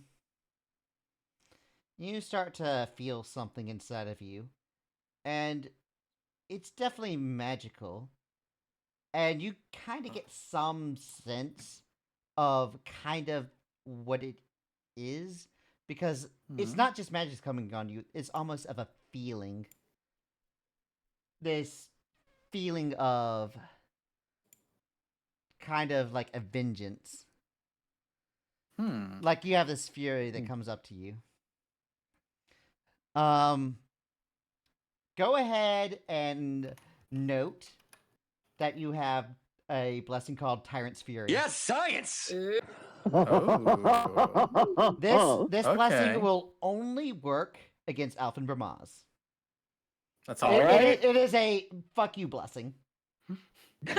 You start to feel something inside of you, and it's definitely magical. And you kind of get some sense of kind of what it is, because it's Mhm. not just magic coming on you, it's almost of a feeling. This feeling of kind of like a vengeance. Hmm. Like you have this fury that comes up to you. Go ahead and note that you have a blessing called Tyrant's Fury. Yes, science. Ooh, This Okay. blessing will only work against Alphen Brahmaz. That's all. Alright. It is a fuck you blessing. the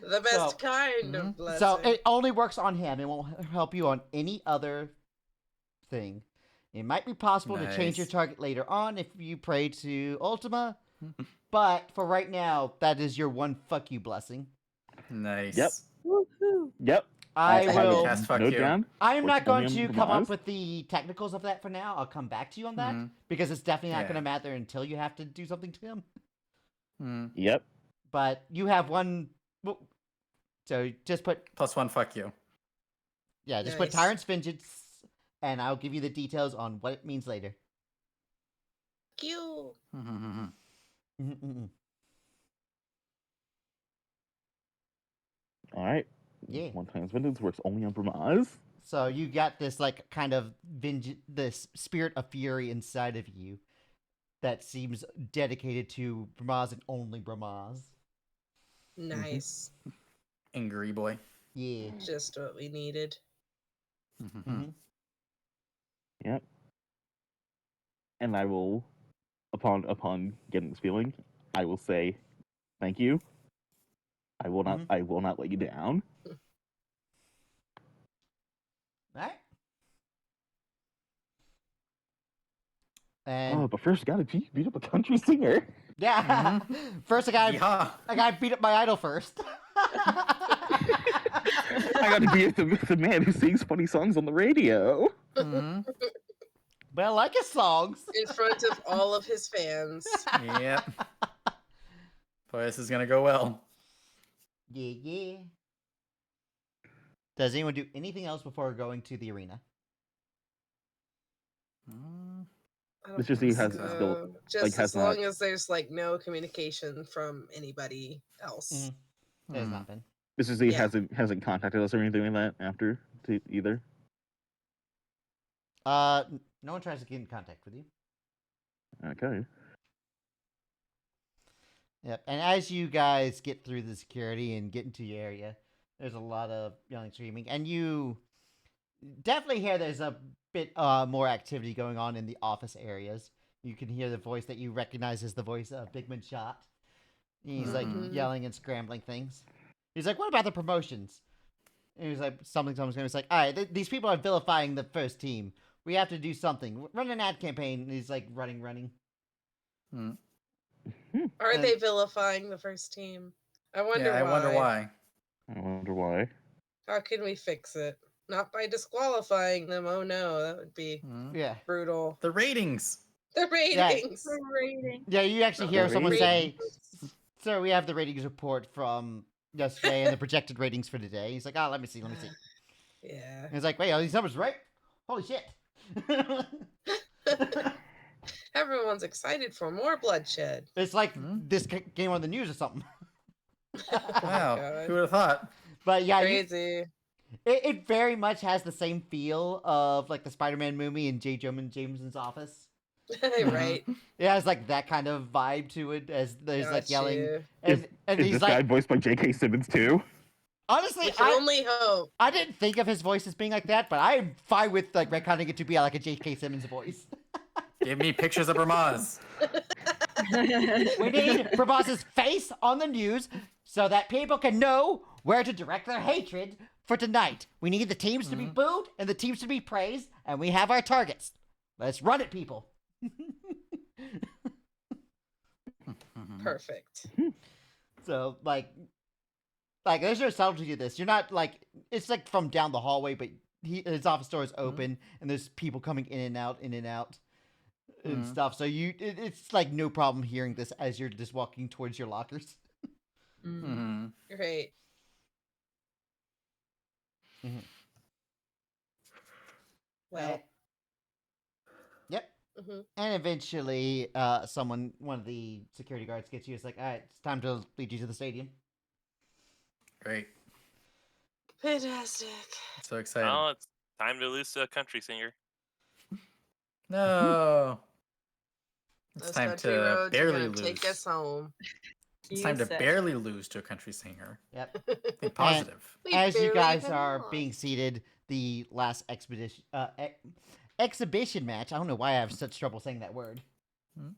best So- kind Mhm. of blessing. So it only works on him. It won't help you on any other thing. It might be possible to change your Nice. target later on if you pray to Ultima, but for right now, that is your one fuck you blessing. Nice. Yep. Woohoo! Yep. I have will. it cast fuck note you. down. I am Works not going only on to come up Brahmaz. with the technicals of that for now. I'll come back to you on that Mhm. because it's definitely not Yeah. going to matter until you have to do something to him. Mhm. Yep. But you have one. So just put +1 fuck you. just put Nice. Tyrant's Vengeance, and I'll give you the details on what it means later. You. Mhm. All right. Yeah. One times vengeance works only on Brahmaz. So you got this like kind of this spirit of fury inside of you that seems dedicated to Brahmaz and only Brahmaz. Nice. Angry boy. Yeah. Just what we needed. Mhm. Yep. And I will, upon getting this feeling, I will say, thank you. I will not. Mhm. I will not let you down. Alright. And Oh, but first, gotta beat up a country singer. yeah, first I Yeah. gotta beat up my idol first. I gotta beat up the man who sings funny songs on the radio. Mhm. But I like his songs. In front of all of his fans. Yep. Boy, this is gonna go well. Yeah. Does anyone do anything else before going to the arena? Mm, I don't Mr. Z think has so. still just has as long not. as there's like no communication from anybody else. There's hmm. not been. Mr. Z Yeah. hasn't contacted us or anything like that after either. No one tries to get in contact with you. Okay. Yep. And as you guys get through the security and get into your area, there's a lot of yelling, screaming, and you definitely hear there's a bit more activity going on in the office areas. You can hear the voice that you recognize as the voice of Bigman Shot. He's like Mhm. yelling and scrambling things. He's like, "What about the promotions?" And he's like, something. He's like, "All right, these people are vilifying the first team. We have to do something. Run an ad campaign." And he's like, running. Mm. Are And- they vilifying the first team? I wonder Yeah, why. I wonder why. I wonder why. How can we fix it? Not by disqualifying them. Oh no, that would be Mm. Yeah. brutal. The ratings. The ratings. The rating. Yeah, you actually Oh, hear the someone ratings. say, "Sir, we have the ratings report from yesterday and the projected ratings for today." He's like, "Oh, let me see." Yeah. And he's like, "Wait, are these numbers right? Holy shit!" Everyone's excited for more bloodshed. It's like Hmm? this game on the news or something. Wow, God. who would have thought? But yeah, Crazy. it very much has the same feel of like the Spider-Man movie in J. Jonah Jameson's office. Right. It has like that kind of vibe to it, as there's like Got yelling, you. and Is he's this like, guy voiced by J.K. Simmons too? honestly, We can only hope. I didn't think of his voice as being like that, but I'm fine with like retconning it to be like a J.K. Simmons voice. Give me pictures of Ramaz. We need Brabaz's face on the news so that people can know where to direct their hatred for tonight. We need the teams to be booed and the teams to be praised, and we have our targets. Let's run it, people. Perfect. So, like there's no subtlety to this. You're not like, it's like from down the hallway, but his office door is open, and there's people coming in and out, and stuff. So it's like no problem hearing this as you're just walking towards your lockers. Mm-hmm. Great. Mhm. Well. Yep. Mhm. And eventually, one of the security guards gets you. It's like, all right, it's time to lead you to the stadium. Great. Fantastic. So excited. Oh, it's time to lose to a country singer. No. It's Those time country to roads are barely gonna take lose. us home. It's time to said. barely lose to a country singer. Yep. Think positive. We As you barely guys even are lost. being seated, the last exhibition match. I don't know why I have such trouble saying that word. Hmm?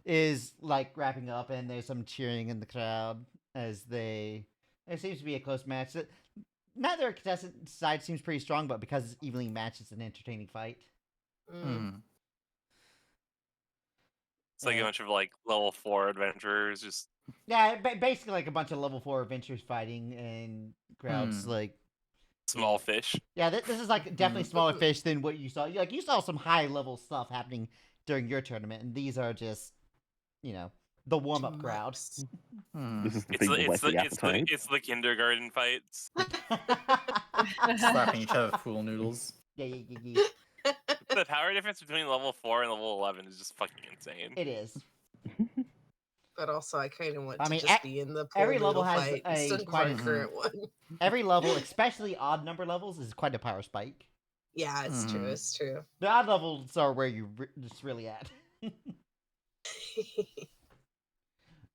Is like wrapping up, and there's some cheering in the crowd as there seems to be a close match. Neither contestant side seems pretty strong, but because it's evenly matched, it's an entertaining fight. Mm. It's like a bunch of like level 4 adventurers just Yeah, basically like a bunch of level 4 adventurers fighting, and crowds like small fish. Yeah, this is like definitely smaller fish than what you saw. Like you saw some high level stuff happening during your tournament, and these are just, the warm up crowd. Schmucks. This is the It's thing the, that it's, lets the, the it's, the, appetite. it's the kindergarten fights. Slapping each other with pool noodles. Yeah. The power difference between level 4 and level 11 is just fucking insane. It is. But also, I kind of want I to mean, just be in the pool every level noodle has fight a instead of quite our a- current one. Every level, especially odd number levels, is quite a power spike. Yeah, it's true. It's true. The odd levels are where you just really at.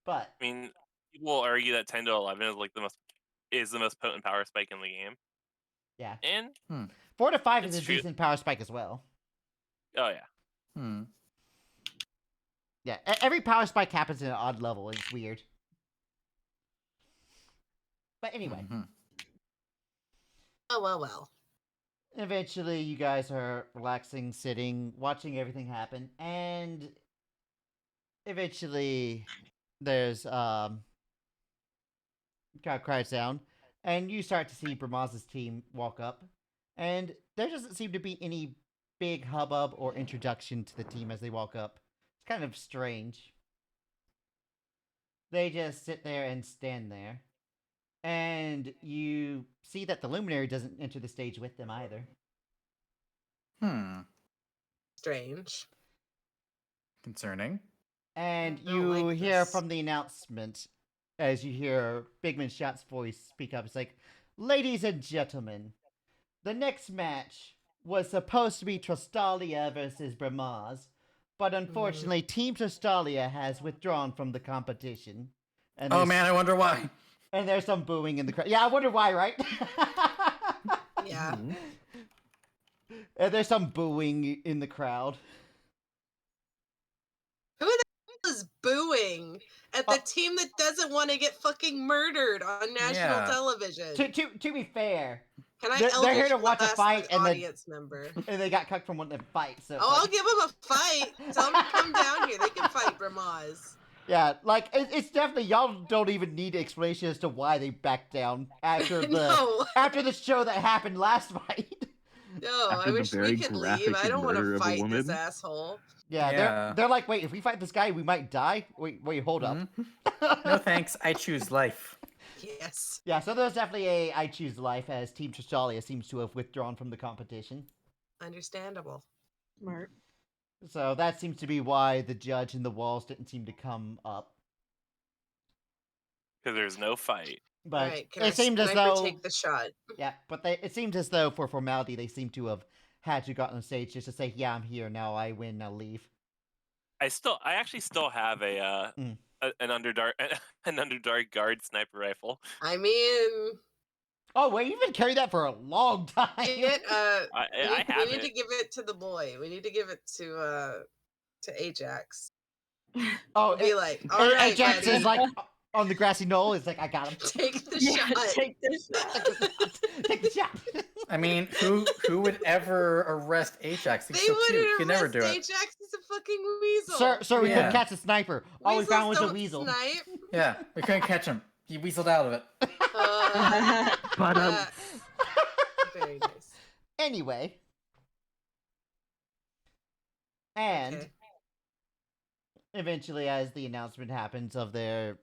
But I mean, people argue that 10 to 11 is like the most potent power spike in the game. yeah, And 4 to 5 is It's a true. decent power spike as well. oh yeah, Yeah, every power spike happens in an odd level. It's weird. But anyway. Oh, well. Eventually, you guys are relaxing, sitting, watching everything happen, and eventually, there's crowd quiets down, and you start to see Bramaz's team walk up, and there doesn't seem to be any big hubbub or introduction to the team as they walk up. It's kind of strange. They just sit there and stand there, And you see that the Luminary doesn't enter the stage with them either. Strange. Concerning. And I don't you like hear this. from the announcement, as you hear Bigman Shot's voice speak up, it's like, "Ladies and gentlemen, the next match was supposed to be Trostalia versus Bramaz, but unfortunately, Team Trostalia has withdrawn from the competition." And Oh man, I wonder why. and there's some booing in the crowd. Yeah, I wonder why, right? Yeah. Mhm. And there's some booing in the crowd. Who the hell is booing at the team that doesn't want to get fucking murdered on national Yeah. television? To be fair, Can I they're here Eldritch to watch a Blast fight, the and then audience member? and they got cut from one of the fights. So Oh, I'll give them a fight. Tell them to come down here. They can fight Bramaz. yeah, like it's definitely y'all don't even need explanation as to why they backed down after the No. after the show that happened last fight. No, After I the wish we very could graphic leave. I don't want murder to of a fight this woman. asshole. Yeah, Yeah. they're like, wait, if we fight this guy, we might die. Wait, hold up. No thanks. I choose life. Yes. Yeah, so there's definitely a I choose life as Team Tristalia seems to have withdrawn from the competition. Understandable. Smart. So that seems to be why the judge and the walls didn't seem to come up. Because there's no fight. But All right, can it seemed as I though take the shot? yeah, but it seems as though for formality they seem to have had to got on stage just to say, yeah, I'm here now. I win. Now leave. I actually still have an underdark an underdark guard sniper rifle. I mean, Oh wait, you've been carrying that for a long time. it, I we have need to it. give it to the boy. We need to give it to Ajax. Oh, Be like, all right, Ajax buddy, is like on the grassy knoll. It's like I got him. take the Yeah, shot. take this shot. Take the shot. I mean, who would ever arrest Ajax? He's They so cute. wouldn't He'd never arrest do it. Ajax. He's a fucking weasel. Sir, we Yeah. couldn't catch a sniper. All we Weasels found was a don't weasel. Snipe. Yeah, we couldn't catch him. He weaseled out of it. But Very nice. Anyway. And Okay. eventually, as the announcement happens of their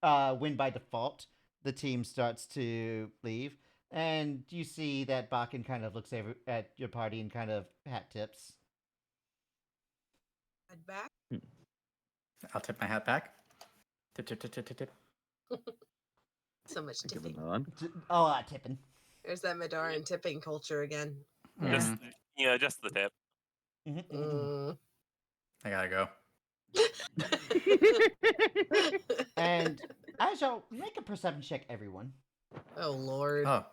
win by default, the team starts to leave. And you see that Bakken kind of looks at your party and kind of hat tips. Head back. I'll tip my hat back. Tip, tip, tip, tip, tip, tip. So much give a tipping. nod. A lot of tipping. There's that Madaran tipping culture again. Just Mm, just the tip. Mm-hmm. I gotta go. And I shall make a perception check, everyone. Oh Lord. Oh.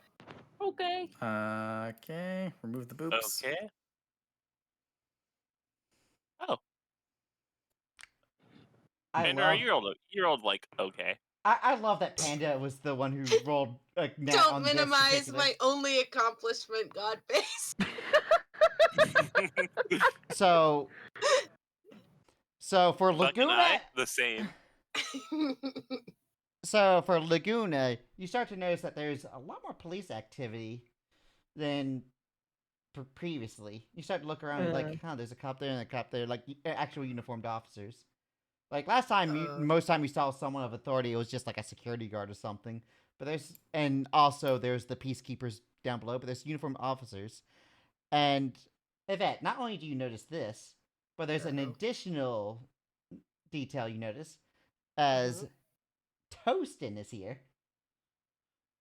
Okay. Okay. Remove the boops. Okay. Oh, and you're old like okay. I love that Panda was the one who rolled a nat Don't on this minimize particular- my only accomplishment, Godface. So for Buck and Laguna, I, the same. so for Laguna, you start to notice that there's a lot more police activity than previously. You start to look around and like, there's a cop there and a cop there, like actual uniformed officers. Like last time, most time you saw someone of authority, it was just like a security guard or something. But there's there's the peacekeepers down below, but there's uniformed officers. And Yvette, not only do you notice this, but there's an additional detail you notice as Toastin is here.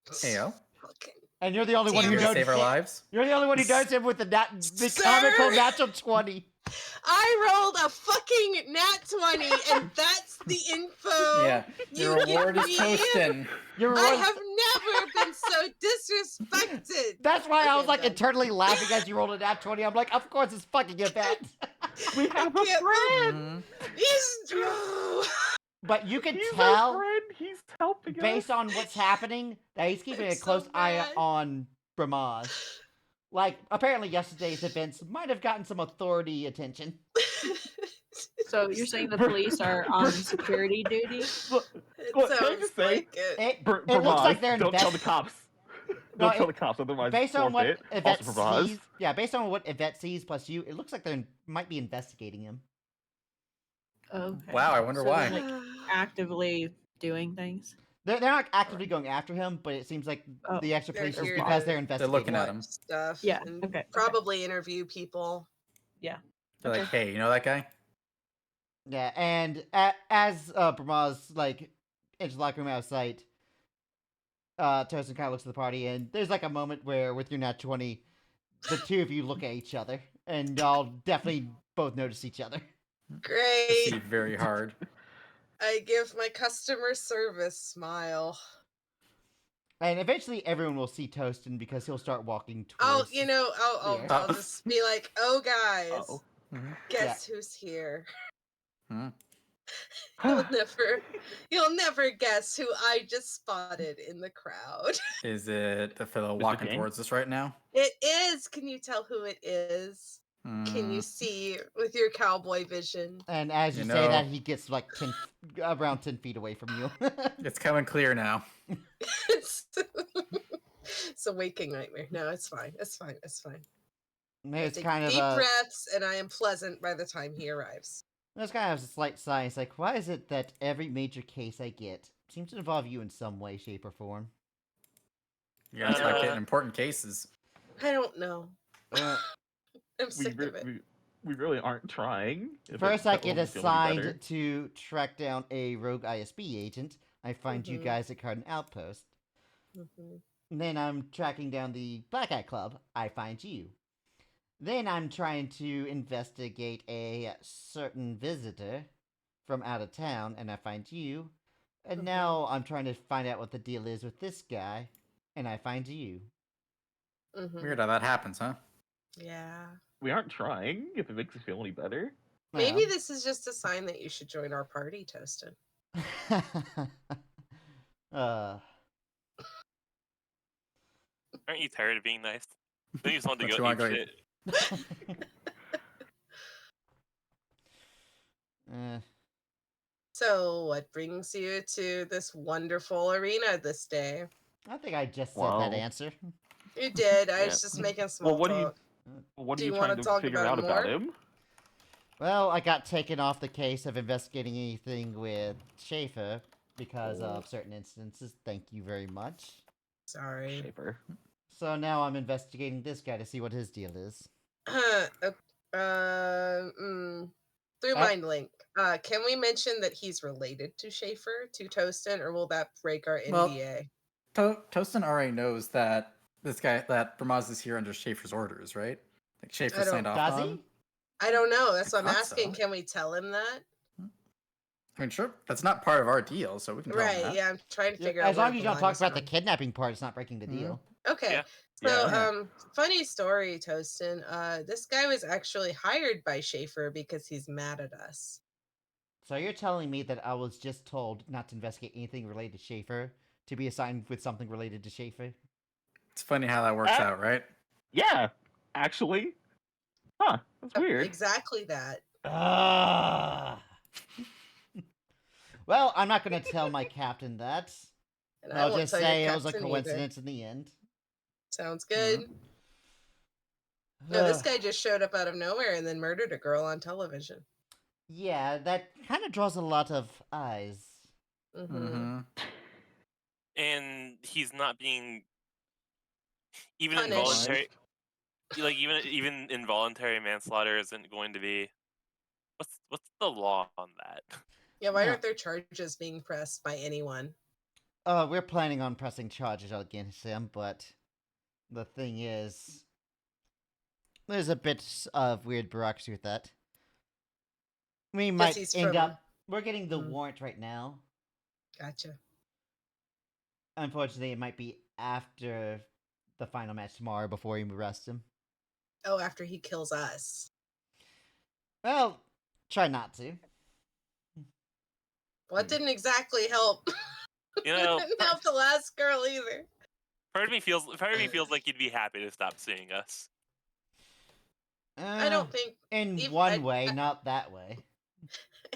Heyo. Fucking- And you're the only one Damn who it. knows Save our lives. You're the only one who knows him with the Sir! comical natural 20. I rolled a fucking nat 20, and that's the info. Yeah. You Your give reward is me toasting. Your I reward- have never been so disrespected. That's why I was Okay, like done. internally laughing as you rolled a nat 20. I'm like, of course it's fucking Yvette. We have a can't friend. He's true. But you can He's tell, our friend. He's helping based us. on what's happening, that he's keeping I'm a close so eye mad. on Bramaz. Like, apparently yesterday's events might have gotten some authority attention. So you're saying the police are on security duty? Look, It Look, can I sounds just say- like it. It Bramaz, looks like they're don't tell the cops. No, Don't tell the cops, otherwise based on what forfeit. Yvette Also Bramaz. sees, yeah, based on what Yvette sees plus you, it looks like they might be investigating him. Okay. Wow, I wonder So why. they're, like, actively doing things. They're not actively going after him, but it seems like Oh, the extra they're police is here because to- they're They're investigating. looking at Watch him. stuff. Yeah, And okay. probably interview people. Yeah. They're like, Okay. hey, you know that guy? Yeah, and as Bramaz like enters the locker room out of sight, Tosin kind of looks at the party, and there's like a moment where, with your nat 20, the two of you look at each other, and y'all definitely both notice each other. Great. See very hard. I give my customer service smile. And eventually, everyone will see Toastin because he'll start walking I'll, towards. I'll Oh. just be like, oh, guys, Oh. Mhm. guess who's here? Hmm. You'll never guess who I just spotted in the crowd. Is it the fellow Mr. walking King? towards us right now? It is. Can you tell who it is? Can you Mm, see with your cowboy vision? And as you You say that, know- he gets like around 10 feet away from you. It's coming clear now. it's, it's a waking nightmare. No, it's fine. It's fine. It's fine. I There's take kind of deep a breaths, and I am pleasant by the time he arrives. there's kind of a slight sigh. It's like, why is it that every major case I get seems to involve you in some way, shape, or form? You guys not Uh, getting important cases. I don't know. Uh, I'm we, sick of it. we really aren't trying. If First, I that get will make you feel any better. assigned to track down a rogue ISB agent. I find you Mhm. guys at Cardin Outpost. Mhm. And then I'm tracking down the Black Eye Club. I find you. Then I'm trying to investigate a certain visitor from out of town, and I find you. And Mhm. now I'm trying to find out what the deal is with this guy, and I find you. Mhm. Weird how that happens, huh? Yeah. We aren't trying. If it makes you feel any better. Maybe this is just a sign that you should join our party, Toastin. uh, Aren't you tired of being nice? Then you just want to Don't go you eat wanna go shit. eh, So, what brings you to this wonderful arena this day? I think I just said Wow. that answer. You did. I Yeah. was just making small Well, what talk. are Do you you wanna trying to talk figure about out it about more? him? Well, I got taken off the case of investigating anything with Schaefer because Ooh. of certain instances. Thank you very much. Sorry. Shaper. So now I'm investigating this guy to see what his deal is. Through Mind Link. Can we mention that he's related to Schaefer, to Toastin, or will that break our Well- NDA? Toastin already knows that that Bramaz is here under Schaefer's orders, right? Like Schaefer I don't- signed off Does on he? him. I don't know. That's I what I'm thought asking. so. Can we tell him that? I mean, sure, that's not part of our deal, so we can tell him Right. that. Yeah, I'm trying to Yeah, figure out. as where long as you the don't line talk is about the drawn. kidnapping part, it's not breaking the deal. Okay. Yeah. So, Yeah. funny story, Toastin. This guy was actually hired by Schaefer because he's mad at us. So you're telling me that I was just told not to investigate anything related to Schaefer, to be assigned with something related to Schaefer? It's funny how that works Ah. out, right? Yeah, actually. Huh, that's weird. Exactly that. Ah. Well, I'm not going to tell my captain that. And I I'll won't just tell your say it was a captain either. coincidence in the end. Sounds good. No, this guy just showed up out of nowhere and then murdered a girl on television. Yeah, that kind of draws a lot of eyes. Mm-hmm. Mm-hmm. And he's not being even Punished. involuntary. Like even involuntary manslaughter isn't going to be. What's the law on that? Yeah, why Yeah. aren't there charges being pressed by anyone? We're planning on pressing charges against him, but the thing is, there's a bit of weird bureaucracy with that. We might he's end from- up. We're getting the Mm. warrant right now. Gotcha. Unfortunately, it might be after the final match tomorrow before we arrest him. Oh, after he kills us. Well, try not to. Well, it didn't exactly help. You know, it didn't help the last girl either. part of me feels like you'd be happy to stop suing us. I don't think In even- one I- way, not that way.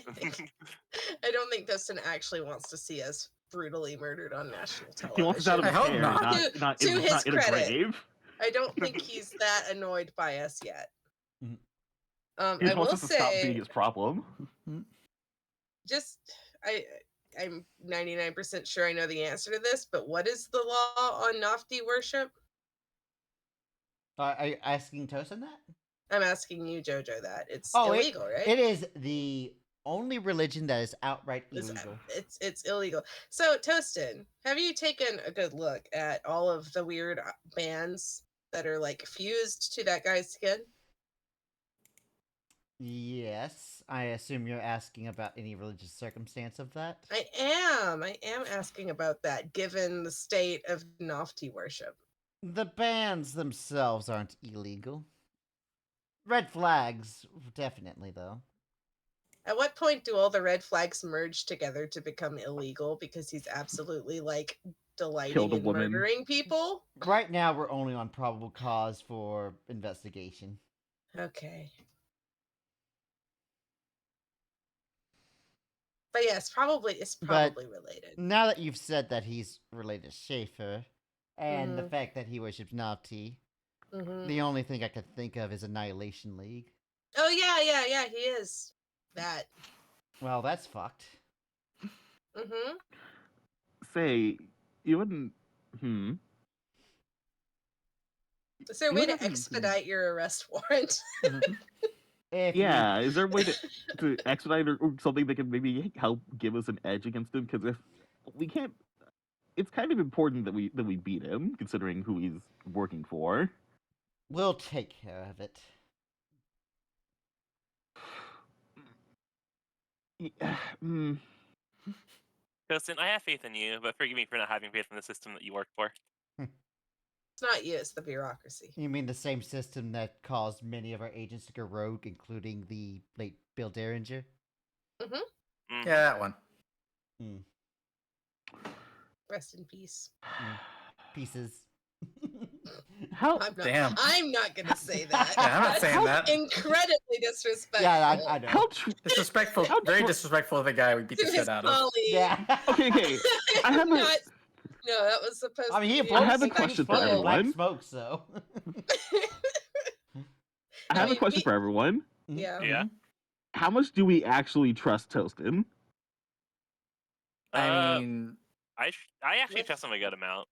I don't think Dustin actually wants to see us brutally murdered on national television. He wants us out of I his hope hair, not. not To his in a credit. grave. I don't think he's that annoyed by us yet. Mhm. He I just will wants us to stop being say, his problem. just I I'm 99% sure I know the answer to this, but what is the law on Nafti worship? Are you asking Tosin that? I'm asking you, Jojo, that. It's Oh, illegal, right? It is the only religion that is outright illegal. It's illegal. So, Toastin, have you taken a good look at all of the weird bands that are like fused to that guy's skin? Yes, I assume you're asking about any religious circumstance of that. I am asking about that, given the state of Nafti worship. The bands themselves aren't illegal. Red flags, definitely, though. At what point do all the red flags merge together to become illegal because he's absolutely like delighting Killed a in woman. murdering people? Right now, we're only on probable cause for investigation. Okay. But yeah, it's probably related. Now that you've said that he's related to Schaefer, and the fact that he worships Nafti, the only thing I could think of is Annihilation League. Oh yeah, he is. That. Well, that's fucked. Mm-hmm. Say, you wouldn't. Is there a You way would to have to- expedite your arrest warrant? If Yeah, is there a way to expedite or something that can maybe help give us an edge against him? Because if we can't, it's kind of important that we beat him, considering who he's working for. We'll take care of it. Yeah, mm, Justin, I have faith in you, but forgive me for not having faith in the system that you work for. It's not you, it's the bureaucracy. You mean the same system that caused many of our agents to go rogue, including the late Bill Derringer? Mm-hmm. Yeah, that one. Rest in peace. Pieces. how? Damn. I'm not gonna say that. Yeah, I'm not saying that. Incredibly disrespectful. Yeah, I know. How? Disrespectful. Very disrespectful of the guy we beat To the his shit out of. colleague. Yeah. Okay. I have a. No, that was supposed I mean, to he be I have a blows question for respectful. black everyone. smoke, so. I have mean, a question for everyone. Yeah. Yeah. How much do we actually trust Toastin? I mean, I actually trust him a good amount.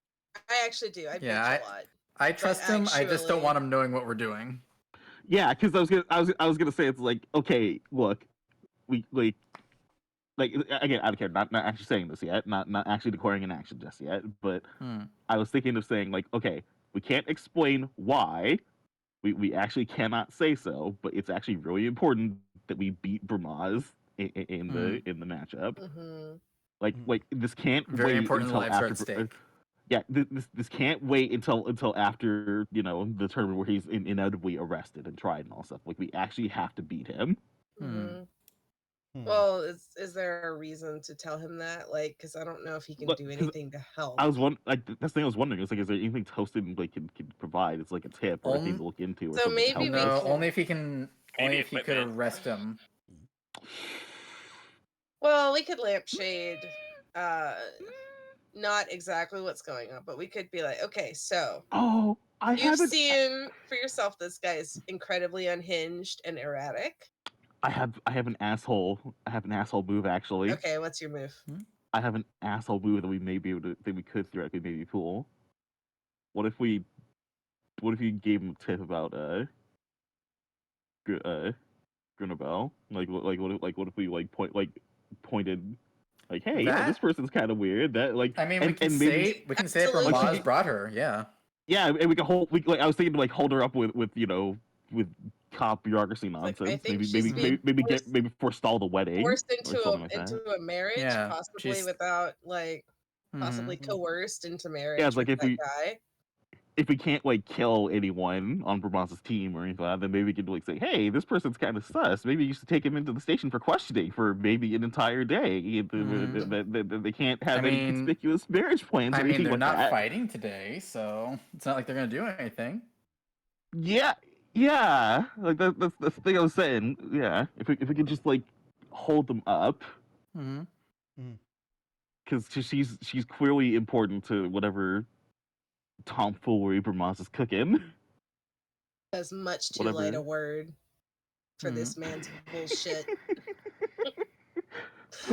I actually do. I bitch Yeah, a lot. I trust him. I just don't actually- want him knowing what we're doing. Yeah, because I was gonna say it's like, okay, look, we like again, I don't care, not actually saying this yet, not actually declaring an action just yet, but I was thinking of saying like, okay, we can't explain why, we actually cannot say so, but it's actually really important that we beat Bermaz in the matchup. Mm-hmm. Like this can't Very wait important until lives are after. at stake. Yeah, this can't wait until after the tournament where he's inevitably arrested and tried and all stuff. Like we actually have to beat him. Mm-hmm. Well, is there a reason to tell him that? Like, because I don't know if he can do anything to help. I was that's the thing I was wondering. It's like, is there anything Toastin like can provide? It's like a tip or a thing to look into. Or So something to maybe help we us. No, can- only if he can. Only if he could equipment. arrest him. Well, we could lampshade not exactly what's going on, but we could be like, okay, so Oh, you've seen for yourself this guy is incredibly unhinged and erratic. I have an asshole. I have an asshole move actually. Okay, what's your move? I have an asshole move that we may be able to that we could theoretically maybe pull. What if you gave him a tip about Grunabel? Like what if we pointed like, hey, yeah, this person's kind of weird. That like I mean, and, we can maybe, say Absolutely. Bermaz brought her. Yeah. yeah, and we could hold. I was thinking to like hold her up with cop bureaucracy nonsense. think Maybe she's being maybe forestall the wedding. Forced or into something like that. a marriage, Yeah, possibly she's- without like possibly coerced into marriage. Yeah, it's like with if that guy. if we can't like kill anyone on Bermaz's team or anything like that, then maybe we can like say, hey, this person's kind of sus. Maybe you should take him into the station for questioning for maybe an entire day. They can't have any conspicuous marriage plans. I or mean, anything they're like not that. fighting today, so it's not like they're gonna do anything. Yeah, like that's the thing I was saying. Yeah, if we could just like hold them up, because she's clearly important to whatever tomfoolery Bermaz is cooking. That's much too light a word for this man's bullshit.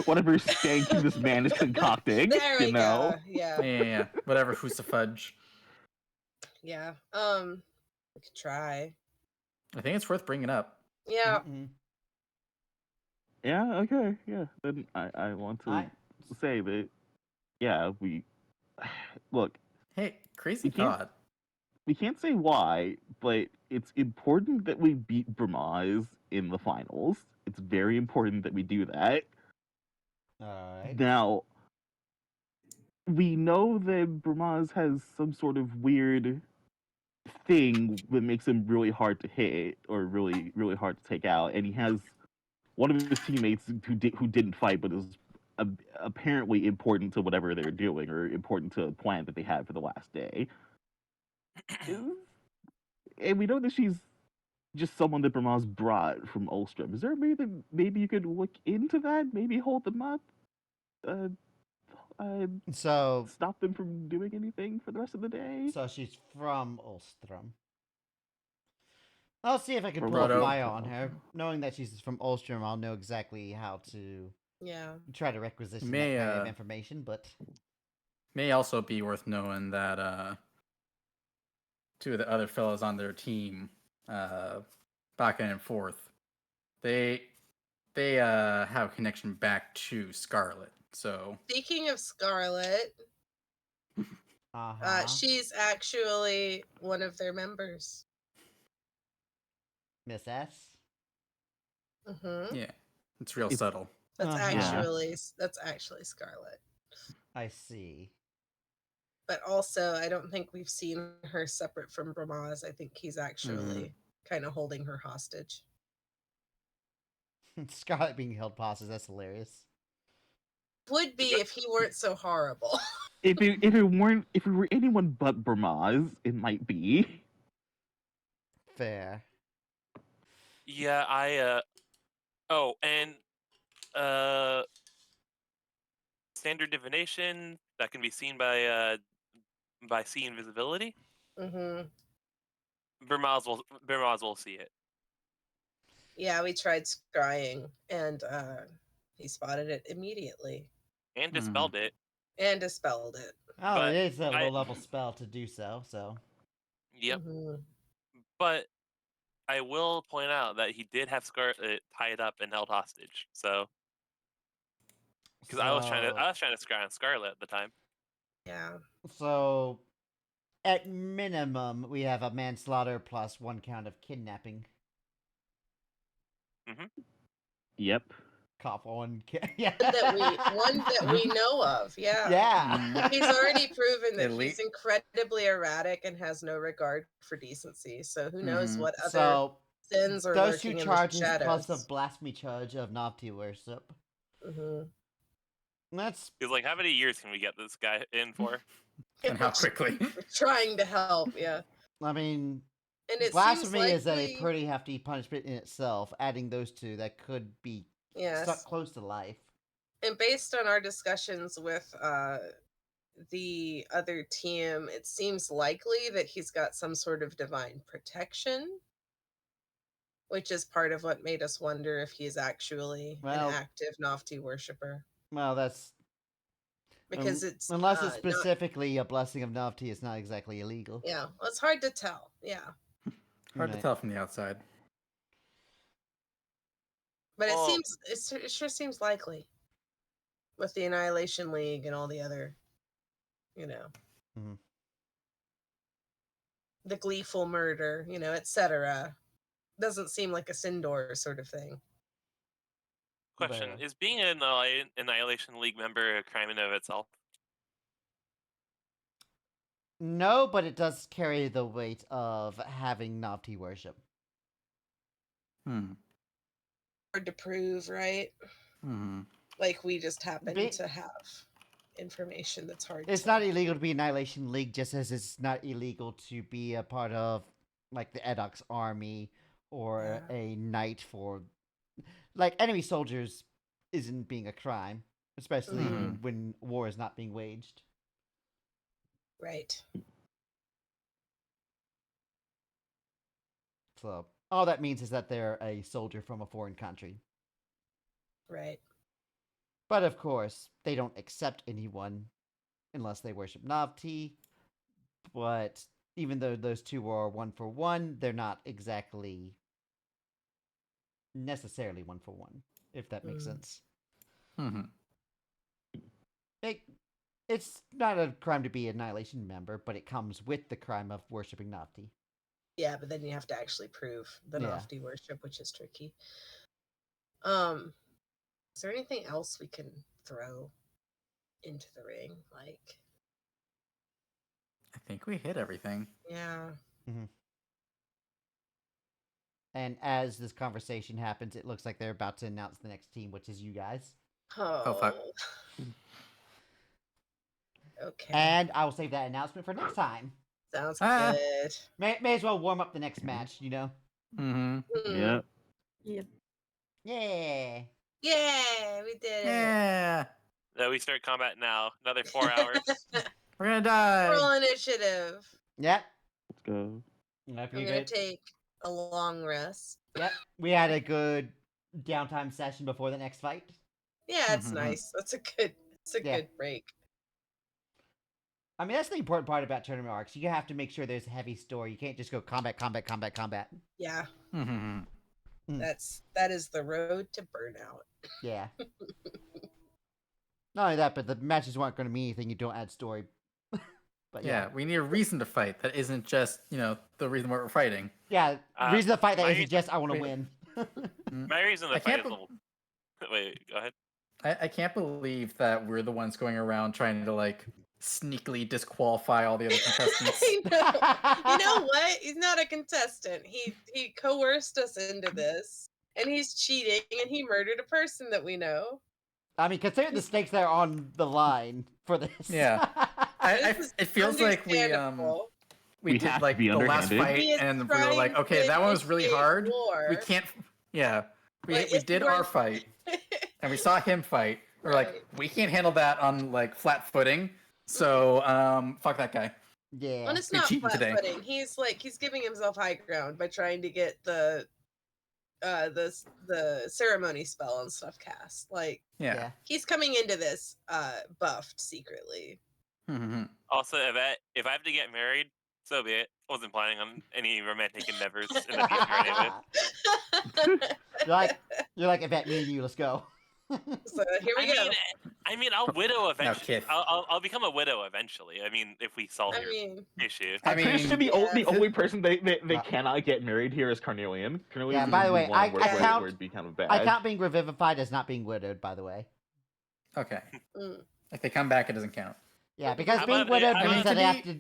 whatever stank this man is concocting. There we you know? go. Yeah. Yeah. Whatever. Who's the fudge? Yeah. We could try. I think it's worth bringing up. Yeah. Mm-mm. Yeah. Okay. Yeah. Then I want to I say that. Yeah. We look. Hey, crazy We can't thought. we can't say why, but it's important that we beat Brahmaz in the finals. It's very important that we do that. all right. Now, we know that Brahmaz has some sort of weird thing that makes him really hard to hit or really, really hard to take out, and he has one of his teammates who didn't fight but is apparently important to whatever they're doing or important to a plan that they had for the last day. And we know that she's just someone that Brahmaz brought from Ulstrom. Is there a way that maybe you could look into that? Maybe hold them up? Uh, So, stop them from doing anything for the rest of the day? so she's from Ulstrom. I'll see if I can Or pull a Roto. file on her. Knowing that she's from Ulstrom, I'll know exactly how to Yeah. try to requisition May, that kind of uh, information. But May also be worth knowing that two of the other fellows on their team, back and forth, they have a connection back to Scarlet. So Speaking of Scarlet, she's actually one of their members. Miss S. Mm-hmm. yeah, it's real It's- subtle. That's Uh-huh. actually Scarlet. I see. But also, I don't think we've seen her separate from Brahmaz. I think he's actually kind of holding her hostage. Scarlet being held hostage. That's hilarious. Would be if he weren't so horrible. If it were anyone but Brahmaz, it might be. Fair. Yeah, oh, and standard divination that can be seen by seeing visibility. Mm-hmm. Bermaz will see it. Yeah, we tried scrying, and he spotted it immediately And dispelled it. and dispelled it. Oh, But it is a I- low level spell to do so. So Yep. Mhm. But I will point out that he did have Scarlet tied up and held hostage. So because I was trying to scry on Scarlet at the time. Yeah. So at minimum, we have a manslaughter plus 1 count of kidnapping. Yep. Cop one. Yeah. One that we know of. Yeah. Yeah. He's already proven that At he's incredibly erratic and has no regard for decency. So who knows what other So sins are those 2 lurking in the charges shadows. plus the blasphemy charge of Nocti worship. Mm-hmm. That's He's like, how many years can we get this guy in for? And how quickly? We're trying to help. Yeah. I mean, And it blasphemy seems is a likely, pretty hefty punishment in itself. Adding those 2, that could be stuck yes. close to life. And based on our discussions with the other team, it seems likely that he's got some sort of divine protection, which is part of what made us wonder if he's actually an Well- active Nofti worshiper. Well, that's Because it's unless it's not- specifically a blessing of Nocti, it's not exactly illegal. yeah, well, it's hard to tell. Yeah, Hard to Right. tell from the outside. but Well- it sure seems likely with the Annihilation League and all the other, Mhm. the gleeful murder, etc. Doesn't seem like a Sindor sort of thing. Question: But- Is being an Annihilation League member a crime in and of itself? No, but it does carry the weight of having Nocti worship. Hard to prove, right? Like we just happen to have information that's hard. It's not illegal to be Annihilation League, just as it's not illegal to be a part of, like, the Edox army or a knight for, like, enemy soldiers isn't being a crime, especially when war is not being waged. Right. So all that means is that they're a soldier from a foreign country. Right. But of course, they don't accept anyone unless they worship Navti. But even though those two are 1-for-1, they're not exactly necessarily 1-for-1, if that makes sense. Mm-hmm. It's not a crime to be an Annihilation member, but it comes with the crime of worshipping Nafti. Yeah, but then you have to actually prove the Yeah. Nafti worship, which is tricky. Is there anything else we can throw into the ring? Like, I think we hit everything. yeah. And as this conversation happens, it looks like they're about to announce the next team, which is you guys. Oh, fuck. Okay. And I will save that announcement for next time. Sounds Ah. good. May as well warm up the next match, you know? Mm-hmm. Yeah. Yep. Yeah. Yay, we did it. Yeah. So we start combat now. Another 4 hours. We're gonna die. Roll initiative. Yep. Let's go. Yep, I'm you're gonna good. take a long rest. Yep. We had a good downtime session before the next fight. Yeah, it's Mhm. nice. It's a good break. I mean, that's the important part about tournament arcs. You have to make sure there's a heavy story. You can't just go combat, combat, combat, combat. Yeah, Mm-hmm. that is the road to burnout. Yeah. Not only that, but the matches aren't going to mean anything. You don't add story. But Yeah, we need a reason to fight that isn't just, the reason why we're fighting. Yeah, reason to fight that my isn't just I want to reason- win. My reason I to fight can't is a little. Wait, go ahead. I can't believe that we're the ones going around trying to, sneakily disqualify all the other contestants. I know. You know what? He's not a contestant. He coerced us into this, and he's cheating, and he murdered a person that we know. I mean, consider the stakes that are on the line for this. Yeah. This is It feels like we understandable. we We have did to be the last underhanded. fight He is and we were trying like, to okay, that one was really initiate hard. war. We can't. Yeah, we Like, we if did we're- our fight and we saw him fight. We're like, Right. we can't handle that on flat footing. So fuck that guy. Yeah. Well, it's We not cheating today. flat-footing. He's giving himself high ground by trying to get the ceremony spell and stuff cast. Like, Yeah. he's coming into this buffed secretly. Mm-hmm. Also, if I have to get married, so be it. Wasn't planning on any romantic endeavors in the future anyway. You're like, Yvette, me and you, let's go. So here we go. I'll widow eventually. kid. I'll become a widow eventually. I mean, if we solve I your mean, issue. I I'm pretty mean, sure the yeah. only person they cannot get married here is Carnelian. Carnelian Yeah, is by the way, one I count- where it'd be kind of bad. I count being revivified as not being widowed, by the way. Okay. mm. If they come back, it doesn't count. Yeah, because How being about- widowed how means about- that they have to.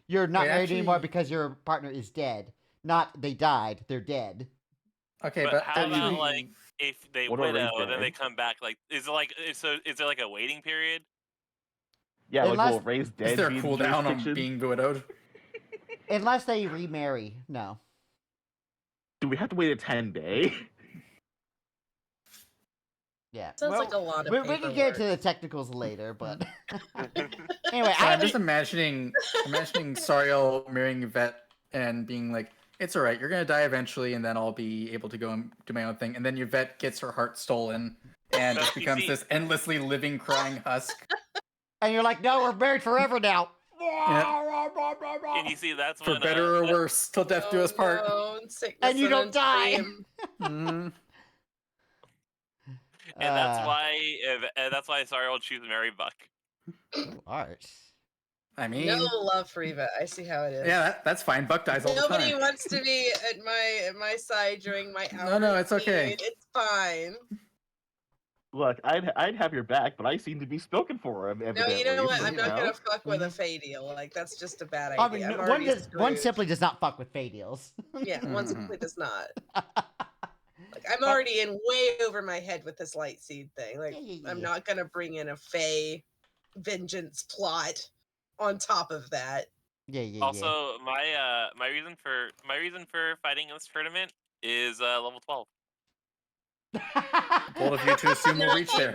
You're not Wait, married anymore actually- because your partner is dead. Not they died, they're dead. Okay, But but how about, actually- like, if they What are widow raised and then they dead? come back, like, is there like a waiting period? Yeah, like Unless- will raise dead. is there a be the cooldown on jurisdiction? being widowed? Unless they remarry. No. Do we have to wait a 10-day? Yeah. Sounds well, like a lot of we can get into paperwork. the technicals later, but anyway, So I I'm just haven't- imagining Sariel marrying Yvette and being like, it's alright, you're gonna die eventually, and then I'll be able to go and do my own thing. And then Yvette gets her heart stolen and just You becomes see- this endlessly living, crying husk. and you're like, no, we're married forever now. And you see, that's For when better or worse, till death do us part. Oh, no, sickness And you don't die. unseen. Mhm. and that's why Sariel will choose Mary Buck. Art. I mean, No love for Eva. I see how it is. yeah, that's fine. Buck dies all the Nobody time. wants to be at my side during my hour. No, it's okay. It's fine. Look, I'd have your back, but I seem to be spoken for. No, Evidently, you know what? so, I'm you not know. gonna fuck with a Mhm. Fey deal. Like, that's just a bad I idea. mean, I'm one already one screwed. simply does not fuck with Fey deals. Yeah, one Mhm. simply does not. Like, I'm already in way over my head with this light seed thing. Like, I'm not gonna bring in a Fey vengeance plot on top of that. Yeah. Also, my reason for fighting in this tournament is level 12. Bold of you to assume we'll reach there.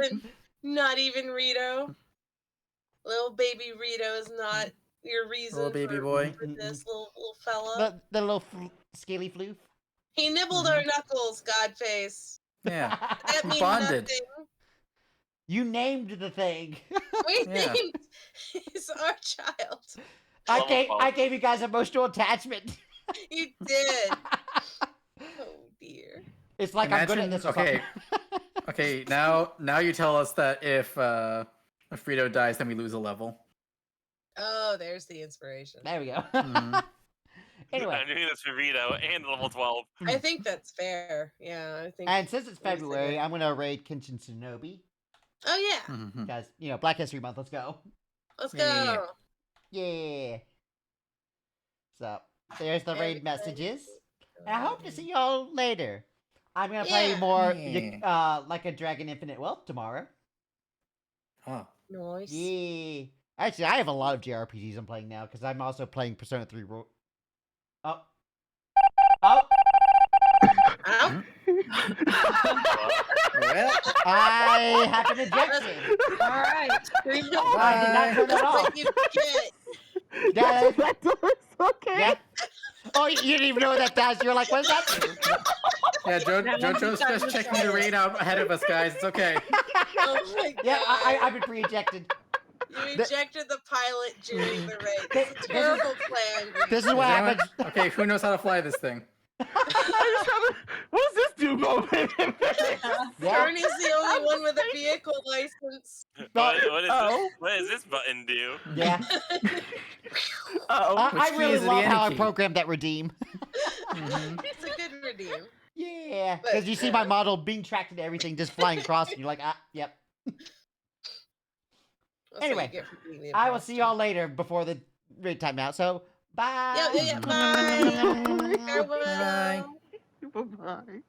Not even Rito. Little baby Rito is not your reason Little baby for, boy. for this little fella. the little scaly floof. He nibbled our knuckles, Godface. Yeah. That We means bonded. nothing. You named the thing. We Yeah. named he's our child. I Level gave you guys emotional attachment. You did. Oh dear. It's like I'm good at Imagine- this or okay. something. Okay, now you tell us that if Frito dies, then we lose a level. Oh, there's the inspiration. There we go. Mhm. Anyway, I'm doing this for Rito and level 12. I think that's fair. Yeah, I think. and since it's What do you February, think? I'm gonna raid Kenshin Shinobi Oh yeah, Mhm. because Black History Month. Let's go. let's Yeah. go. Yeah. So there's the raid Everybody messages. go. And I hope to see y'all later. I'm gonna play Yeah. more Yeah. like a Dragon Infinite Wealth tomorrow. Oh. Nice. Yeah. Actually, I have a lot of JRPGs I'm playing now because I'm also playing Persona 3. Oh. Oh. Ow. Well, I have been ejected. All right. Scream Well, I did not turn it That's off. what you get. Yeah, That does okay. yeah. Oh, you didn't even know what that does. You're like, what does that do? yeah, Now JoJo's I'm just checking the raid out ahead of us, guys. It's okay. Oh my god. Yeah, I've been pre-ejected. You The- ejected the pilot during the raid. This- It's a terrible plan. This is Is what anyone- happens. Okay, who knows how to fly this thing? I just have a, what does this do moment? Yeah. Bernie's the only one with a vehicle license. What does this button do? Yeah. Oh, Which I key really is the love how I key? programmed that redeem. Mhm. It's a good redeem. Yeah. But, Because you see my model being tracked and everything just flying across, and you're like, yep. That's what Anyway, you get for being the I will see imposter. y'all later before the raid timeout. So, bye. Yeah, bye. Farewell. Bye. bye-bye.